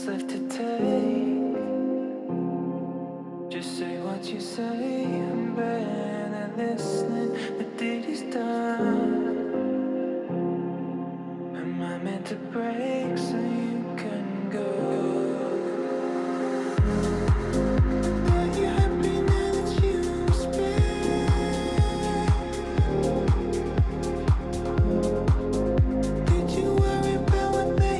left to take. Just say what you say, I'm better at listening. The deed is done. Am I meant to break so you can go? Are you happy now that you respect? Did you worry about what lay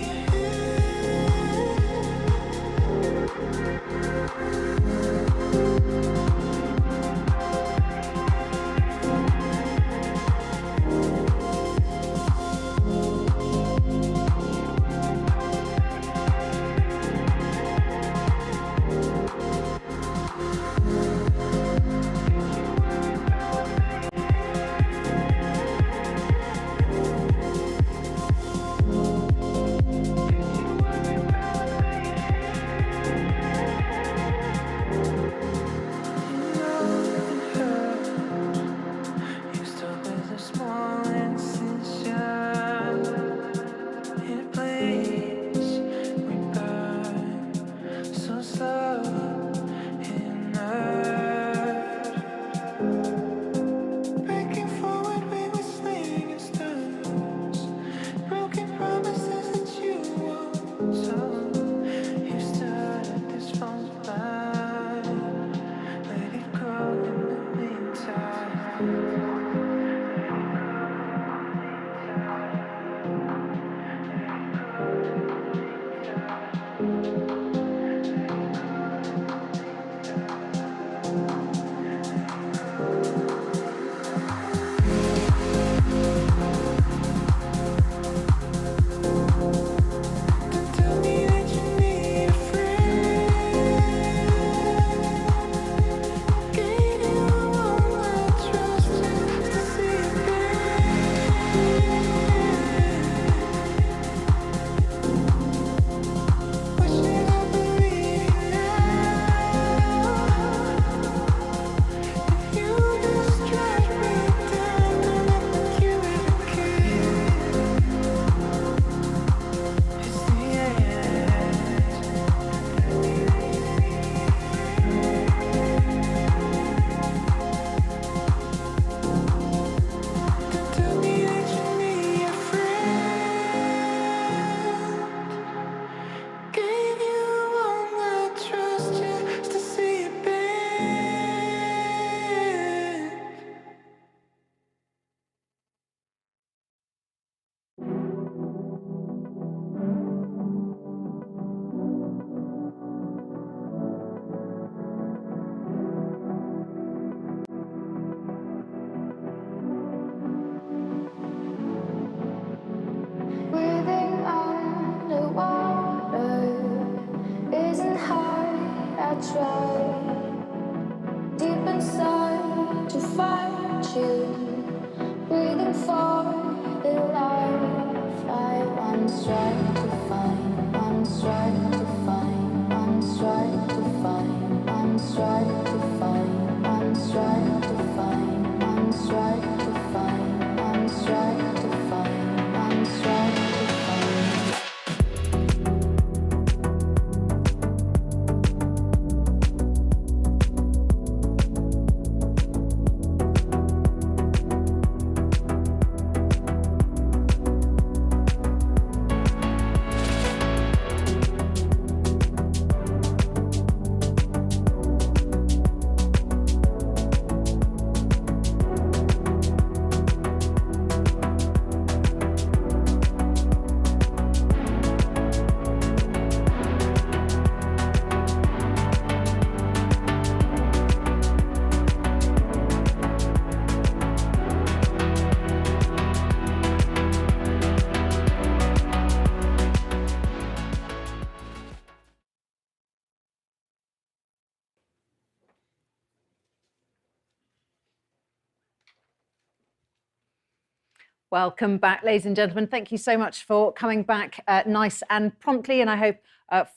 Welcome back, ladies and gentlemen. Thank you so much for coming back nice and promptly, and I hope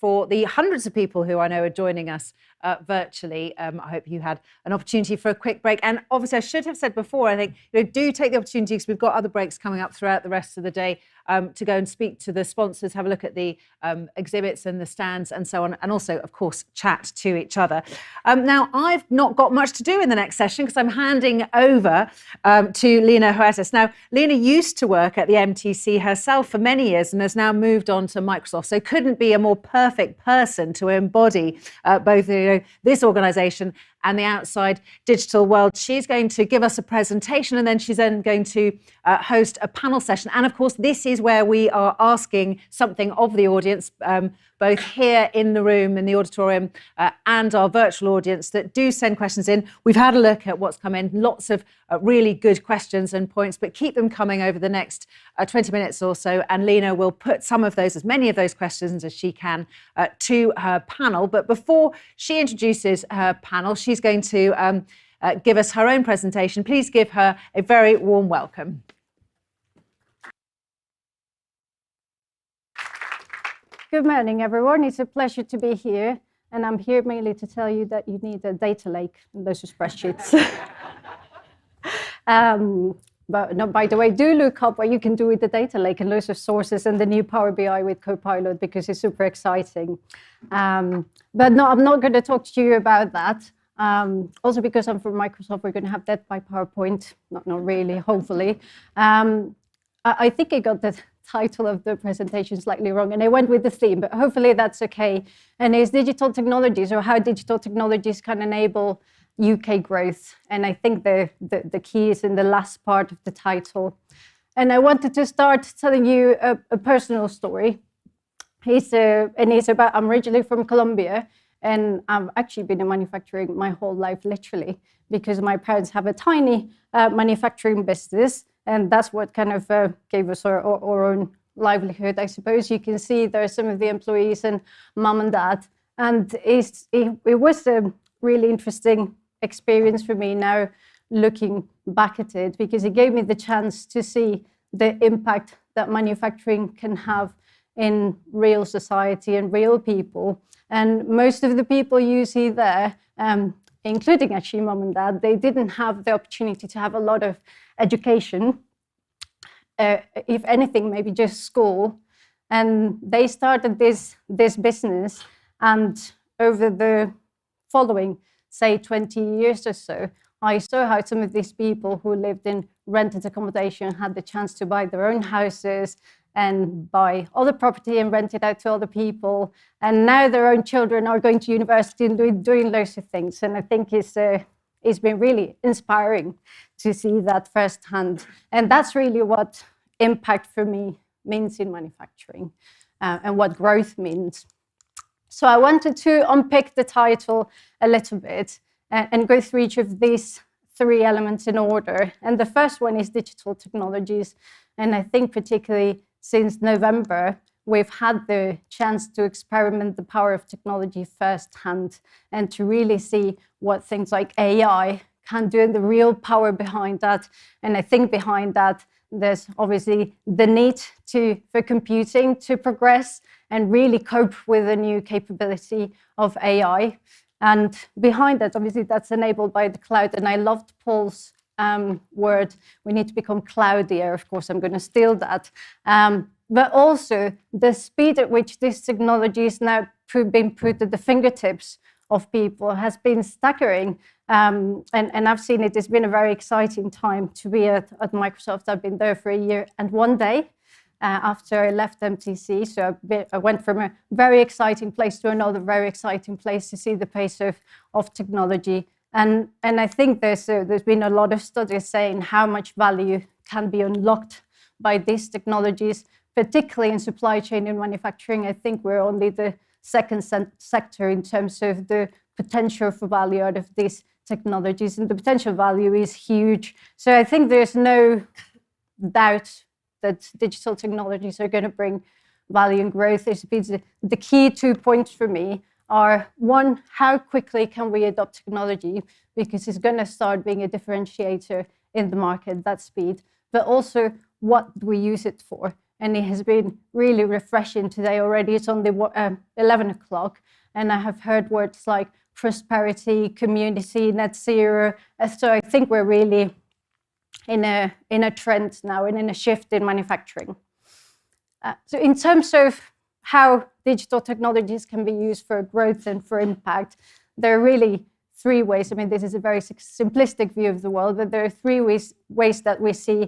for the hundreds of people who I know are joining us virtually. I hope you had an opportunity for a quick break. And obviously, I should have said before, I think, do take the opportunity, because we've got other breaks coming up throughout the rest of the day, to go and speak to the sponsors, have a look at the exhibits and the stands and so on, and also, of course, chat to each other. Now, I've not got much to do in the next session because I'm handing over to Lena Huertas. Now, Lena used to work at the MTC herself for many years and has now moved on to Microsoft, so couldn't be a more perfect person to embody both this organisation and the outside digital world. She's going to give us a presentation, and then she's then going to host a panel session. And of course, this is where we are asking something of the audience, both here in the room, in the auditorium, and our virtual audience that do send questions in. We've had a look at what's come in, lots of really good questions and points, but keep them coming over the next 20 minutes or so. And Lena will put some of those, as many of those questions as she can, to her panel. But before she introduces her panel, she's going to give us her own presentation. Please give her a very warm welcome. Good morning, everyone. It's a pleasure to be here. And I'm here mainly to tell you that you need a data lake and loads of spreadsheets. But no, by the way, do look up what you can do with the data lake and loads of sources and the new Power BI with Copilot, because it's super exciting. But no, I'm not going to talk to you about that. Also, because I'm from Microsoft, we're going to have that by PowerPoint. Not really, hopefully. I think I got the title of the presentation slightly wrong, and I went with the theme, but hopefully that's okay. And it's digital technologies, or how digital technologies can enable UK growth. And I think the key is in the last part of the title. And I wanted to start telling you a personal story. It's about, I'm originally from Colombia, and I've actually been in manufacturing my whole life, literally, because my parents have a tiny manufacturing business. And that's what kind of gave us our own livelihood, I suppose. You can see there are some of the employees and mum and dad. And it was a really interesting experience for me now, looking back at it, because it gave me the chance to see the impact that manufacturing can have in real society and real people. And most of the people you see there, including actually mum and dad, they didn't have the opportunity to have a lot of education, if anything, maybe just school. And they started this business, and over the following, say, 20 years or so, I saw how some of these people who lived in rented accommodation had the chance to buy their own houses and buy other property and rent it out to other people. And now their own children are going to university and doing loads of things. And I think it's been really inspiring to see that firsthand. And that's really what impact for me means in manufacturing, and what growth means. So I wanted to unpick the title a little bit and go through each of these three elements in order. And the first one is digital technologies. And I think particularly since November, we've had the chance to experiment the power of technology firsthand, and to really see what things like AI can do and the real power behind that. And I think behind that, there's obviously the need for computing to progress and really cope with the new capability of AI. And behind that, obviously, that's enabled by the cloud. And I loved Paul's word, we need to become cloudier. Of course, I'm going to steal that. But also the speed at which this technology is now being put at the fingertips of people has been staggering. And I've seen it. It's been a very exciting time to be at Microsoft. I've been there for a year and 1 day after I left MTC. So I went from a very exciting place to another very exciting place to see the pace of technology. And I think there's been a lot of studies saying how much value can be unlocked by these technologies, particularly in supply chain and manufacturing. I think we're only the second sector in terms of the potential for value out of these technologies, and the potential value is huge. So I think there's no doubt that digital technologies are going to bring value and growth. The key 2 points for me are, one, how quickly can we adopt technology, because it's going to start being a differentiator in the market, that speed, but also what do we use it for? and it has been really refreshing today already. It's on the 11 o'clock, and I have heard words like prosperity, community, net zero. So I think we're really in a trend now and in a shift in manufacturing. So in terms of how digital technologies can be used for growth and for impact, there are really three ways. I mean, this is a very simplistic view of the world, but there are three ways that we see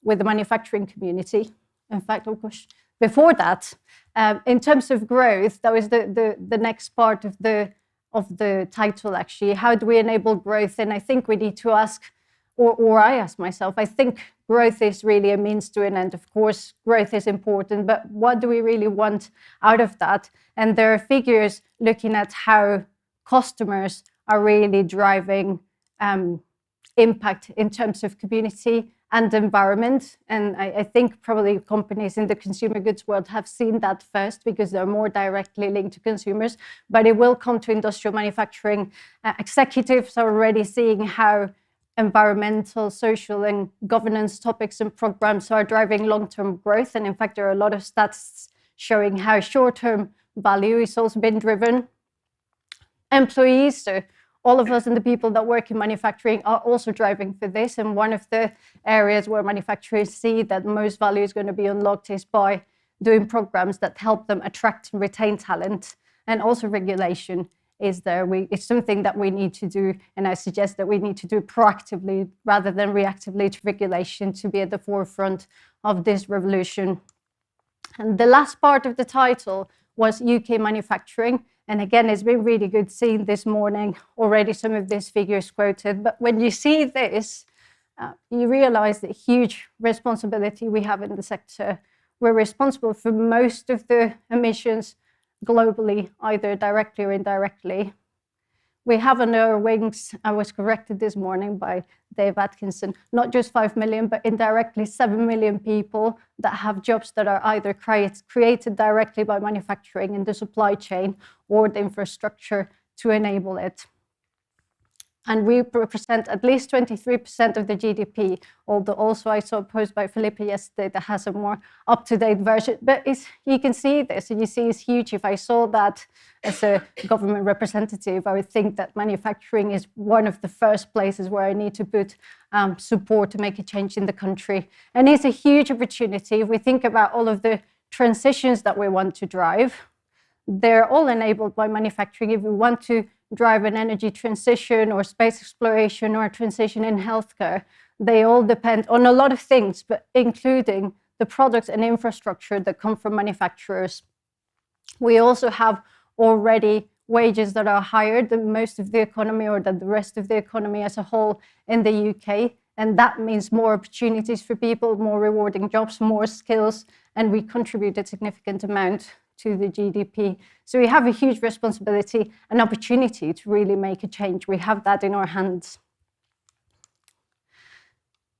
with the manufacturing community. In fact, of course, before that, in terms of growth, that was the next part of the title, actually. How do we enable growth? And I think we need to ask, or I ask myself, I think growth is really a means to an end. Of course, growth is important, but what do we really want out of that? And there are figures looking at how customers are really driving impact in terms of community and environment. And I think probably companies in the consumer goods world have seen that first because they're more directly linked to consumers, but it will come to industrial manufacturing. Executives are already seeing how environmental, social, and governance topics and programs are driving long-term growth. And in fact, there are a lot of stats showing how short-term value is also been driven. Employees, so all of us and the people that work in manufacturing are also driving for this. And one of the areas where manufacturers see that most value is going to be unlocked is by doing programs that help them attract and retain talent. And also regulation is there. It's something that we need to do, and I suggest that we need to do proactively rather than reactively to regulation to be at the forefront of this revolution. And the last part of the title was UK manufacturing. And again, it's been really good seeing this morning already some of these figures quoted. But when you see this, you realize the huge responsibility we have in the sector. We're responsible for most of the emissions globally, either directly or indirectly. We have on our wings, I was corrected this morning by Dave Atkinson, not just 5 million, but indirectly 7 million people that have jobs that are either created directly by manufacturing in the supply chain or the infrastructure to enable it. And we represent at least 23% of the GDP, although also I saw a post by Felipe yesterday that has a more up-to-date version. But you can see this, and you see it's huge. If I saw that as a government representative, I would think that manufacturing is one of the first places where I need to put support to make a change in the country. And it's a huge opportunity. If we think about all of the transitions that we want to drive, they're all enabled by manufacturing. If we want to drive an energy transition or space exploration or a transition in healthcare, they all depend on a lot of things, but including the products and infrastructure that come from manufacturers. We also have already wages that are higher than most of the economy or than the rest of the economy as a whole in the UK. And that means more opportunities for people, more rewarding jobs, more skills, and we contribute a significant amount to the GDP. So we have a huge responsibility and opportunity to really make a change. We have that in our hands.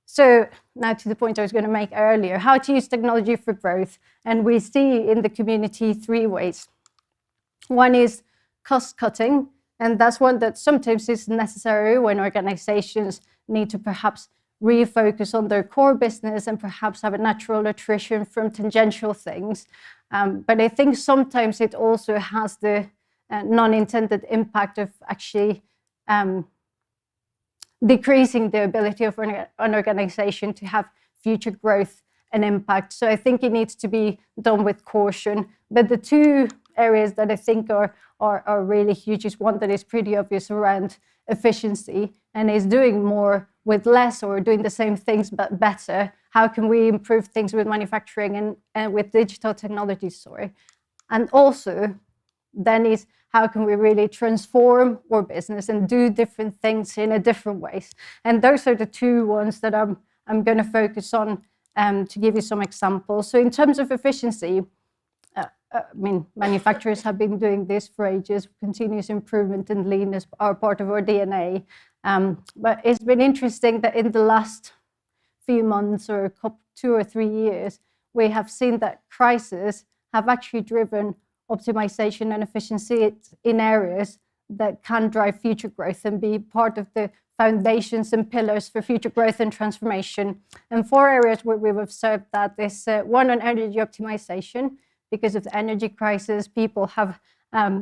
So now to the point I was going to make earlier, how to use technology for growth. And we see in the community three ways. One is cost cutting, and that's one that sometimes is necessary when organizations need to perhaps refocus on their core business and perhaps have a natural attrition from tangential things. But I think sometimes it also has the non-intended impact of actually decreasing the ability of an organization to have future growth and impact. So I think it needs to be done with caution. But the two areas that I think are really huge is one that is pretty obvious around efficiency and is doing more with less or doing the same things but better. How can we improve things with manufacturing and with digital technology, And also then is how can we really transform our business and do different things in a different ways. And those are the two ones that I'm going to focus on to give you some examples. So in terms of efficiency, manufacturers have been doing this for ages. Continuous improvement and lean are part of our DNA. But it's been interesting that in the last few months or 2 or 3 years, we have seen that crises have actually driven optimization and efficiency in areas that can drive future growth and be part of the foundations and pillars for future growth and transformation. And 4 areas where we've observed that is one on energy optimization. Because of the energy crisis, people have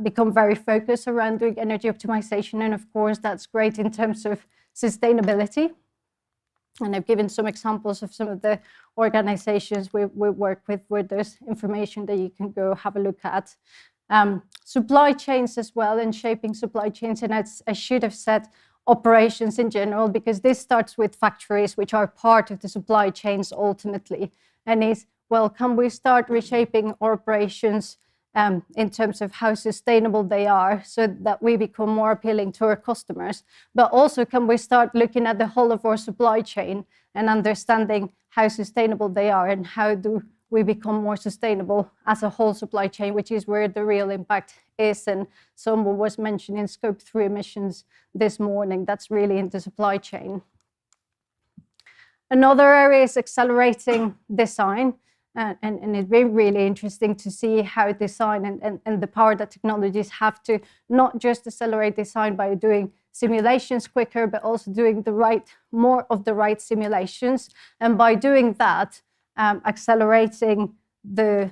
become very focused around doing energy optimization. And of course, that's great in terms of sustainability. And I've given some examples of some of the organizations we work with where there's information that you can go have a look at. Supply chains as well, and shaping supply chains. And I should have said operations in general, because this starts with factories, which are part of the supply chains ultimately. And is, well, can we start reshaping our operations in terms of how sustainable they are so that we become more appealing to our customers? But also, can we start looking at the whole of our supply chain and understanding how sustainable they are, and how do we become more sustainable as a whole supply chain, which is where the real impact is. And someone was mentioning Scope 3 emissions this morning. That's really in the supply chain. Another area is accelerating design. And it's been really interesting to see how design and the power that technologies have to not just accelerate design by doing simulations quicker, but also doing more of the right simulations. And by doing that, accelerating the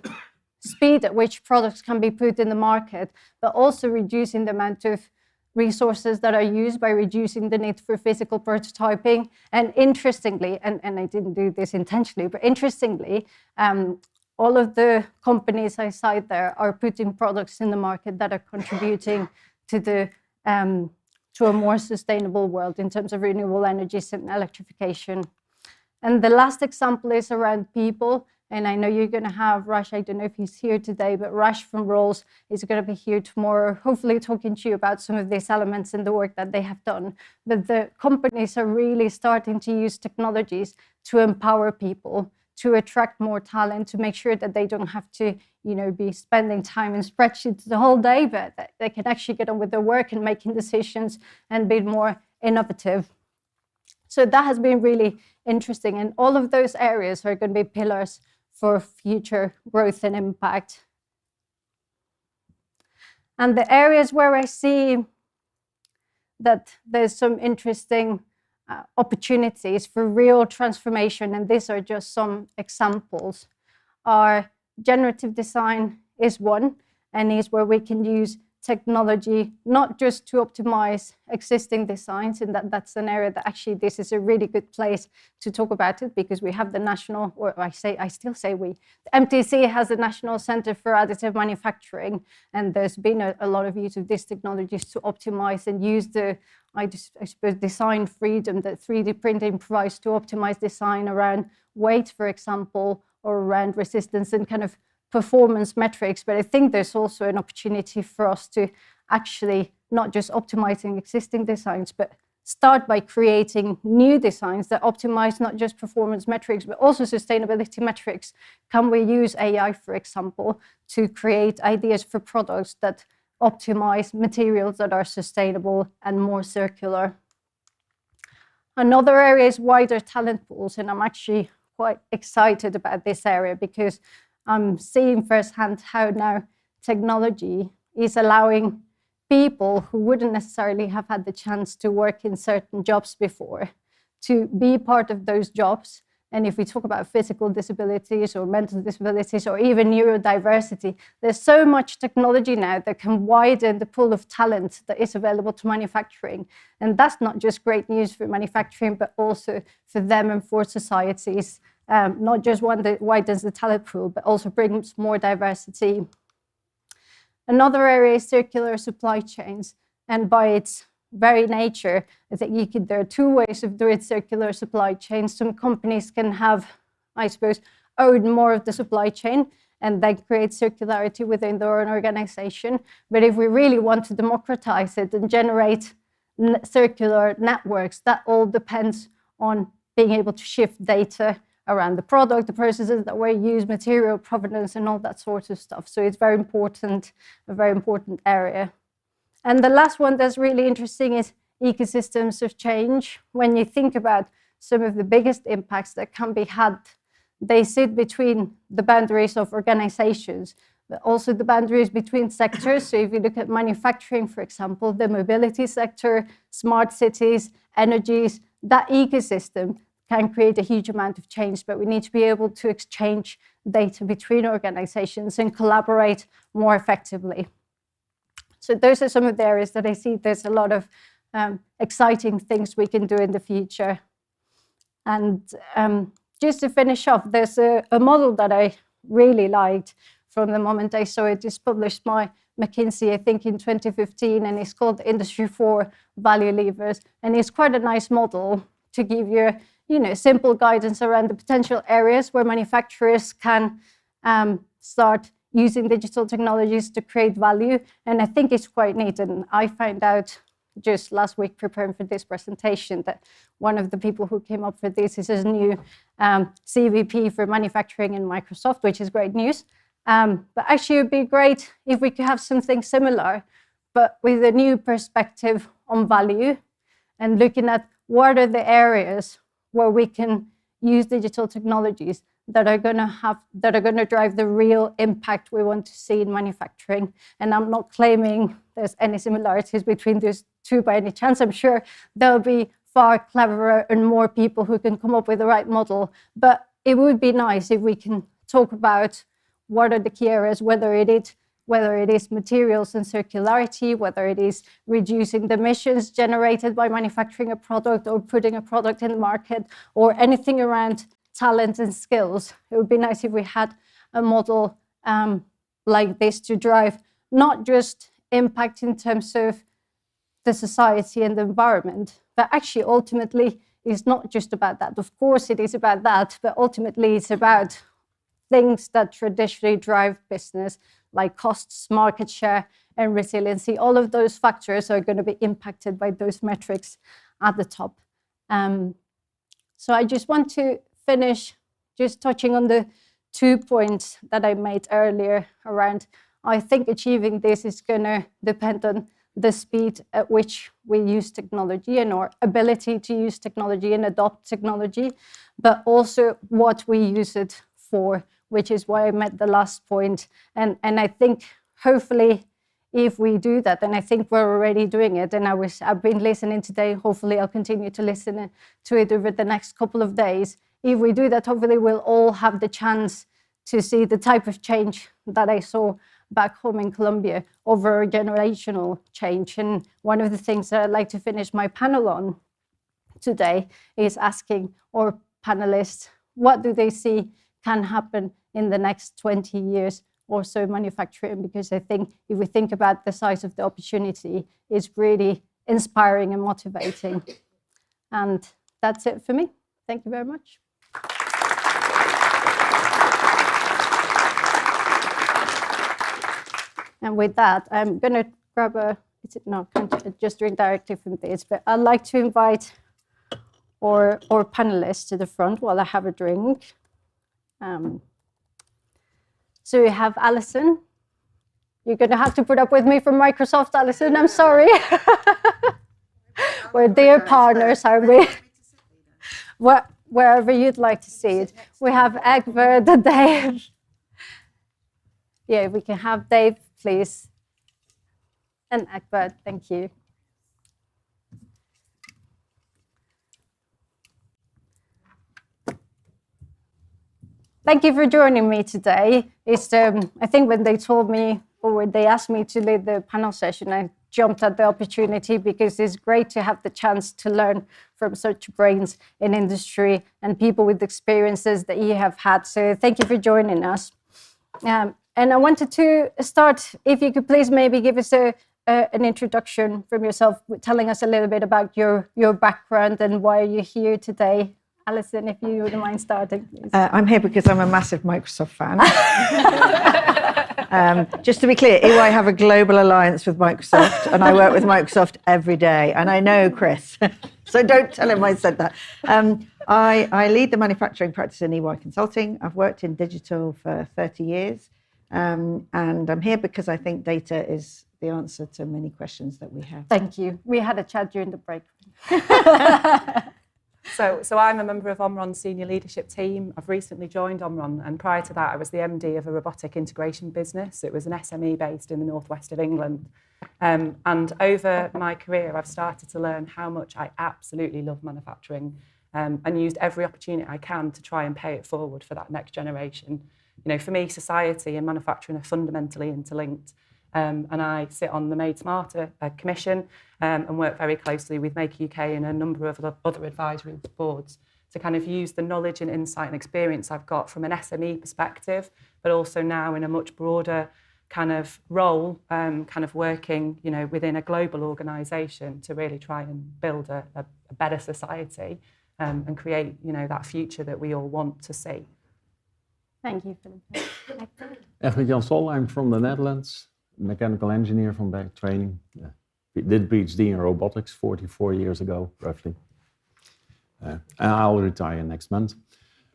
speed at which products can be put in the market, but also reducing the amount of resources that are used by reducing the need for physical prototyping. And interestingly, and I didn't do this intentionally, but interestingly, all of the companies I cite there are putting products in the market that are contributing to a more sustainable world in terms of renewable energies and electrification. And the last example is around people. And I know you're going to have Rush, I don't know if he's here today, but Rush from Rolls is going to be here tomorrow, hopefully talking to you about some of these elements and the work that they have done. But the companies are really starting to use technologies to empower people, to attract more talent, to make sure that they don't have to, be spending time in spreadsheets the whole day, but that they can actually get on with their work and making decisions and be more innovative. So that has been really interesting. And all of those areas are going to be pillars for future growth and impact. And the areas where I see that there's some interesting opportunities for real transformation, and these are just some examples, are generative design is one, and is where we can use technology not just to optimize existing designs, and that's an area that actually this is a really good place to talk about it, because we have the national, or I still say we, the MTC has the National Center for Additive Manufacturing, and there's been a lot of use of these technologies to optimize and use the, I suppose, design freedom that 3D printing provides to optimize design around weight, for example, or around resistance and kind of performance metrics. But I think there's also an opportunity for us to actually not just optimizing existing designs, but start by creating new designs that optimize not just performance metrics, but also sustainability metrics. Can we use AI, for example, to create ideas for products that optimize materials that are sustainable and more circular? Another area is wider talent pools, and I'm actually quite excited about this area because I'm seeing firsthand how now technology is allowing people who wouldn't necessarily have had the chance to work in certain jobs before to be part of those jobs. And if we talk about physical disabilities or mental disabilities or even neurodiversity, there's so much technology now that can widen the pool of talent that is available to manufacturing. And that's not just great news for manufacturing, but also for them and for societies. Not just one that widens the talent pool, but also brings more diversity. Another area is circular supply chains. And by its very nature, I think there are two ways of doing circular supply chains. Some companies can have, I suppose, own more of the supply chain and then create circularity within their own organization. But if we really want to democratize it and generate circular networks, that all depends on being able to shift data around the product, the processes that we use, material provenance, and all that sort of stuff. So it's very important, a very important area. And the last one that's really interesting is ecosystems of change. When you think about some of the biggest impacts that can be had, they sit between the boundaries of organizations, but also the boundaries between sectors. So if you look at manufacturing, for example, the mobility sector, smart cities, energies, that ecosystem can create a huge amount of change, but we need to be able to exchange data between organizations and collaborate more effectively. So those are some of the areas that I see there's a lot of exciting things we can do in the future. And just to finish off, there's a model that I really liked from the moment I saw it. It's published by McKinsey, I think, in 2015, and it's called Industry 4 Value Levers. And it's quite a nice model to give you, simple guidance around the potential areas where manufacturers can start using digital technologies to create value. And I think it's quite neat. And I found out just last week preparing for this presentation that one of the people who came up with this is a new CVP for manufacturing in Microsoft, which is great news. But actually it would be great if we could have something similar, but with a new perspective on value and looking at what are the areas where we can use digital technologies that are going to drive the real impact we want to see in manufacturing. And I'm not claiming there's any similarities between these two by any chance. I'm sure there'll be far cleverer and more people who can come up with the right model. But it would be nice if we can talk about what are the key areas, whether it is materials and circularity, whether it is reducing the emissions generated by manufacturing a product or putting a product in the market, or anything around talent and skills. It would be nice if we had a model like this to drive not just impact in terms of the society and the environment, but actually ultimately it's not just about that. Of course it is about that, but ultimately it's about things that traditionally drive business, like costs, market share, and resiliency. All of those factors are going to be impacted by those metrics at the top. So I just want to finish just touching on the 2 points that I made earlier around, I think achieving this is going to depend on the speed at which we use technology and our ability to use technology and adopt technology, but also what we use it for, which is why I made the last point. And I think hopefully if we do that, and I think we're already doing it, and I've been listening today, hopefully I'll continue to listen to it over the next couple of days. If we do that, hopefully we'll all have the chance to see the type of change that I saw back home in Colombia, over a generational change. And one of the things that I'd like to finish my panel on today is asking our panelists, what do they see can happen in the next 20 years or so manufacturing? Because I think if we think about the size of the opportunity, it's really inspiring and motivating. And that's it for me. Thank you very much. And with that, I'm going to grab can't just drink directly from this, but I'd like to invite our panelists to the front while I have a drink. So we have Alison. You're going to have to put up with me from Microsoft, Alison. I'm sorry. We're dear partners, aren't we? Wherever you'd like to see it. We have Egbert, Dave. Yeah, we can have Dave, please. And Egbert, thank you. Thank you for joining me today. It's, I think when they told me, or when they asked me to lead the panel session, I jumped at the opportunity because it's great to have the chance to learn from such brains in industry and people with experiences that you have had. So thank you for joining us. And I wanted to start, if you could please maybe give us an introduction from yourself, telling us a little bit about your background and why you're here today. Alison, if you wouldn't mind starting, please. I'm here because I'm a massive Microsoft fan. Just to be clear, EY have a global alliance with Microsoft, and I work with Microsoft every day. And I know Chris, so don't tell him I said that. I lead the manufacturing practice in EY Consulting. I've worked in digital for 30 years. And I'm here because I think data is the answer to many questions that we have. Thank you. We had a chat during the break. So I'm a member of Omron's senior leadership team. I've recently joined Omron, and prior to that I was the MD of a robotic integration business. It was an SME based in the northwest of England. And over my career I've started to learn how much I absolutely love manufacturing, and used every opportunity I can to try and pay it forward for that next generation. You know, for me, society and manufacturing are fundamentally interlinked. And I sit on the Made Smarter Commission and work very closely with Make UK and a number of other advisory boards to kind of use the knowledge and insight and experience I've got from an SME perspective, but also now in a much broader kind of role, kind of working, you know, within a global organisation to really try and build a better society and create, you know, that future that we all want to see. Thank you, Philip. Egbert Jan Sol, I'm from the Netherlands. Mechanical engineer from back training. Did PhD in robotics 44 years ago, roughly. And I'll retire next month.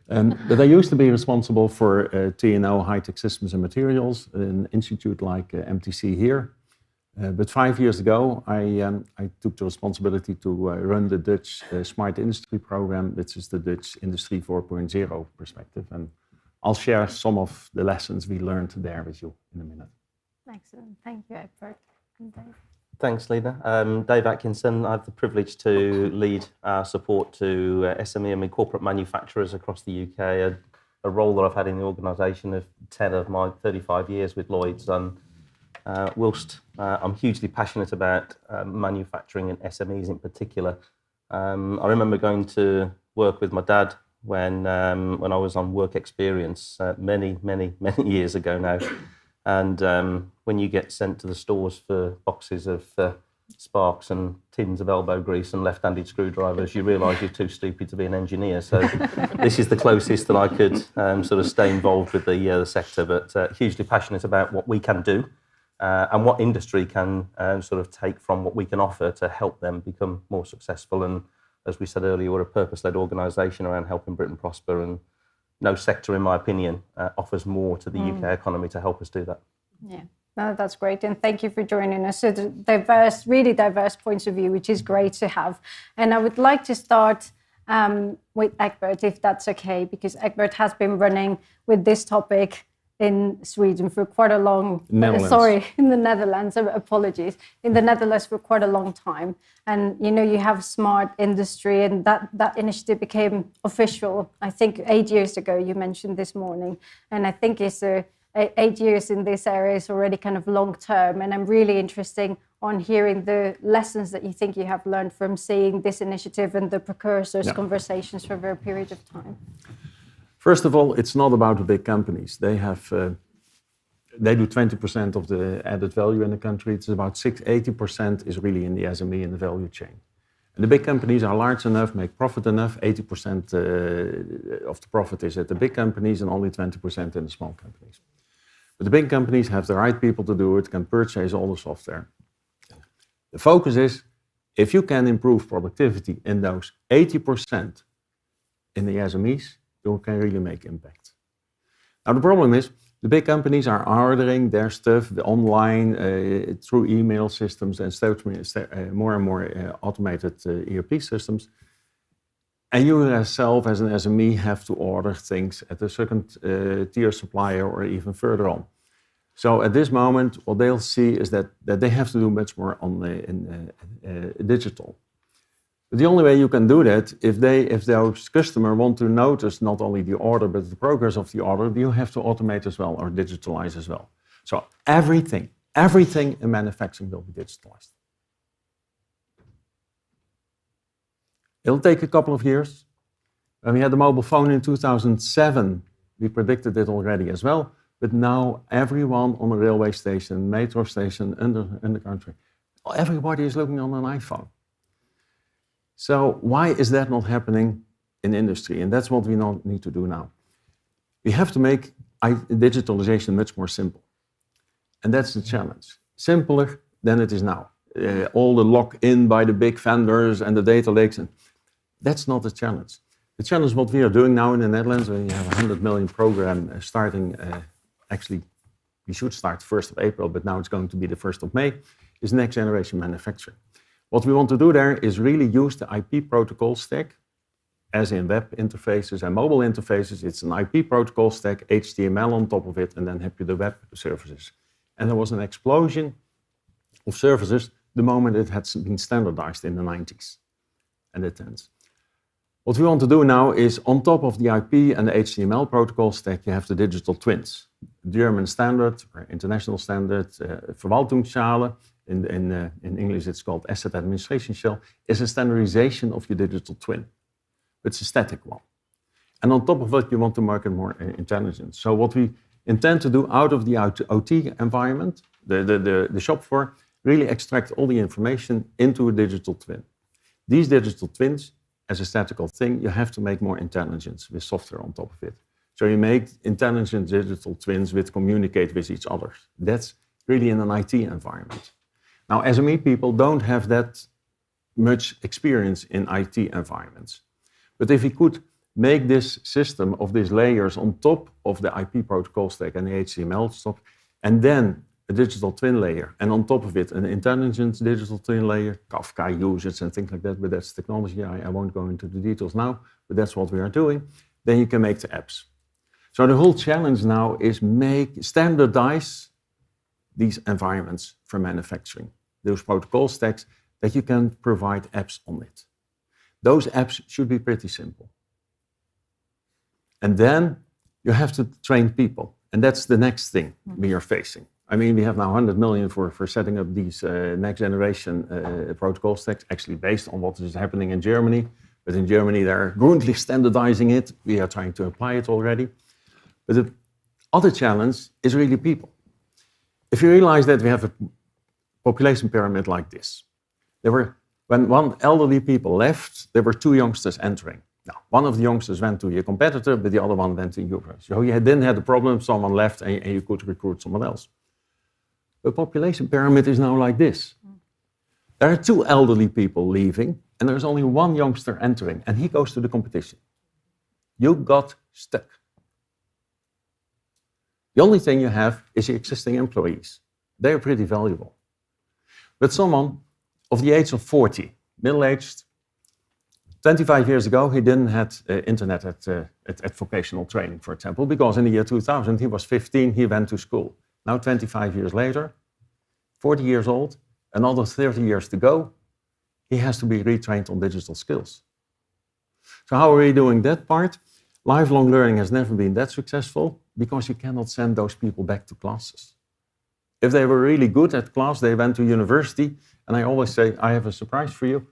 But I used to be responsible for TNO, high-tech systems and materials, an institute like MTC here. But 5 years ago, I took the responsibility to run the Dutch Smart Industry program, which is the Dutch Industry 4.0 perspective. And I'll share some of the lessons we learned there with you in a minute. Excellent. Thank you, Egbert. And Dave. Thanks, Lena. Dave Atkinson. I have the privilege to lead our support to SME and corporate manufacturers across the UK, a role that I've had in the organisation of 10 of my 35 years with Lloyds. Whilst I'm hugely passionate about manufacturing and SMEs in particular, I remember going to work with my dad when I was on work experience many years ago now. And when you get sent to the stores for boxes of sparks and tins of elbow grease and left-handed screwdrivers, you realise you're too stupid to be an engineer. So this is the closest that I could sort of stay involved with the sector, but hugely passionate about what we can do and what industry can sort of take from what we can offer to help them become more successful. And as we said earlier, we're a purpose-led organisation around helping Britain prosper, and no sector, in my opinion, offers more to the UK economy to help us do that. Yeah, no, that's great. And thank you for joining us. So diverse, really diverse points of view, which is great to have. And I would like to start with Egbert, if that's okay, because Egbert has been running with this topic in Sweden for quite a long in the Netherlands, apologies, in the Netherlands for quite a long time. And you know, you have Smart Industry, and that initiative became official, I think 8 years ago, you mentioned this morning. And I think it's 8 years in this area is already kind of long term. And I'm really interested on hearing the lessons that you think you have learned from seeing this initiative and the precursors conversations for a very period of time. First of all, it's not about the big companies. They do 20% of the added value in the country. It's about 80% is really in the SME in the value chain. And the big companies are large enough, make profit enough. 80% of the profit is at the big companies and only 20% in the small companies. But the big companies have the right people to do it, can purchase all the software. The focus is, if you can improve productivity in those 80% in the SMEs, you can really make impact. Now the problem is, the big companies are ordering their stuff online through email systems and more and more automated ERP systems. And you yourself as an SME have to order things at a second tier supplier or even further on. So at this moment, what they'll see is that they have to do much more on digital. But the only way you can do that, if those customers want to notice not only the order, but the progress of the order, you have to automate as well or digitalize as well. So everything in manufacturing will be digitalized. It'll take a couple of years. When we had the mobile phone in 2007, we predicted it already as well. But now everyone on a railway station, metro station in the country, everybody is looking on an iPhone. So why is that not happening in industry? And that's what we need to do now. We have to make digitalization much more simple. And that's the challenge. Simpler than it is now. All the lock-in by the big vendors and the data lakes. That's not the challenge. The challenge, what we are doing now in the Netherlands, when you have a 100 million program starting, actually, we should start 1st of April, but now it's going to be the 1st of May, is next generation manufacturing. What we want to do there is really use the IP protocol stack as in web interfaces and mobile interfaces. It's an IP protocol stack, HTML on top of it, and then have you the web services. And there was an explosion of services the moment it had been standardized in the 90s and the 10s. What we want to do now is, on top of the IP and the HTML protocol stack, you have the digital twins. German standard, or international standard, Verwaltungsschale, in English it's called Asset Administration Shell, is a standardization of your digital twin. It's a static one. And on top of that, you want to market more intelligence. So what we intend to do out of the OT environment, the shop floor, really extract all the information into a digital twin. These digital twins, as a statical thing, you have to make more intelligence with software on top of it. So you make intelligent digital twins which communicate with each other. That's really in an IT environment. Now, SME people don't have that much experience in IT environments. But if we could make this system of these layers on top of the IP protocol stack and the HTML stuff, and then a digital twin layer, and on top of it, an intelligent digital twin layer, Kafka usage and things like that, but that's technology. I won't go into the details now, but that's what we are doing. Then you can make the apps. So the whole challenge now is standardize these environments for manufacturing, those protocol stacks that you can provide apps on it. Those apps should be pretty simple. And then you have to train people, and that's the next thing we are facing. I mean, we have now 100 million for setting up these next generation protocol stacks, actually based on what is happening in Germany. But in Germany, they're currently standardizing it. We are trying to apply it already. But the other challenge is really people. If you realize that we have a population pyramid like this, when one elderly people left, there were two youngsters entering. Now, one of the youngsters went to your competitor, but the other one went to you. So you didn't have the problem, someone left and you could recruit someone else. The population pyramid is now like this. There are two elderly people leaving, and there's only one youngster entering, and he goes to the competition. You got stuck. The only thing you have is the existing employees. They are pretty valuable. But someone of the age of 40, middle-aged, 25 years ago, he didn't have internet at vocational training, for example, because in the year 2000, he was 15, he went to school. Now, 25 years later, 40 years old, another 30 years to go, he has to be retrained on digital skills. So how are we doing that part? Lifelong learning has never been that successful because you cannot send those people back to classes. If they were really good at class, they went to university, and I always say, I have a surprise for you.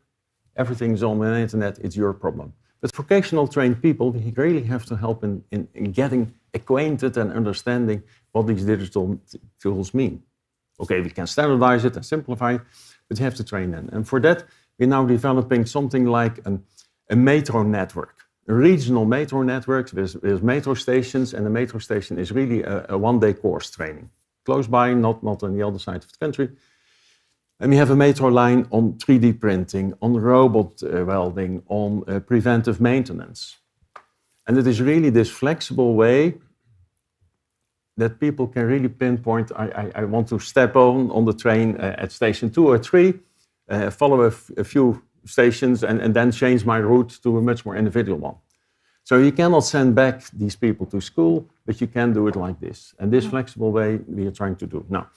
Everything's on the internet, it's your problem. But vocational trained people, we really have to help in getting acquainted and understanding what these digital tools mean. Okay, we can standardize it and simplify it, but you have to train them. And for that, we're now developing something like a metro network, a regional metro network with metro stations, and the metro station is really a one-day course training. Close by, not on the other side of the country. And we have a metro line on 3D printing, on robot welding, on preventive maintenance. And it is really this flexible way that people can really pinpoint, I want to step on the train at station 2 or 3, follow a few stations and then change my route to a much more individual one. So you cannot send back these people to school, but you can do it like this. And this flexible way we are trying to do. Now,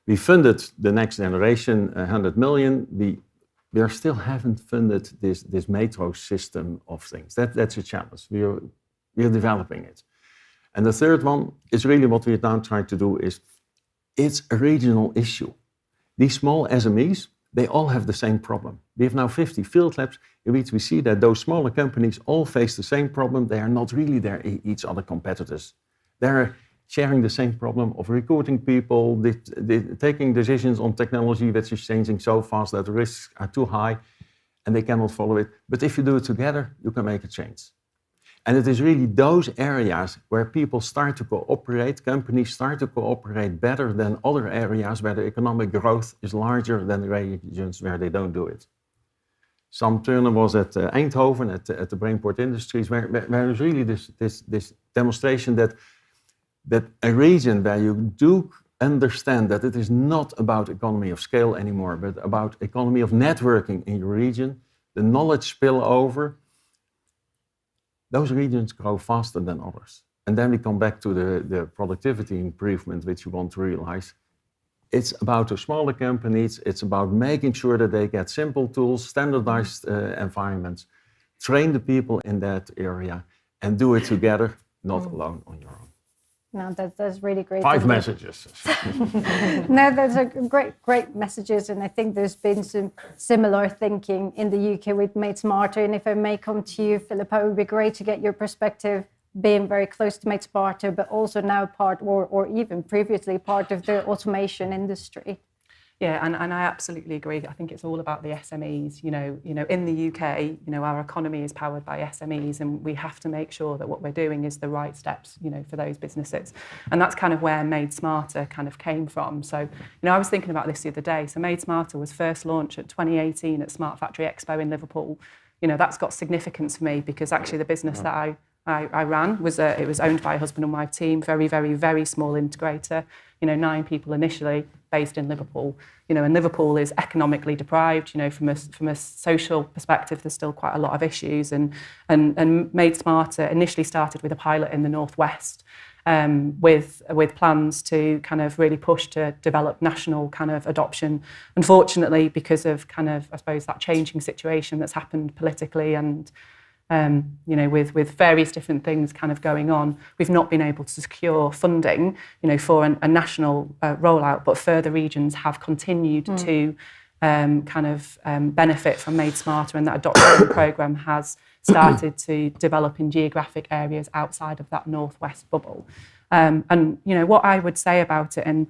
we funded the next generation 100 million. We still haven't funded this metro system of things. That's a challenge. We are developing it. And the third one is really what we are now trying to do is, it's a regional issue. These small SMEs, they all have the same problem. We have now 50 field labs in which we see that those smaller companies all face the same problem. They are not really each other competitors. They're sharing the same problem of recruiting people, taking decisions on technology which is changing so fast that the risks are too high and they cannot follow it. But if you do it together, you can make a change. And it is really those areas where people start to cooperate, companies start to cooperate better than other areas where the economic growth is larger than the regions where they don't do it. Sam Turner was at Eindhoven, at the Brainport Industries, where there's really this demonstration that a region where you do understand that it is not about economy of scale anymore, but about economy of networking in your region, the knowledge spillover, those regions grow faster than others. And then we come back to the productivity improvement which you want to realize. It's about the smaller companies. It's about making sure that they get simple tools, standardized environments, train the people in that area, and do it together, not alone on your own. No, that's really great. 5 messages. No, those are great messages, and I think there's been some similar thinking in the UK with Made Smarter. And if I may come to you, Philippa, it would be great to get your perspective, being very close to Made Smarter, but also now part, or even previously part of the automation industry. Yeah, and I absolutely agree. I think it's all about the SMEs. You know, in the UK, our economy is powered by SMEs, and we have to make sure that what we're doing is the right steps, for those businesses. And that's kind of where Made Smarter kind of came from. So, I was thinking about this the other day. So Made Smarter was first launched at 2018 at Smart Factory Expo in Liverpool. That's got significance for me because actually the business that I ran it was owned by a husband and wife team, very, very, very small integrator, 9 people initially based in Liverpool. And Liverpool is economically deprived, from a social perspective, there's still quite a lot of issues. And Made Smarter initially started with a pilot in the Northwest with plans to kind of really push to develop national kind of adoption. Unfortunately, because of kind of, I suppose, that changing situation that's happened politically and with various different things kind of going on, we've not been able to secure funding, for a national rollout, but further regions have continued to benefit from Made Smarter, and that adoption programme has started to develop in geographic areas outside of that Northwest bubble. What I would say about it, and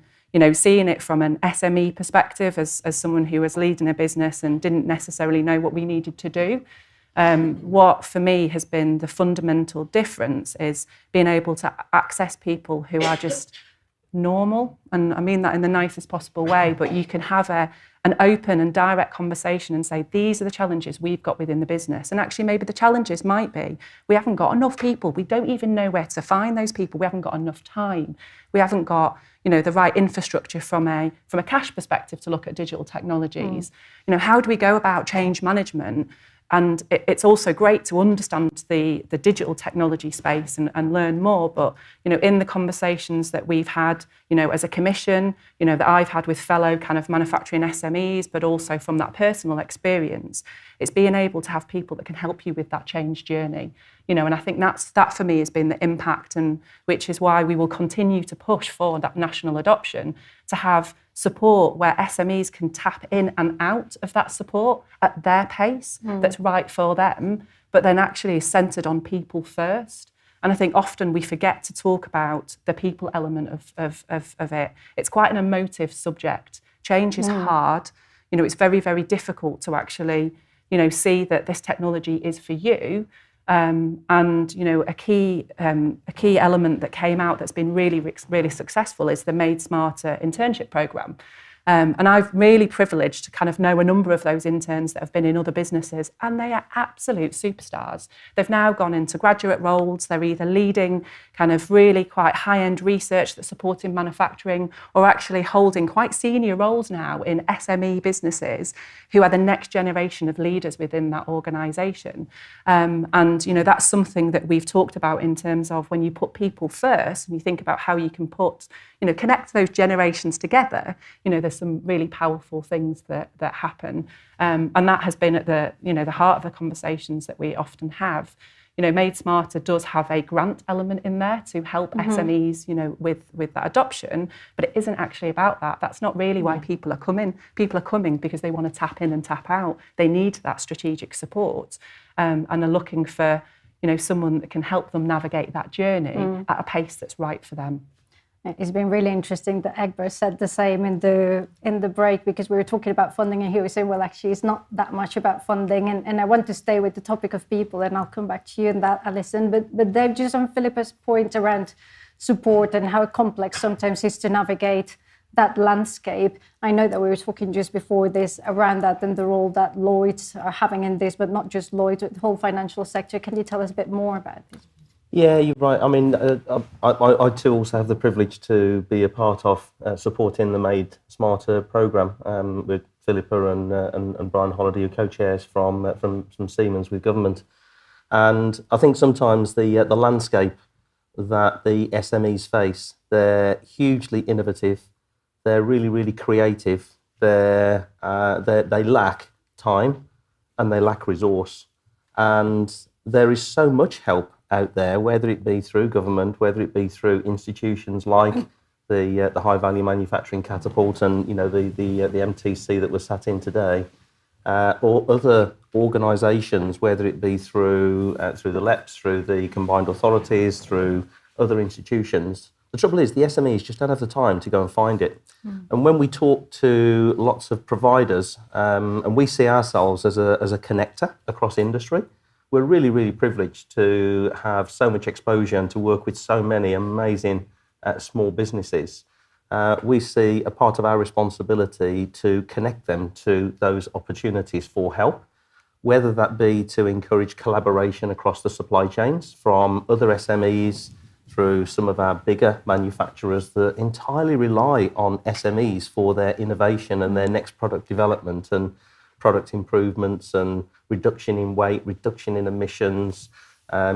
seeing it from an SME perspective as someone who was leading a business and didn't necessarily know what we needed to do, what for me has been the fundamental difference is being able to access people who are just normal, and I mean that in the nicest possible way, but you can have an open and direct conversation and say, these are the challenges we've got within the business. And actually maybe the challenges might be, we haven't got enough people, we don't even know where to find those people, we haven't got enough time, we haven't got the right infrastructure from a cash perspective to look at digital technologies. How do we go about change management? And it's also great to understand the digital technology space and learn more. But, in the conversations that we've had, as a commission, that I've had with fellow kind of manufacturing SMEs, but also from that personal experience, it's being able to have people that can help you with that change journey. And I think that for me has been the impact, and which is why we will continue to push for that national adoption, to have support where SMEs can tap in and out of that support at their pace that's right for them, but then actually is centred on people first. And I think often we forget to talk about the people element of it. It's quite an emotive subject. Change is hard. It's very, very difficult to actually, see that this technology is for you. And a key element that came out that's been really, really successful is the Made Smarter internship programme. And I'm really privileged to kind of know a number of those interns that have been in other businesses, and they are absolute superstars. They've now gone into graduate roles. They're either leading kind of really quite high-end research that's supporting manufacturing, or actually holding quite senior roles now in SME businesses who are the next generation of leaders within that organisation. And, that's something that we've talked about in terms of when you put people first and you think about how you can put, connect those generations together, there's some really powerful things that happen. And that has been at the heart of the conversations that we often have. Made Smarter does have a grant element in there to help SMEs, with that adoption, but it isn't actually about that. That's not really why people are coming. People are coming because they want to tap in and tap out. They need that strategic support, and are looking for, someone that can help them navigate that journey at a pace that's right for them. It's been really interesting that Egbert said the same in the break, because we were talking about funding and he was saying, well, actually, it's not that much about funding. And I want to stay with the topic of people, and I'll come back to you on that, Alison. But Dave, just on Philippa's point around support and how complex sometimes is to navigate that landscape. I know that we were talking just before this around that and the role that Lloyds are having in this, but not just Lloyds, but the whole financial sector. Can you tell us a bit more about this? Yeah, you're right. I mean, I too also have the privilege to be a part of supporting the Made Smarter programme with Philippa and Brian Holiday, who co-chairs from Siemens with government. And I think sometimes the landscape that the SMEs face, they're hugely innovative, they're really, really creative, they lack time and they lack resource. And there is so much help out there, whether it be through government, whether it be through institutions like the High Value Manufacturing Catapult and the MTC that we're sat in today, or other organisations, whether it be through the LEPs, through the combined authorities, through other institutions. The trouble is the SMEs just don't have the time to go and find it. And when we talk to lots of providers, and we see ourselves as a connector across industry, we're really, really privileged to have so much exposure and to work with so many amazing small businesses. We see a part of our responsibility to connect them to those opportunities for help, whether that be to encourage collaboration across the supply chains from other SMEs through some of our bigger manufacturers that entirely rely on SMEs for their innovation and their next product development and product improvements and reduction in weight, reduction in emissions,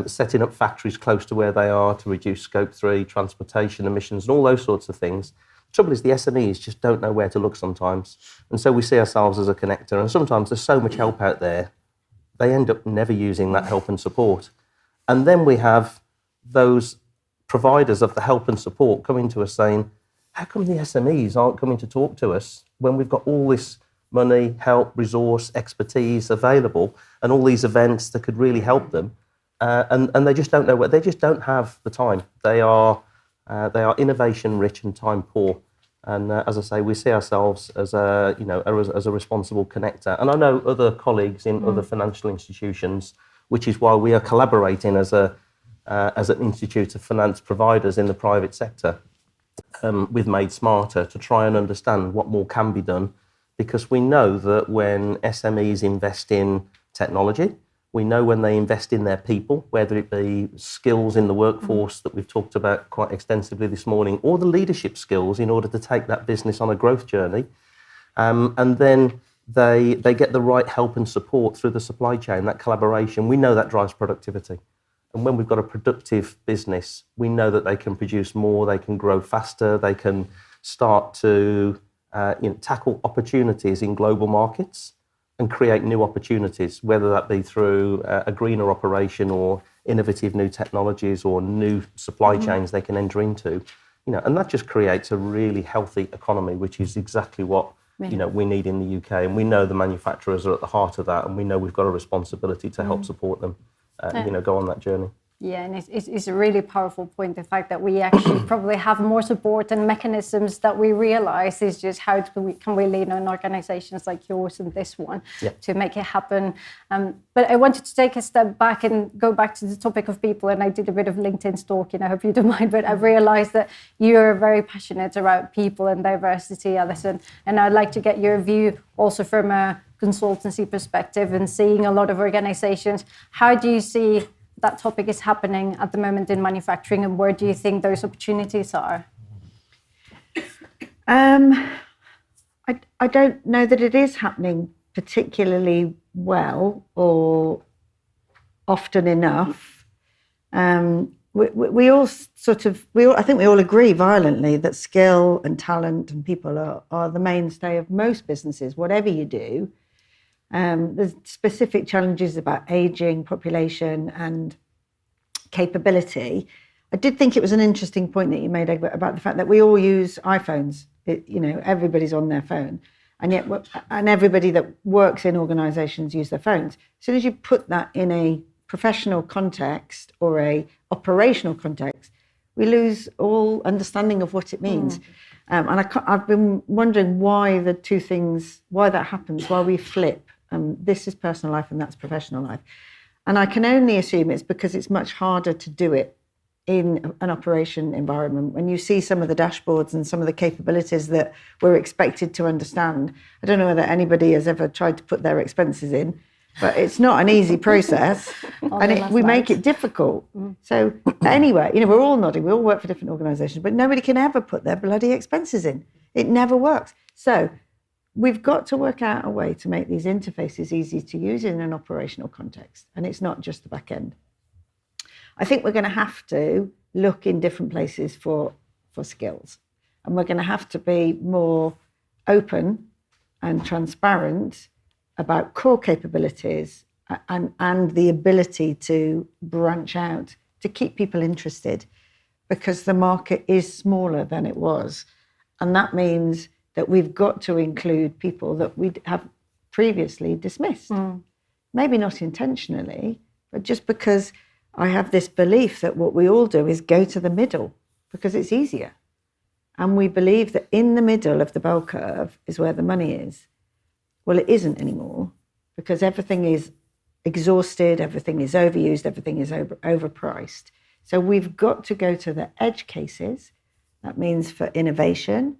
setting up factories close to where they are to reduce scope 3, transportation emissions and all those sorts of things. The trouble is the SMEs just don't know where to look sometimes. And so we see ourselves as a connector, and sometimes there's so much help out there, they end up never using that help and support. And then we have those providers of the help and support coming to us saying, how come the SMEs aren't coming to talk to us when we've got all this money, help, resource, expertise available and all these events that could really help them? And they just don't know what, they just don't have the time. They are innovation rich and time poor. And as I say, we see ourselves as a responsible connector. And I know other colleagues in other financial institutions, which is why we are collaborating as an institute of finance providers in the private sector with Made Smarter to try and understand what more can be done. Because we know that when SMEs invest in technology, we know when they invest in their people, whether it be skills in the workforce that we've talked about quite extensively this morning, or the leadership skills in order to take that business on a growth journey. And then they get the right help and support through the supply chain, that collaboration. We know that drives productivity. And when we've got a productive business, we know that they can produce more, they can grow faster, they can start to tackle opportunities in global markets and create new opportunities, whether that be through a greener operation or innovative new technologies or new supply chains they can enter into. And that just creates a really healthy economy, which is exactly what we need in the UK. And we know the manufacturers are at the heart of that, and we know we've got a responsibility to help support them, go on that journey. Yeah, and it's a really powerful point, the fact that we actually probably have more support and mechanisms that we realise is just how can we lean on organisations like yours and this one to make it happen. But I wanted to take a step back and go back to the topic of people, and I did a bit of LinkedIn stalking, I hope you don't mind, but I realised that you're very passionate about people and diversity, Alison, and I'd like to get your view also from a consultancy perspective and seeing a lot of organisations. How do you see that topic is happening at the moment in manufacturing, and where do you think those opportunities are? I don't know that it is happening particularly well or often enough. We all I think we all agree violently that skill and talent and people are the mainstay of most businesses, whatever you do. There's specific challenges about ageing, population and capability. I did think it was an interesting point that you made about the fact that we all use iPhones. Everybody's on their phone, and yet everybody that works in organisations use their phones. As soon as you put that in a professional context or a operational context, we lose all understanding of what it means. And I've been wondering why that happens, why we flip. This is personal life and that's professional life. And I can only assume it's because it's much harder to do it in an operation environment. When you see some of the dashboards and some of the capabilities that we're expected to understand, I don't know whether anybody has ever tried to put their expenses in, but it's not an easy process and we make it difficult. So anyway, we're all nodding, we all work for different organisations, but nobody can ever put their bloody expenses in. It never works. So we've got to work out a way to make these interfaces easy to use in an operational context. And it's not just the back end. I think we're going to have to look in different places for skills. And we're going to have to be more open and transparent about core capabilities and the ability to branch out, to keep people interested, because the market is smaller than it was. And that means that we've got to include people that we have previously dismissed. Maybe not intentionally, but just because I have this belief that what we all do is go to the middle because it's easier. And we believe that in the middle of the bell curve is where the money is. Well, it isn't anymore, because everything is exhausted, everything is overused, everything is overpriced. So we've got to go to the edge cases. That means for innovation,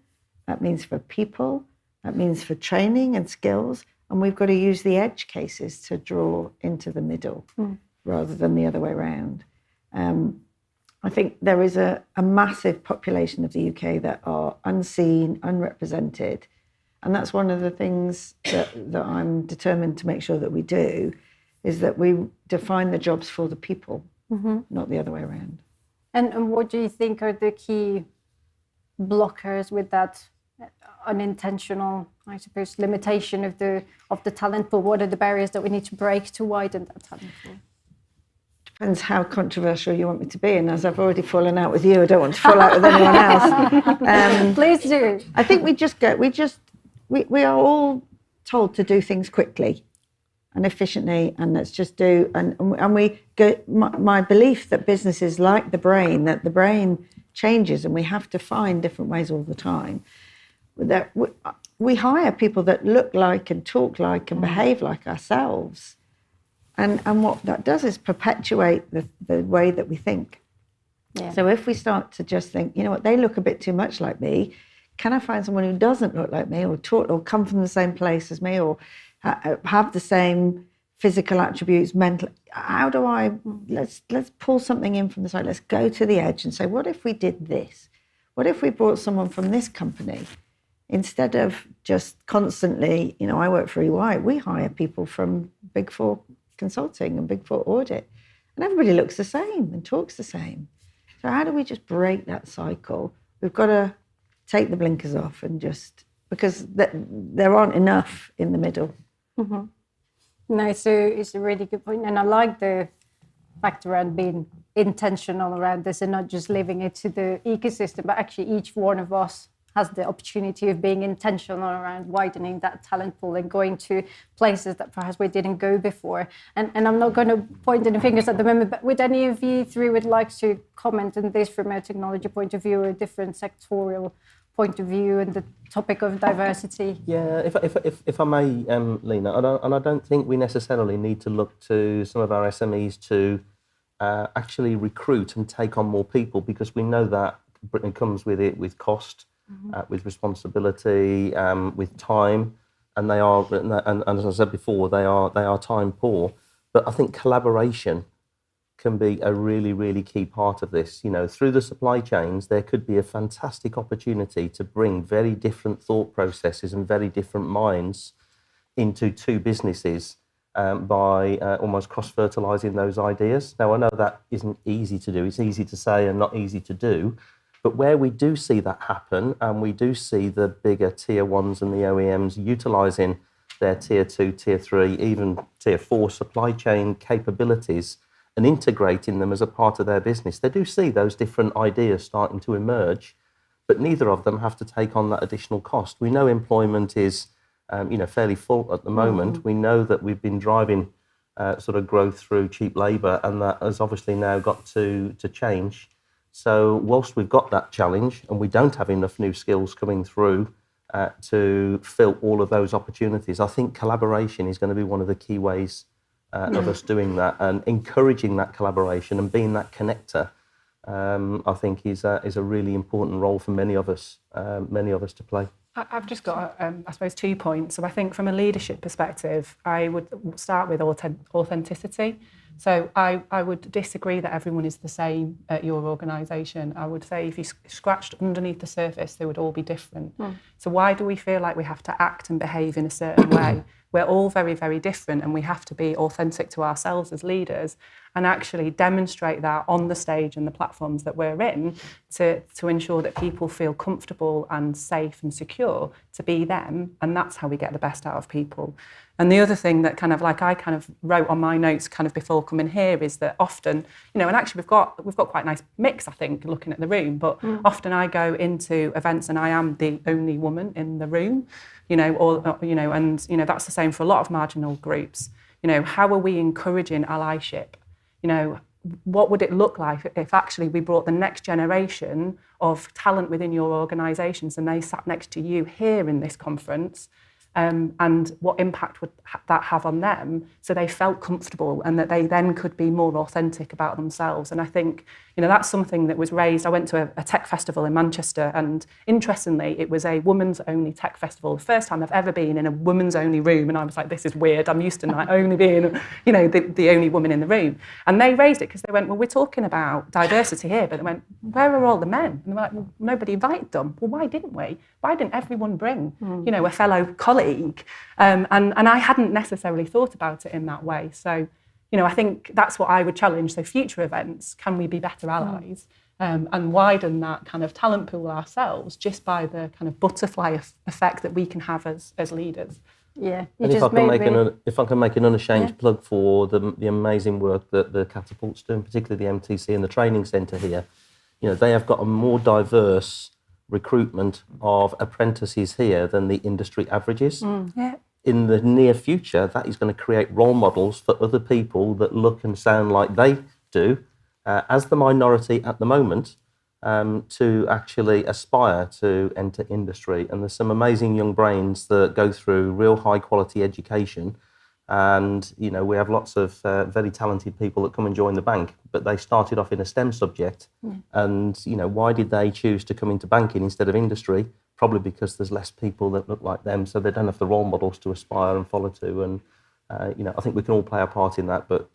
that means for people, that means for training and skills. And we've got to use the edge cases to draw into the middle rather than the other way around. I think there is a massive population of the UK that are unseen, unrepresented. And that's one of the things that I'm determined to make sure that we do, is that we define the jobs for the people, not the other way around. And what do you think are the key blockers with that unintentional, I suppose, limitation of the talent pool? What are the barriers that we need to break to widen that talent pool? Depends how controversial you want me to be. And as I've already fallen out with you, I don't want to fall out with anyone else. Please do. I think we are all told to do things quickly and efficiently, and let's just do, and we go, my belief that business is like the brain, that the brain changes and we have to find different ways all the time. That we hire people that look like and talk like and behave like ourselves. And what that does is perpetuate the way that we think. Yeah. So if we start to just think, you know what, they look a bit too much like me, can I find someone who doesn't look like me or talk or come from the same place as me or have the same physical attributes, mental, how do I, let's pull something in from the side, let's go to the edge and say, what if we did this? What if we brought someone from this company? Instead of just constantly, you know, I work for EY, we hire people from Big Four consulting and Big Four audit, and everybody looks the same and talks the same. So how do we just break that cycle? We've got to take the blinkers off and just, because there aren't enough in the middle. No, so it's a really good point. And I like the fact around being intentional around this and not just leaving it to the ecosystem, but actually each one of us has the opportunity of being intentional around widening that talent pool and going to places that perhaps we didn't go before. And I'm not going to point any fingers at the moment, but would any of you three would like to comment on this from a technology point of view or a different sectorial point of view and the topic of diversity? Yeah, if I may, Lena, and I don't think we necessarily need to look to some of our SMEs to actually recruit and take on more people, because we know that Britain comes with it with cost, with responsibility, with time, and they are, and as I said before, they are time poor. But I think collaboration can be a really, really key part of this. You know, through the supply chains, there could be a fantastic opportunity to bring very different thought processes and very different minds into two businesses by almost cross-fertilising those ideas. Now, I know that isn't easy to do. It's easy to say and not easy to do. But where we do see that happen, and we do see the bigger tier ones and the OEMs utilising their tier 2, tier 3, even tier 4 supply chain capabilities and integrating them as a part of their business, they do see those different ideas starting to emerge, but neither of them have to take on that additional cost. We know employment is fairly full at the moment. We know that we've been driving sort of growth through cheap labour, and that has obviously now got to change. So whilst we've got that challenge and we don't have enough new skills coming through to fill all of those opportunities, I think collaboration is going to be one of the key ways of us doing that, and encouraging that collaboration and being that connector. I think is a really important role for many of us to play. I've just got, I suppose, 2 points. So I think from a leadership perspective, I would start with authenticity. So I would disagree that everyone is the same at your organisation. I would say if you scratched underneath the surface, they would all be different. So why do we feel like we have to act and behave in a certain way? We're all very, very different, and we have to be authentic to ourselves as leaders and actually demonstrate that on the stage and the platforms that we're in to ensure that people feel comfortable and safe and secure to be them, and that's how we get the best out of people. And the other thing that kind of like I kind of wrote on my notes kind of before coming here is that often, you know, and actually we've got quite a nice mix, I think, looking at the room, but often I go into events and I am the only woman in the room, you know, or, you know, and, you know, that's the same for a lot of marginal groups. You know, how are we encouraging allyship? You know, what would it look like if actually we brought the next generation of talent within your organisations and they sat next to you here in this conference? And what impact would that have on them so they felt comfortable and that they then could be more authentic about themselves. And I think, you know, that's something that was raised. I went to a tech festival in Manchester, and interestingly, it was a women's only tech festival. The first time I've ever been in a women's only room, and I was like, this is weird. I'm used to not only being, you know, the only woman in the room. And they raised it because they went, well, we're talking about diversity here, but they went, where are all the men? And they were like, well, nobody invited them. Well, why didn't we? Why didn't everyone bring, you know, a fellow colleague? And I hadn't necessarily thought about it in that way. So, you know, I think that's what I would challenge. So future events, can we be better allies and widen that kind of talent pool ourselves just by the kind of butterfly effect that we can have as leaders? Yeah. And if I can make an unashamed plug for the amazing work that the Catapult's doing, particularly the MTC and the training centre here, you know, they have got a more diverse recruitment of apprentices here than the industry averages. In the near future, that is going to create role models for other people that look and sound like they do, as the minority at the moment, to actually aspire to enter industry. And there's some amazing young brains that go through real high quality education. And, you know, we have lots of very talented people that come and join the bank, but they started off in a STEM subject. And, you know, why did they choose to come into banking instead of industry? Probably because there's less people that look like them, so they don't have the role models to aspire and follow to. And, you know, I think we can all play a part in that. But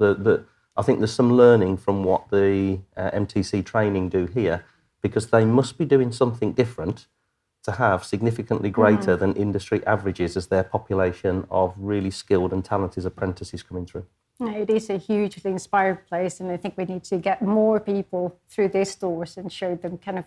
I think there's some learning from what the MTC training do here, because they must be doing something different to have significantly greater than industry averages as their population of really skilled and talented apprentices coming through. It is a hugely inspired place, and I think we need to get more people through these doors and show them kind of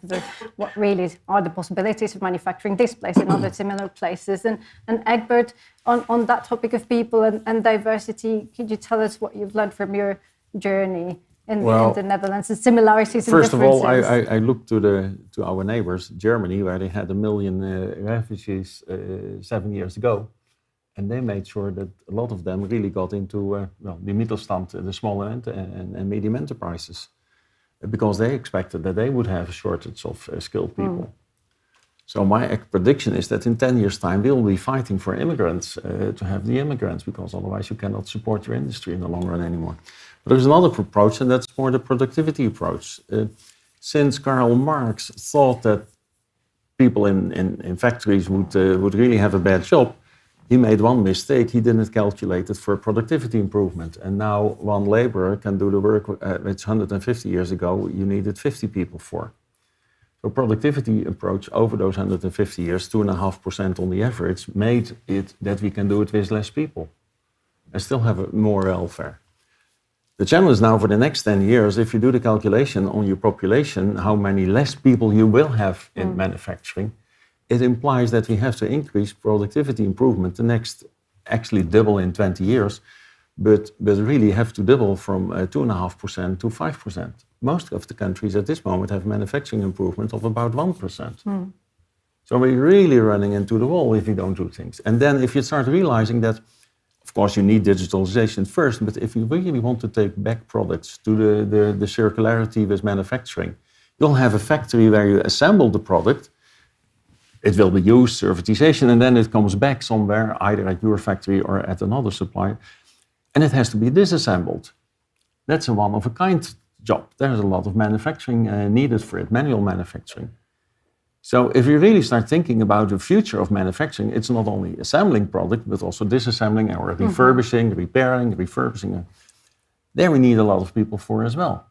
what really are the possibilities of manufacturing this place and other similar places. And Egbert, on that topic of people and diversity, could you tell us what you've learned from your journey in the Netherlands, the similarities and differences? First of all, I looked to our neighbors, Germany, where they had 1 million refugees 7 years ago. And they made sure that a lot of them really got into the Mittelstand, the small and medium enterprises, because they expected that they would have a shortage of skilled people. So my prediction is that in 10 years' time, we'll be fighting for immigrants, to have the immigrants, because otherwise you cannot support your industry in the long run anymore. But there's another approach, and that's more the productivity approach. Since Karl Marx thought that people in factories would really have a bad job, he made one mistake. He didn't calculate it for productivity improvement. And now one laborer can do the work which 150 years ago you needed 50 people for. So productivity approach over those 150 years, 2.5% on the average, made it that we can do it with less people and still have more welfare. The challenge now for the next 10 years, if you do the calculation on your population, how many less people you will have in manufacturing, it implies that we have to increase productivity improvement the next, actually double in 20 years, but really have to double from 2.5% to 5%. Most of the countries at this moment have manufacturing improvement of about 1%. So we're really running into the wall if you don't do things. And then if you start realizing that, of course, you need digitalization first, but if you really want to take back products to the circularity with manufacturing, you'll have a factory where you assemble the product. It will be used, servitization, and then it comes back somewhere, either at your factory or at another supplier, and it has to be disassembled. That's a one-of-a-kind job. There's a lot of manufacturing needed for it, manual manufacturing. So if you really start thinking about the future of manufacturing, it's not only assembling product, but also disassembling or refurbishing, repairing, refurbishing. There we need a lot of people for as well.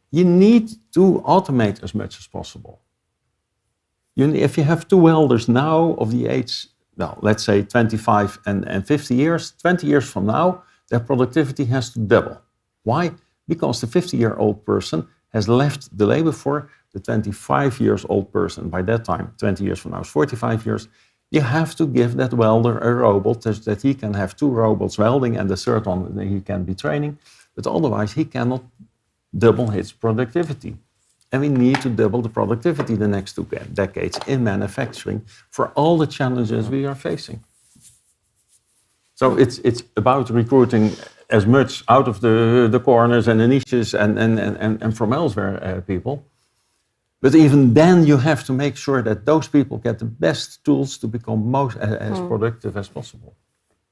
You need to automate as much as possible. If you have 2 welders now of the age, well, let's say 25 and 50 years, 20 years from now, their productivity has to double. Why? Because the 50-year-old person has left the labor force. The 25-year-old person, by that time, 20 years from now, is 45 years. You have to give that welder a robot so that he can have 2 robots welding and the third one he can be training. But otherwise, he cannot double his productivity. And we need to double the productivity the next 2 decades in manufacturing for all the challenges we are facing. So it's about recruiting as much out of the corners and the niches and from elsewhere people. But even then, you have to make sure that those people get the best tools to become as productive as possible.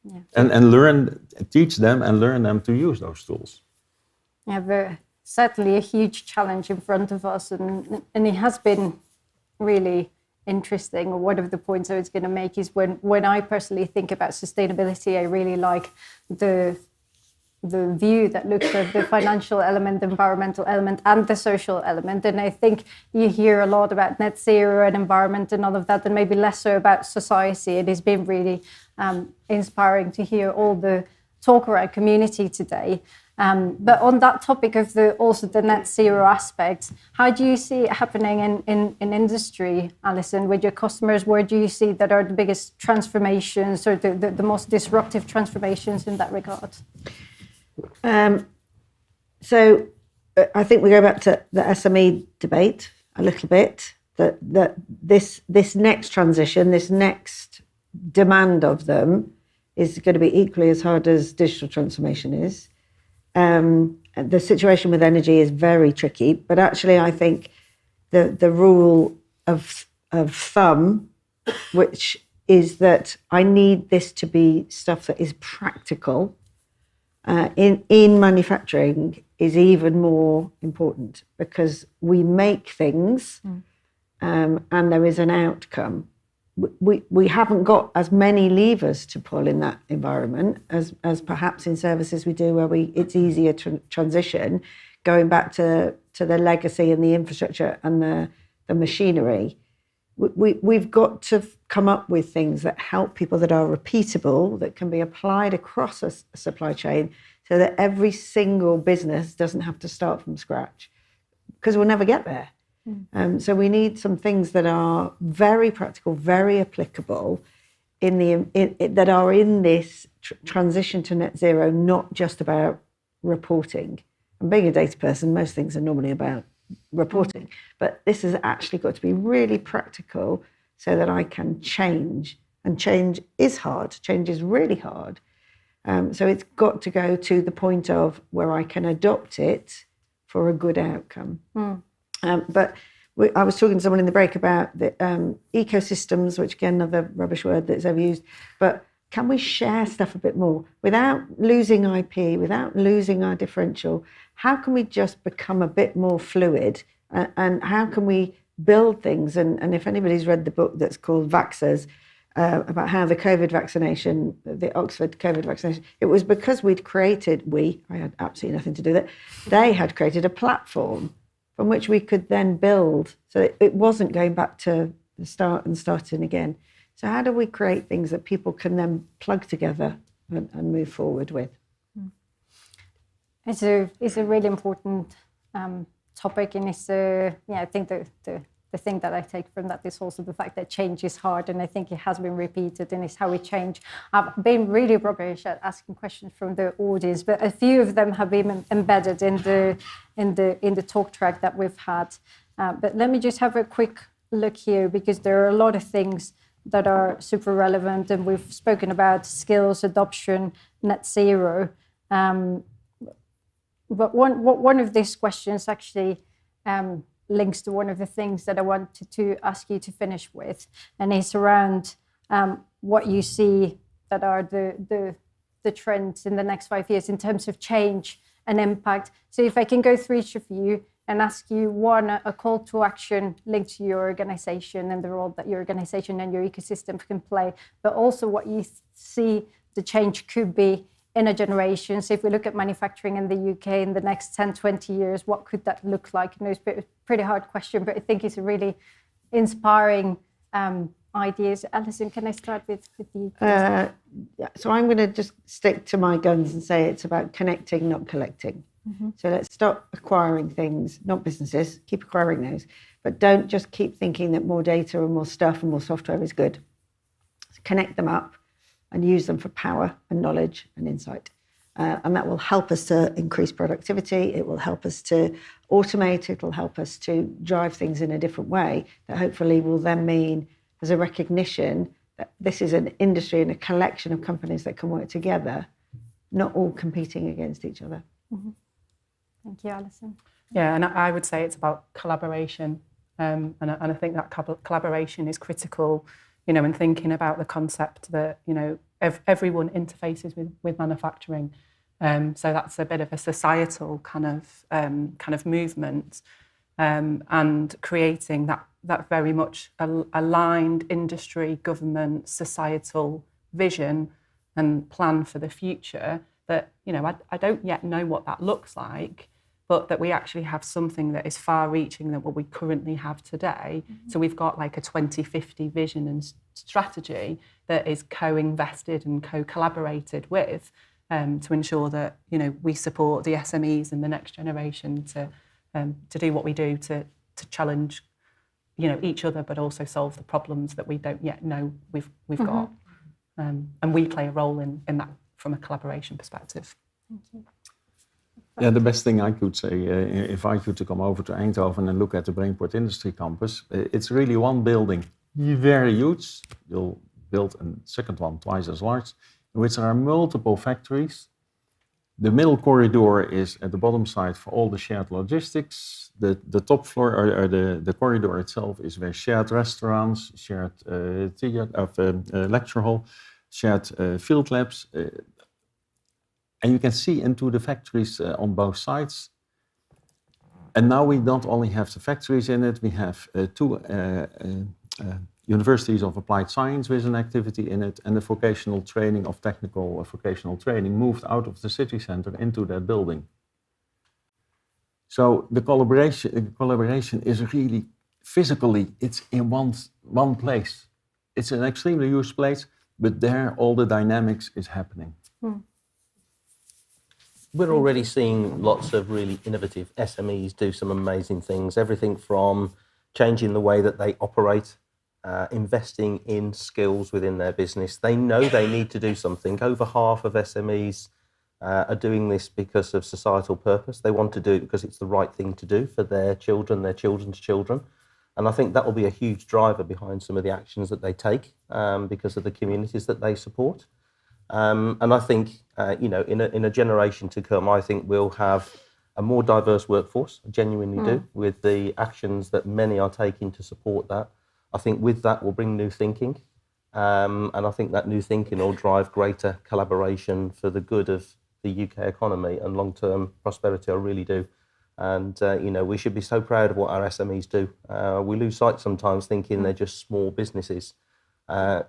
Yeah. And teach them and learn them to use those tools. Yeah, certainly a huge challenge in front of us, and it has been really interesting. One of the points I was going to make is when I personally think about sustainability, I really like the view that looks at the financial element, the environmental element, and the social element. And I think you hear a lot about net zero and environment and all of that, and maybe less so about society. It has been really inspiring to hear all the talk around community today. But on that topic of also the net zero aspect, how do you see it happening in industry, Alison, with your customers? Where do you see that are the biggest transformations or the most disruptive transformations in that regard? So I think we go back to the SME debate a little bit, that this next transition, this next demand of them is going to be equally as hard as digital transformation is. The situation with energy is very tricky, but actually I think the rule of thumb, which is that I need this to be stuff that is practical, in manufacturing is even more important, because we make things and there is an outcome. We haven't got as many levers to pull in that environment as perhaps in services we do, where it's easier to transition, going back to the legacy and the infrastructure and the machinery. We've got to come up with things that help people, that are repeatable, that can be applied across a supply chain, so that every single business doesn't have to start from scratch, because we'll never get there. So we need some things that are very practical, very applicable, that are in this transition to net zero, not just about reporting. And being a data person, most things are normally about reporting, but this has actually got to be really practical so that I can change. And change is hard. Change is really hard. So it's got to go to the point of where I can adopt it for a good outcome. But I was talking to someone in the break about the ecosystems, which again, another rubbish word that's overused, but can we share stuff a bit more without losing IP, without losing our differential? How can we just become a bit more fluid? And how can we build things? And if anybody's read the book that's called Vaxxers, about how the COVID vaccination, the Oxford COVID vaccination, it was because I had absolutely nothing to do with it, they had created a platform from which we could then build. So it wasn't going back to the start and starting again. So how do we create things that people can then plug together and move forward with? It's a really important topic, and I think the thing that I take from that is also the fact that change is hard, and I think it has been repeated, and it's how we change. I've been really rubbish at asking questions from the audience, but a few of them have been embedded in the talk track that we've had. But let me just have a quick look here, because there are a lot of things that are super relevant, and we've spoken about skills, adoption, net zero. But one of these questions actually links to one of the things that I wanted to ask you to finish with, and it's around what you see that are the trends in the next 5 years in terms of change and impact. So if I can go through each of you and ask you, one, a call to action linked to your organization and the role that your organization and your ecosystem can play, but also what you see the change could be in a generation. So if we look at manufacturing in the UK in the next 10, 20 years, what could that look like? It's a pretty hard question, but I think it's a really inspiring ideas. Alison, can I start with you? So I'm going to just stick to my guns and say it's about connecting, not collecting. So let's stop acquiring things, not businesses, keep acquiring those, but don't just keep thinking that more data and more stuff and more software is good. So connect them up and use them for power and knowledge and insight. And that will help us to increase productivity. It will help us to automate. It will help us to drive things in a different way that hopefully will then mean there's a recognition that this is an industry and a collection of companies that can work together, not all competing against each other. Thank you, Alison. Yeah, and I would say it's about collaboration. And I think that collaboration is critical, in thinking about the concept that, everyone interfaces with manufacturing. So that's a bit of a societal kind of movement, and creating that very much aligned industry, government, societal vision and plan for the future that, I don't yet know what that looks like, but that we actually have something that is far-reaching than what we currently have today. So we've got like a 2050 vision and strategy that is co-invested and co-collaborated with to ensure that, we support the SMEs and the next generation to do what we do to challenge, each other, but also solve the problems that we don't yet know we've got. And we play a role in that from a collaboration perspective. Thank you. Yeah, the best thing I could say, if I could come over to Eindhoven and look at the Brainport Industry Campus, it's really one building, very huge. You'll build a second one twice as large, in which there are multiple factories. The middle corridor is at the bottom side for all the shared logistics. The top floor, or the corridor itself, is where shared restaurants, shared lecture hall, shared field labs. And you can see into the factories on both sides. And now we don't only have the factories in it, we have two universities of applied science with an activity in it, and the vocational training of technical vocational training moved out of the city center into that building. So the collaboration is really physically, it's in one place. It's an extremely huge place, but there all the dynamics is happening. We're already seeing lots of really innovative SMEs do some amazing things, everything from changing the way that they operate, investing in skills within their business. They know they need to do something. Over half of SMEs are doing this because of societal purpose. They want to do it because it's the right thing to do for their children, their children's children. And I think that will be a huge driver behind some of the actions that they take because of the communities that they support. And I think, in a generation to come, I think we'll have a more diverse workforce, I genuinely do, with the actions that many are taking to support that. I think with that will bring new thinking. And I think that new thinking will drive greater collaboration for the good of the UK economy and long-term prosperity, I really do. And, we should be so proud of what our SMEs do. We lose sight sometimes thinking they're just small businesses.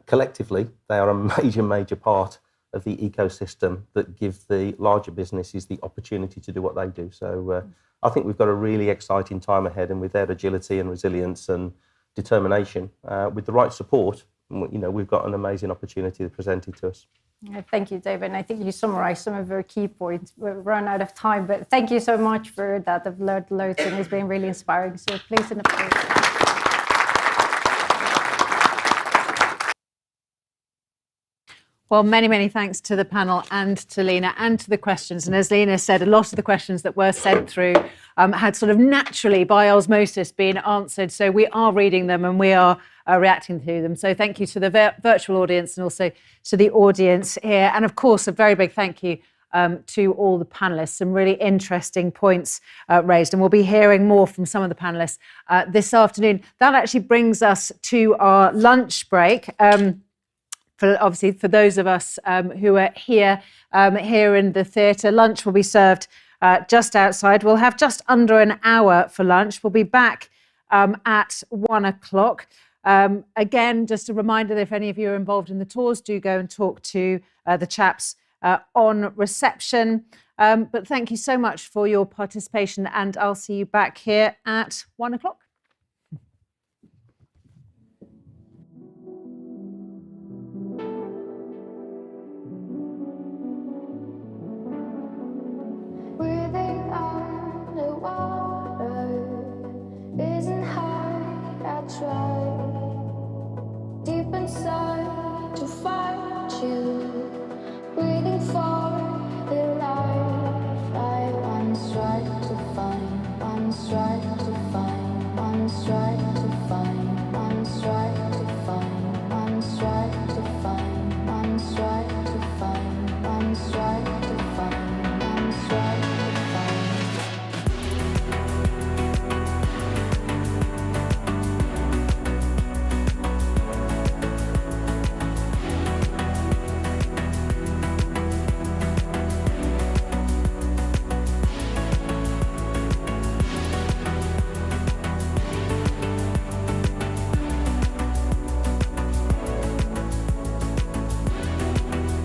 Collectively, they are a major part of the ecosystem that give the larger businesses the opportunity to do what they do. So I think we've got a really exciting time ahead, and with their agility and resilience and determination, with the right support, we've got an amazing opportunity presented to us. Thank you, David. And I think you summarised some of our key points. We've run out of time, but thank you so much for that. I've learned loads and it's been really inspiring. So please, an applause. Well, many thanks to the panel and to Lena and to the questions. And as Lena said, a lot of the questions that were sent through had sort of naturally, by osmosis, been answered. So we are reading them and we are reacting to them. So thank you to the virtual audience and also to the audience here. And of course, a very big thank you to all the panellists. Some really interesting points raised. And we'll be hearing more from some of the panellists this afternoon. That actually brings us to our lunch break. For those of us who are here in the theatre, lunch will be served just outside. We'll have just under an hour for lunch. We'll be back at 1 o'clock. Again, just a reminder that if any of you are involved in the tours, do go and talk to the chaps on reception. But thank you so much for your participation, and I'll see you back here at 1 o'clock. Breathing underwater isn't hard, I try deep inside to find you. Breathing for the life I once tried to find, once tried to find.